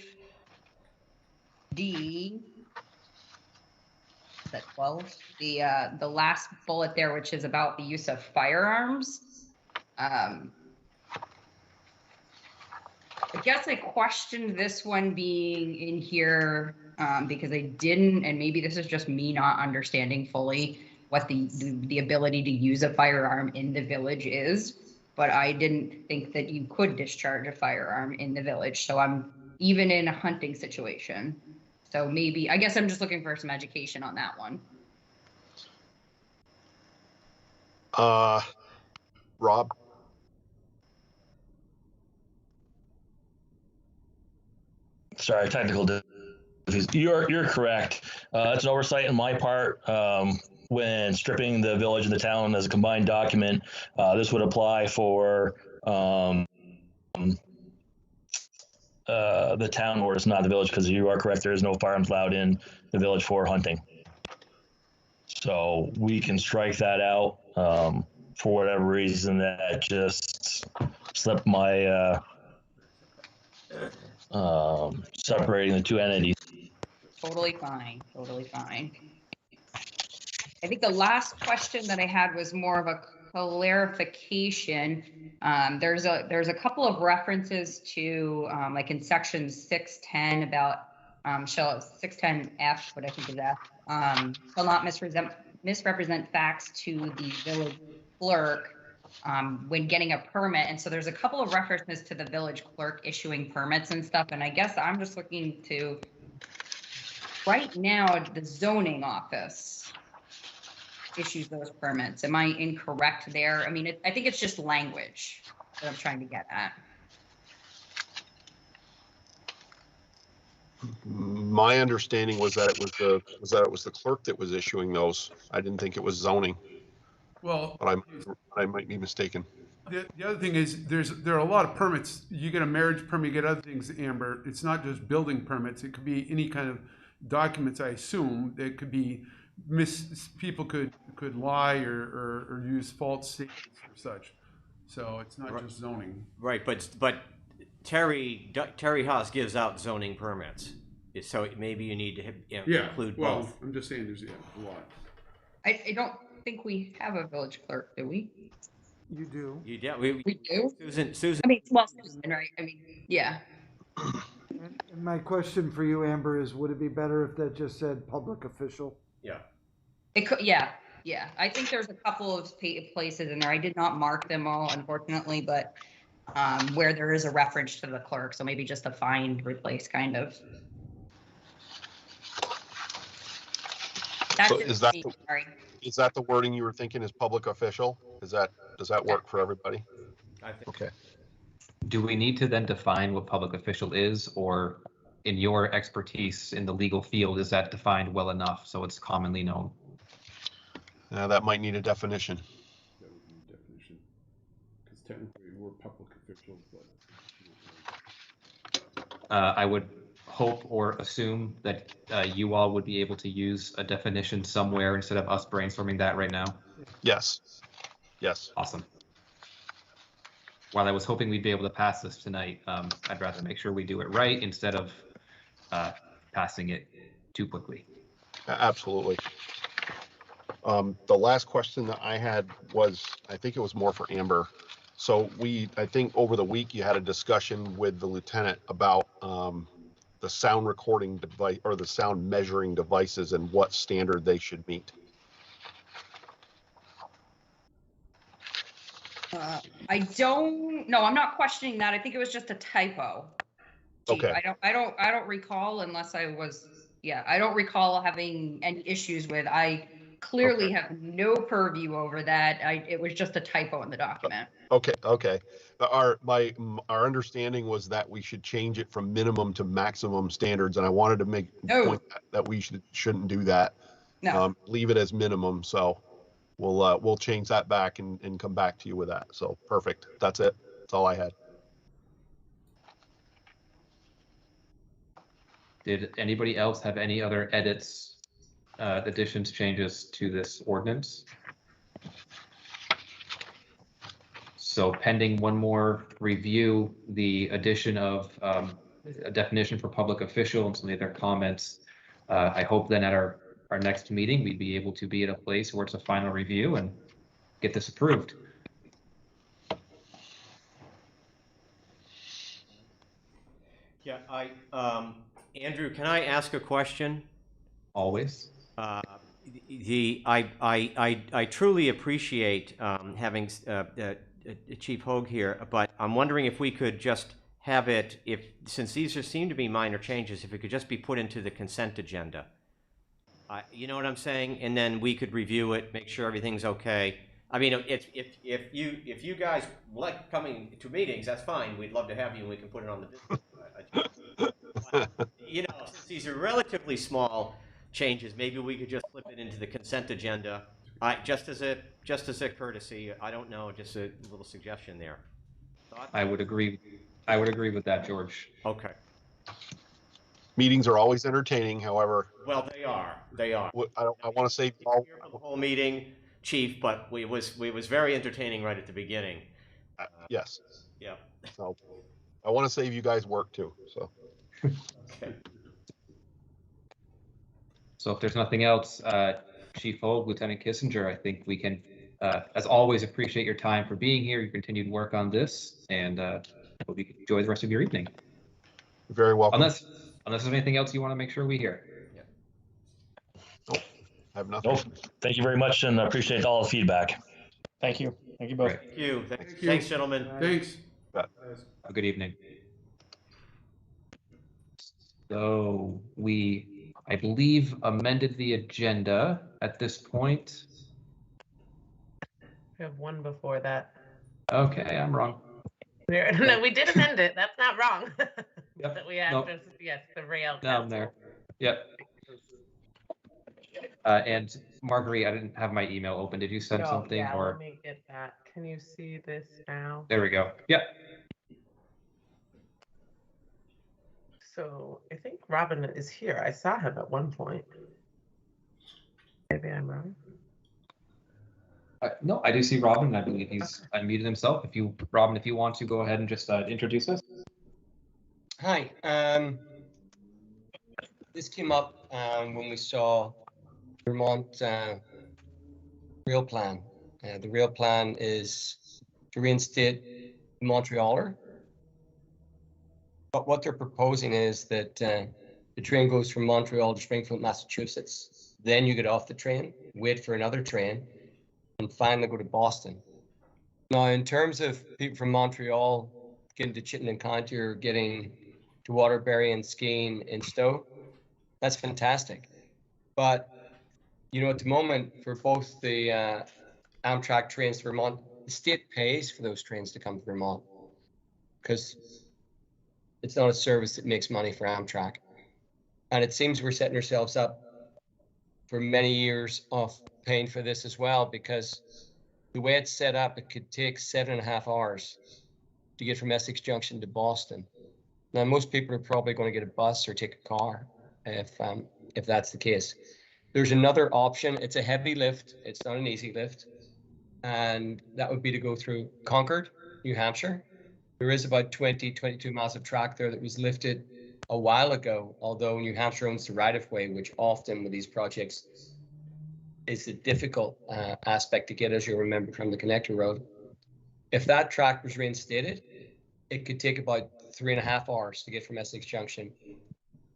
Is that 12? The last bullet there, which is about the use of firearms. I guess I questioned this one being in here because I didn't, and maybe this is just me not understanding fully what the ability to use a firearm in the village is. But I didn't think that you could discharge a firearm in the village. So I'm even in a hunting situation. So maybe, I guess I'm just looking for some education on that one. Rob? Sorry, technical difficulties. You're correct. It's an oversight on my part. When stripping the village and the town as a combined document, this would apply for the town orders, not the village, because you are correct. There is no firearms allowed in the village for hunting. So we can strike that out. For whatever reason, that just slipped my separating the two entities. Totally fine, totally fine. I think the last question that I had was more of a clarification. There's a couple of references to, like in section 610 about, 610F, what I think is that, shall not misrepresent facts to the village clerk when getting a permit. And so there's a couple of references to the village clerk issuing permits and stuff. And I guess I'm just looking to, right now, the zoning office issues those permits. Am I incorrect there? I mean, I think it's just language that I'm trying to get at. My understanding was that it was the clerk that was issuing those. I didn't think it was zoning, Well, but I might be mistaken. the other thing is there are a lot of permits. You get a marriage permit, you get other things, Amber. It's not just building permits. It could be any kind of documents, I assume. It could be people could lie or use false statements or such. So it's not just zoning. Right, but Terry Haas gives out zoning permits, so maybe you need to include both. I'm just saying there's a lot. I don't think we have a village clerk, do we? You do. We do? Susan. I mean, well, Susan, right? I mean, yeah. And my question for you, Amber, is would it be better if that just said public official? Yeah. It could, yeah. I think there's a couple of places in there. I did not mark them all, unfortunately, but where there is a reference to the clerk, so maybe just a find, replace kind of. That's So is that sorry. Is that the wording you were thinking is public official? Does that work for everybody? I think. Okay. Do we need to then define what public official is, or in your expertise in the legal field, is that defined well enough so it's commonly known? That might need a definition. That would be a definition, because technically we're public officials, but. I would hope or assume that you all would be able to use a definition somewhere instead of us brainstorming that right now. Yes. Awesome. While I was hoping we'd be able to pass this tonight, I'd rather make sure we do it right instead of passing it too quickly. Absolutely. The last question that I had was, I think it was more for Amber. So I think over the week you had a discussion with the lieutenant about the sound recording device or the sound measuring devices and what standard they should meet. I don't know. I'm not questioning that. I think it was just a typo. Okay. I don't recall unless I was, I don't recall having any issues with, I clearly have no purview over that. It was just a typo in the document. Okay. Our understanding was that we should change it from minimum to maximum standards, and I wanted to make the point that we shouldn't do that. No. Leave it as minimum. So we'll change that back and come back to you with that. So perfect. That's it. That's all I had. Did anybody else have any other edits, additions, changes to this ordinance? So pending one more review, the addition of a definition for public official and some of their comments, I hope then at our next meeting, we'd be able to be at a place where it's a final review and get this approved. Yeah, Andrew, can I ask a question? Always. I truly appreciate having Chief Hogue here, but I'm wondering if we could just have it, since these seem to be minor changes, if it could just be put into the consent agenda. You know what I'm saying? And then we could review it, make sure everything's okay. I mean, if you guys like coming to meetings, that's fine. We'd love to have you, and we can put it on the business. You know, since these are relatively small changes, maybe we could just flip it into the consent agenda. Just as a courtesy, I don't know, just a little suggestion there. Thoughts? I would agree. I would agree with that, George. Okay. Meetings are always entertaining, however, Well, they are. They are. I want to say, Here for the whole meeting, Chief, but it was very entertaining right at the beginning. yes. Yeah. So I want to save you guys work too. So Okay. So if there's nothing else, Chief Hogue, Lieutenant Kissinger, I think we can, as always, appreciate your time for being here, your continued work on this, and hope you enjoy the rest of your evening. you're very welcome. Unless there's anything else you want to make sure we hear. Nope, I have nothing. Nope. Thank you very much, and I appreciate all the feedback. Thank you. Thank you both. Right. Thank you. Thank you. Thanks, gentlemen. Thanks. Have a good evening. So we, I believe, amended the agenda at this point. We have one before that. Okay, I'm wrong. No, we did amend it. That's not wrong. Yep. That we had Nope. just, yes, the rail. Down there. Yep. And Marguerite, I didn't have my email open. Did you send something Yeah, or? let me get that. Can you see this now? There we go. Yep. So I think Robin is here. I saw him at one point. Maybe I'm wrong. No, I do see Robin. I believe he's unmuted himself. If you, Robin, if you want to go ahead and just introduce us. Hi. This came up when we saw Vermont Rail Plan. The rail plan is to reinstate the Montrealer. But what they're proposing is that the train goes from Montreal to Springfield, Massachusetts. Then you get off the train, wait for another train, and finally go to Boston. Now, in terms of people from Montreal getting to Chittenden County or getting to Waterbury and skiing in Stowe, that's fantastic. But, you know, at the moment, for both the Amtrak trains to Vermont, the state pays for those trains to come to Vermont because it's not a service that makes money for Amtrak. And it seems we're setting ourselves up for many years of paying for this as well, because the way it's set up, it could take 7.5 hours to get from Essex Junction to Boston. Now, most people are probably going to get a bus or take a car if that's the case. There's another option. It's a heavy lift. It's not an easy lift. And that would be to go through Concord, New Hampshire. There is about 22 miles of track there that was lifted a while ago, although New Hampshire owns the right-of-way, which often with these projects is the difficult aspect to get, as you'll remember from the connector road. If that track was reinstated, it could take about 3.5 hours to get from Essex Junction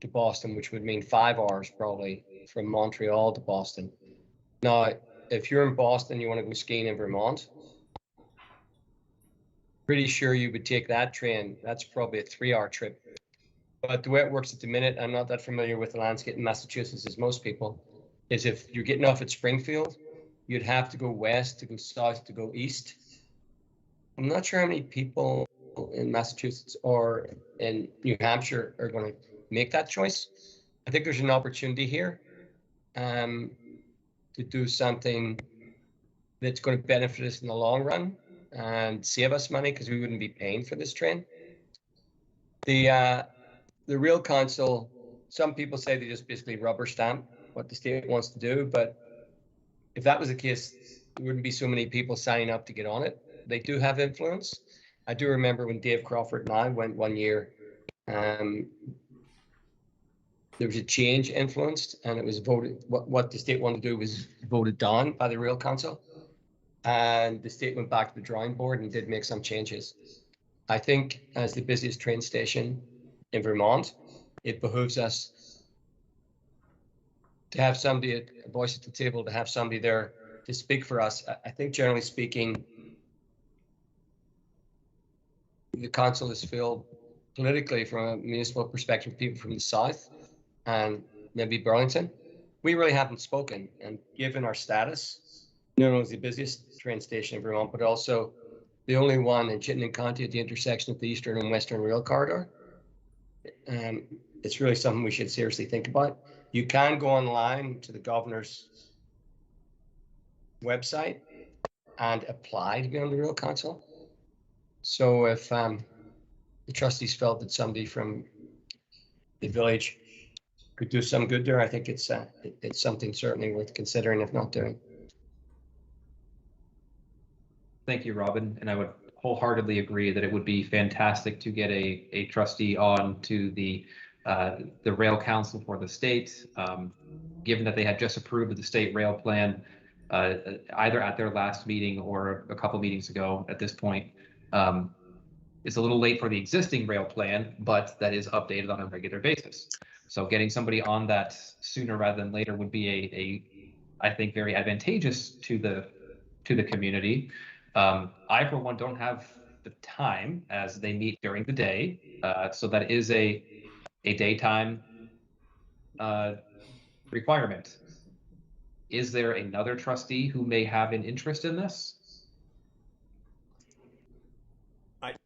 to Boston, which would mean 5 hours probably from Montreal to Boston. Now, if you're in Boston, you want to go skiing in Vermont, pretty sure you would take that train. That's probably a 3-hour trip. But the way it works at the minute, I'm not that familiar with the landscape in Massachusetts as most people, is if you're getting off at Springfield, you'd have to go west to go south to go east. I'm not sure how many people in Massachusetts or in New Hampshire are going to make that choice. I think there's an opportunity here to do something that's going to benefit us in the long run and save us money because we wouldn't be paying for this train. The Rail Council, some people say they just basically rubber stamp what the state wants to do, but if that was the case, there wouldn't be so many people signing up to get on it. They do have influence. I do remember when Dave Crawford and I went one year, there was a change influenced, and it was voted, what the state wanted to do was voted down by the Rail Council, and the state went back to the drawing board and did make some changes. I think as the busiest train station in Vermont, it behooves us to have somebody, a voice at the table, to have somebody there to speak for us. I think generally speaking, the council is filled politically from a municipal perspective, people from the south and maybe Burlington. We really haven't spoken, and given our status, not only the busiest train station in Vermont, but also the only one in Chittenden County at the intersection of the Eastern and Western Rail Corridor. it's really something we should seriously think about. You can go online to the governor's website and apply to be on the Rural Council. So if the trustees felt that somebody from the village could do some good there, I think it's something certainly worth considering, if not doing. Thank you, Robin. And I would wholeheartedly agree that it would be fantastic to get a trustee on to the rail council for the state, given that they had just approved of the state rail plan, either at their last meeting or a couple meetings ago at this point. It's a little late for the existing rail plan, but that is updated on a regular basis. So getting somebody on that sooner rather than later would be I think, very advantageous to the community. I, for one, don't have the time as they meet during the day, so that is a daytime requirement. Is there another trustee who may have an interest in this?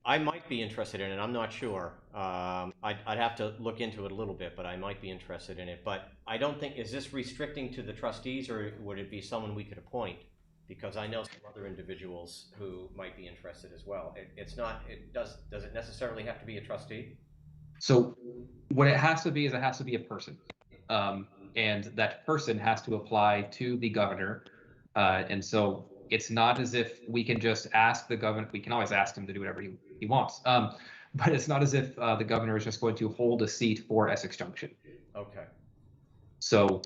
I might be interested in it. I'm not sure. I'd have to look into it a little bit, but I might be interested in it. But I don't think, is this restricting to the trustees, or would it be someone we could appoint? Because I know some other individuals who might be interested as well. It's not, does it necessarily have to be a trustee? So what it has to be is it has to be a person. And that person has to apply to the governor. And so it's not as if we can just ask the governor. We can always ask him to do whatever he wants. But it's not as if the governor is just going to hold a seat for Essex Junction. Okay. So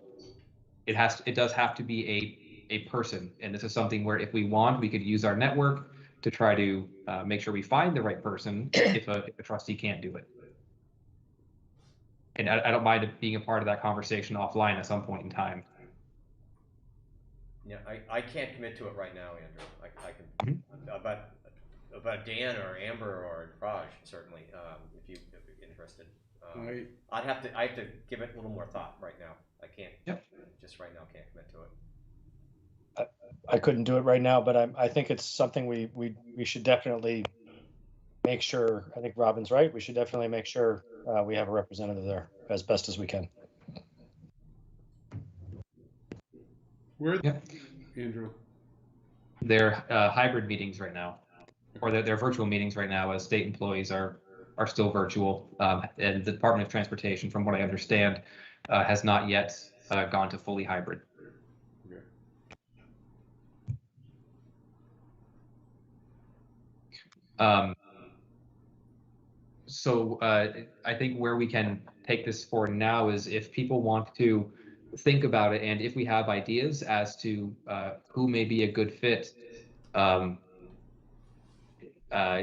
it does have to be a person. And this is something where if we want, we could use our network to try to make sure we find the right person if a trustee can't do it. And I don't mind being a part of that conversation offline at some point in time. Yeah, I can't commit to it right now, Andrew. I can about Dan or Amber or Raj, certainly, if you're interested. I have to give it a little more thought right now. I can't. Yep. Just right now can't commit to it. I couldn't do it right now, but I think it's something we should definitely make sure. I think Robin's right. We should definitely make sure we have a representative there as best as we can. Where, Andrew? They're hybrid meetings right now, or they're virtual meetings right now, as state employees are still virtual. And the Department of Transportation, from what I understand, has not yet gone to fully hybrid. So I think where we can take this forward now is if people want to think about it, and if we have ideas as to who may be a good fit,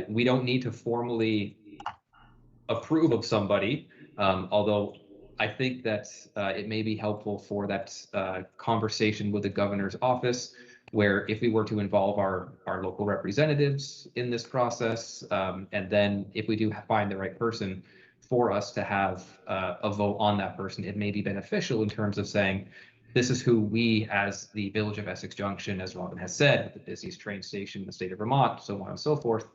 we don't need to formally approve of somebody, although I think that it may be helpful for that conversation with the governor's office, where if we were to involve our local representatives in this process, and then if we do find the right person for us to have a vote on that person, it may be beneficial in terms of saying, this is who we, as the Village of Essex Junction, as Robin has said, the busiest train station in the state of Vermont, so on and so forth,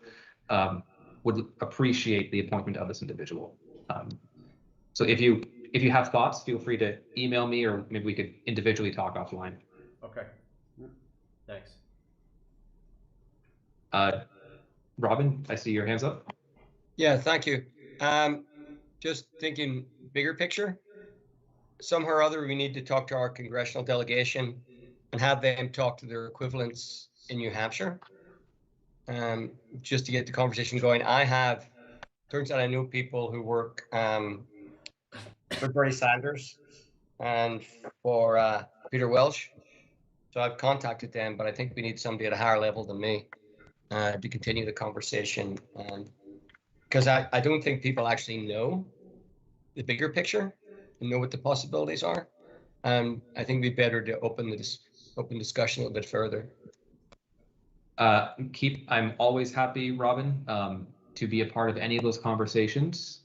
would appreciate the appointment of this individual. So if you have thoughts, feel free to email me, or maybe we could individually talk offline. Okay. Thanks. Robin, I see your hands up. Yeah, thank you. Just thinking bigger picture. Somehow or other, we need to talk to our congressional delegation and have them talk to their equivalents in New Hampshire, just to get the conversation going. Turns out I know people who work for Bernie Sanders and for Peter Welch. So I've contacted them, but I think we need somebody at a higher level than me to continue the conversation. Because I don't think people actually know the bigger picture and know what the possibilities are. I think it'd be better to open discussion a little bit further. I'm always happy, Robin, to be a part of any of those conversations.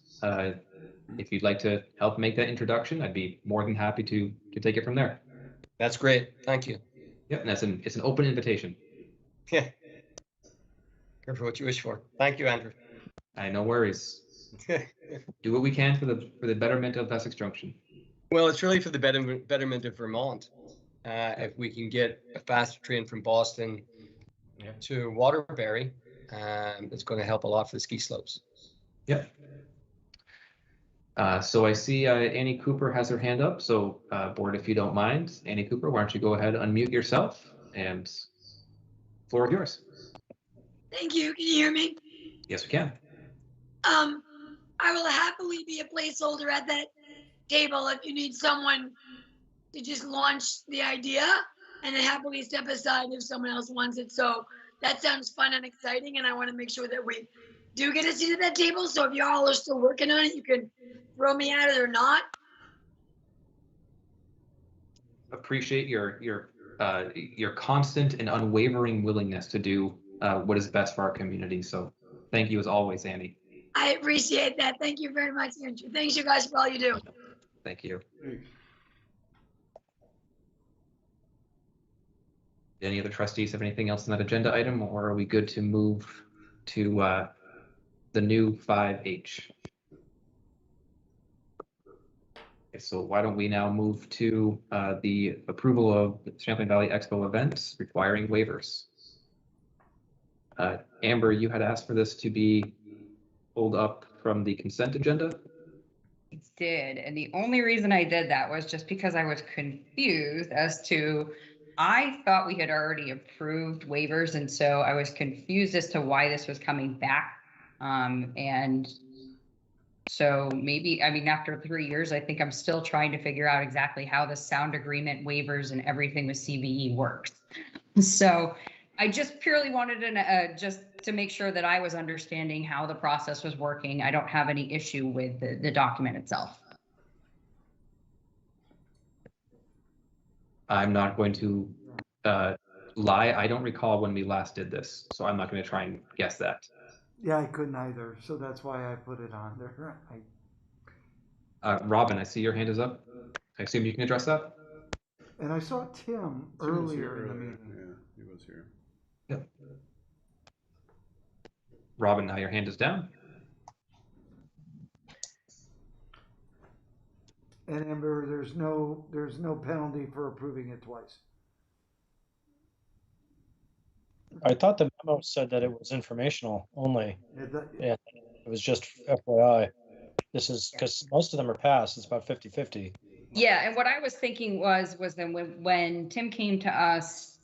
If you'd like to help make that introduction, I'd be more than happy to take it from there. That's great. Thank you. Yep, and it's an open invitation. Yeah. Careful what you wish for. Thank you, Andrew. No worries. Do what we can for the betterment of Essex Junction. Well, it's really for the betterment of Vermont. If we can get a faster train from Boston to Waterbury, it's going to help a lot for the ski slopes. Yep. So I see Annie Cooper has her hand up. So board, if you don't mind, Annie Cooper, why don't you go ahead, unmute yourself, and floor is yours. Thank you. Can you hear me? Yes, we can. I will happily be a placeholder at that table if you need someone to just launch the idea, and then happily step aside if someone else wants it. So that sounds fun and exciting, and I want to make sure that we do get a seat at that table. So if y'all are still working on it, you can throw me at it or not. Appreciate your constant and unwavering willingness to do what is best for our community. So thank you as always, Annie. I appreciate that. Thank you very much, Andrew. Thanks you guys for all you do. Thank you. Thanks. Any other trustees have anything else on that agenda item, or are we good to move to the new 5H? Okay, so why don't we now move to the approval of the Champlain Valley Expo events requiring waivers. Amber, you had asked for this to be pulled up from the consent agenda. I did, and the only reason I did that was just because I was confused as to, I thought we had already approved waivers, and so I was confused as to why this was coming back. And so maybe, I mean, after 3 years, I think I'm still trying to figure out exactly how the sound agreement waivers and everything with CVE works. So I just purely wanted to just to make sure that I was understanding how the process was working. I don't have any issue with the document itself. I'm not going to lie. I don't recall when we last did this, so I'm not going to try and guess that. Yeah, I couldn't either, so that's why I put it on there. Robin, I see your hand is up. I assume you can address that? And I saw Tim earlier in the meeting. Yeah, he was here. Yep. Robin, now your hand is down. And Amber, there's no penalty for approving it twice. I thought the memo said that it was informational only. Yeah, it was just FYI. This is because most of them are passed. It's about 50-50. Yeah, and what I was thinking was then when Tim came to us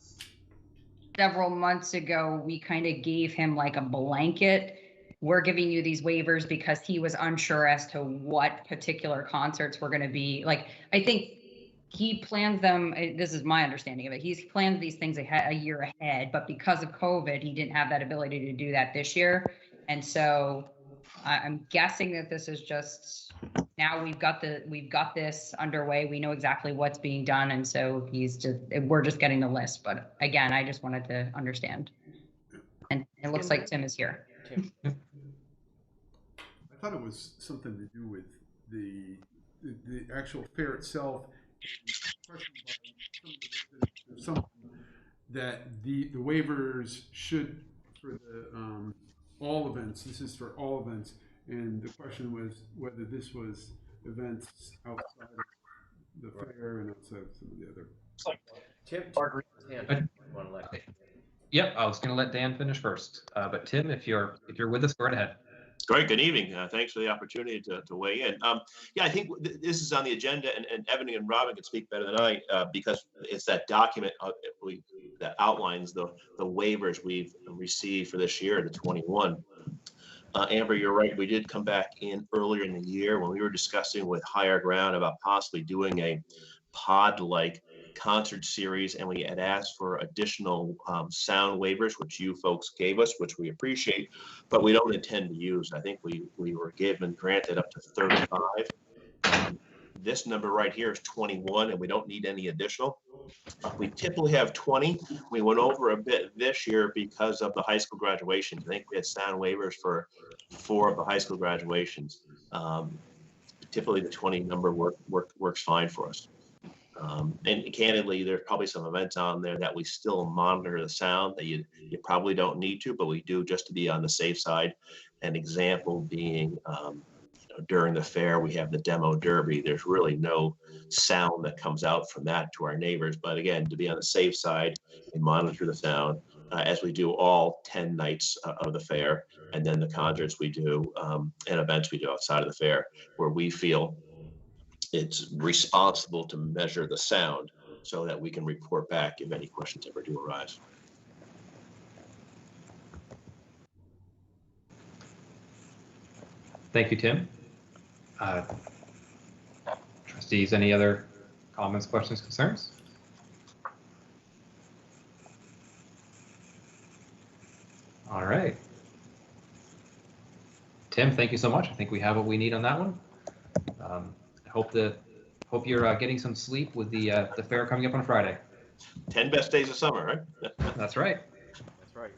several months ago, we kind of gave him like a blanket. We're giving you these waivers because he was unsure as to what particular concerts were going to be. Like, I think he plans them. This is my understanding of it. He's planned these things a year ahead, but because of COVID, he didn't have that ability to do that this year. And so I'm guessing that this is just, now we've got this underway. We know exactly what's being done. And so we're just getting the list. But again, I just wanted to understand. And it looks like Tim is here. I thought it was something to do with the actual fair itself. Something that the waivers should, for the all events, this is for all events, and the question was whether this was events outside of the fair and outside of some of the other. Tim, Yep, I was going to let Dan finish first, but Tim, if you're with us, go right ahead. Great, good evening. Thanks for the opportunity to weigh in. Yeah, I think this is on the agenda, and Evan and Robin can speak better than I, because it's that document that outlines the waivers we've received for this year, the 21. Amber, you're right. We did come back in earlier in the year when we were discussing with Higher Ground about possibly doing a pod-like concert series, and we had asked for additional sound waivers, which you folks gave us, which we appreciate, but we don't intend to use. I think we were granted up to 35. This number right here is 21, and we don't need any additional. We typically have 20. We went over a bit this year because of the high school graduations. I think we had sound waivers for 4 of the high school graduations. Typically the 20 number works fine for us. And candidly, there's probably some events on there that we still monitor the sound that you probably don't need to, but we do just to be on the safe side. An example being, during the fair, we have the demo derby. There's really no sound that comes out from that to our neighbors. But again, to be on the safe side, we monitor the sound as we do all 10 nights of the fair. And then the concerts we do and events we do outside of the fair, where we feel it's responsible to measure the sound so that we can report back if any questions ever do arise. Thank you, Tim. Trustees, any other comments, questions, concerns? All right. Tim, thank you so much. I think we have what we need on that one. I hope you're getting some sleep with the fair coming up on Friday. 10 best days of summer, right? That's right. That's right.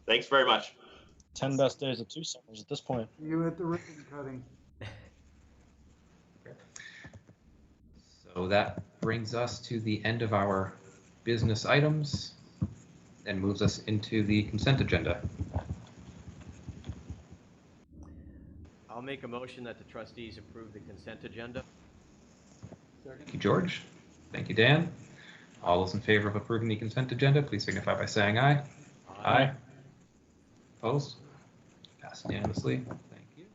Thanks very much. 10 best days of 2 summers at this point. You at the ribbon cutting. So that brings us to the end of our business items and moves us into the consent agenda. I'll make a motion that the trustees approve the consent agenda. Thank you, George. Thank you, Dan. All those in favor of approving the consent agenda, please signify by saying aye. Aye. Opposed? Passed unanimously. Thank you.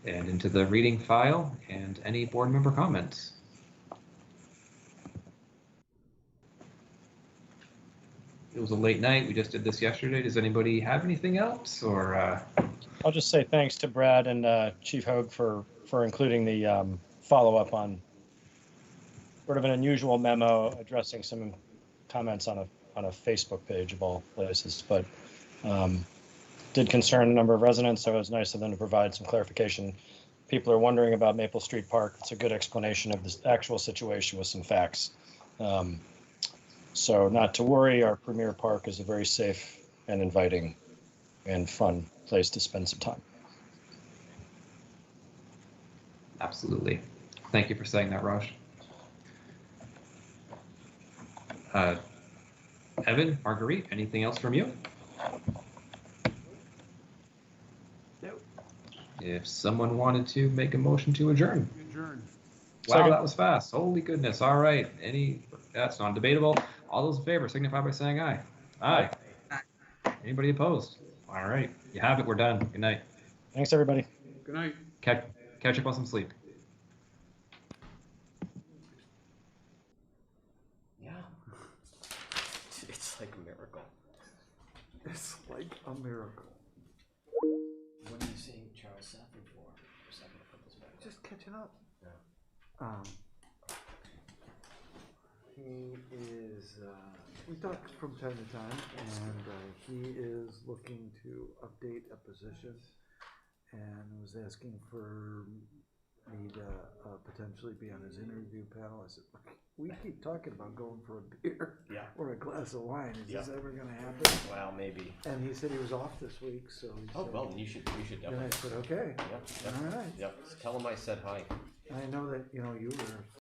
And into the reading file and any board member comments. It was a late night. We just did this yesterday. Does anybody have anything else, or? I'll just say thanks to Brad and Chief Hogue for including the follow-up on sort of an unusual memo addressing some comments on a Facebook page of all places, but did concern a number of residents, so it was nice of them to provide some clarification. People are wondering about Maple Street Park. It's a good explanation of the actual situation with some facts. So not to worry, our premier park is a very safe and inviting and fun place to spend some time. Absolutely. Thank you for saying that, Raj. Evan, Marguerite, anything else from you? No. If someone wanted to make a motion to adjourn. Adjourn. Wow, Second. that was fast. Holy goodness. All right. That's non-debatable. All those in favor signify by saying aye. Aye. Anybody opposed? All right. You have it. We're done. Good night. Thanks, everybody. Good night. Catch up on some sleep. Yeah. It's like a miracle. It's like a miracle. What are you seeing Charles Safford for? Just catching up. Yeah. He is, we talk from time to time, and he is looking to update a position and was asking for me to potentially be on his interview panel. I said, we keep talking about going for a beer or a glass of wine. Is this ever going to happen? Well, maybe. And he said he was off this week, so he Oh, said, well, you should and I definitely. said, okay, Yep. all right. Yep. Tell him I said hi. I know that, you were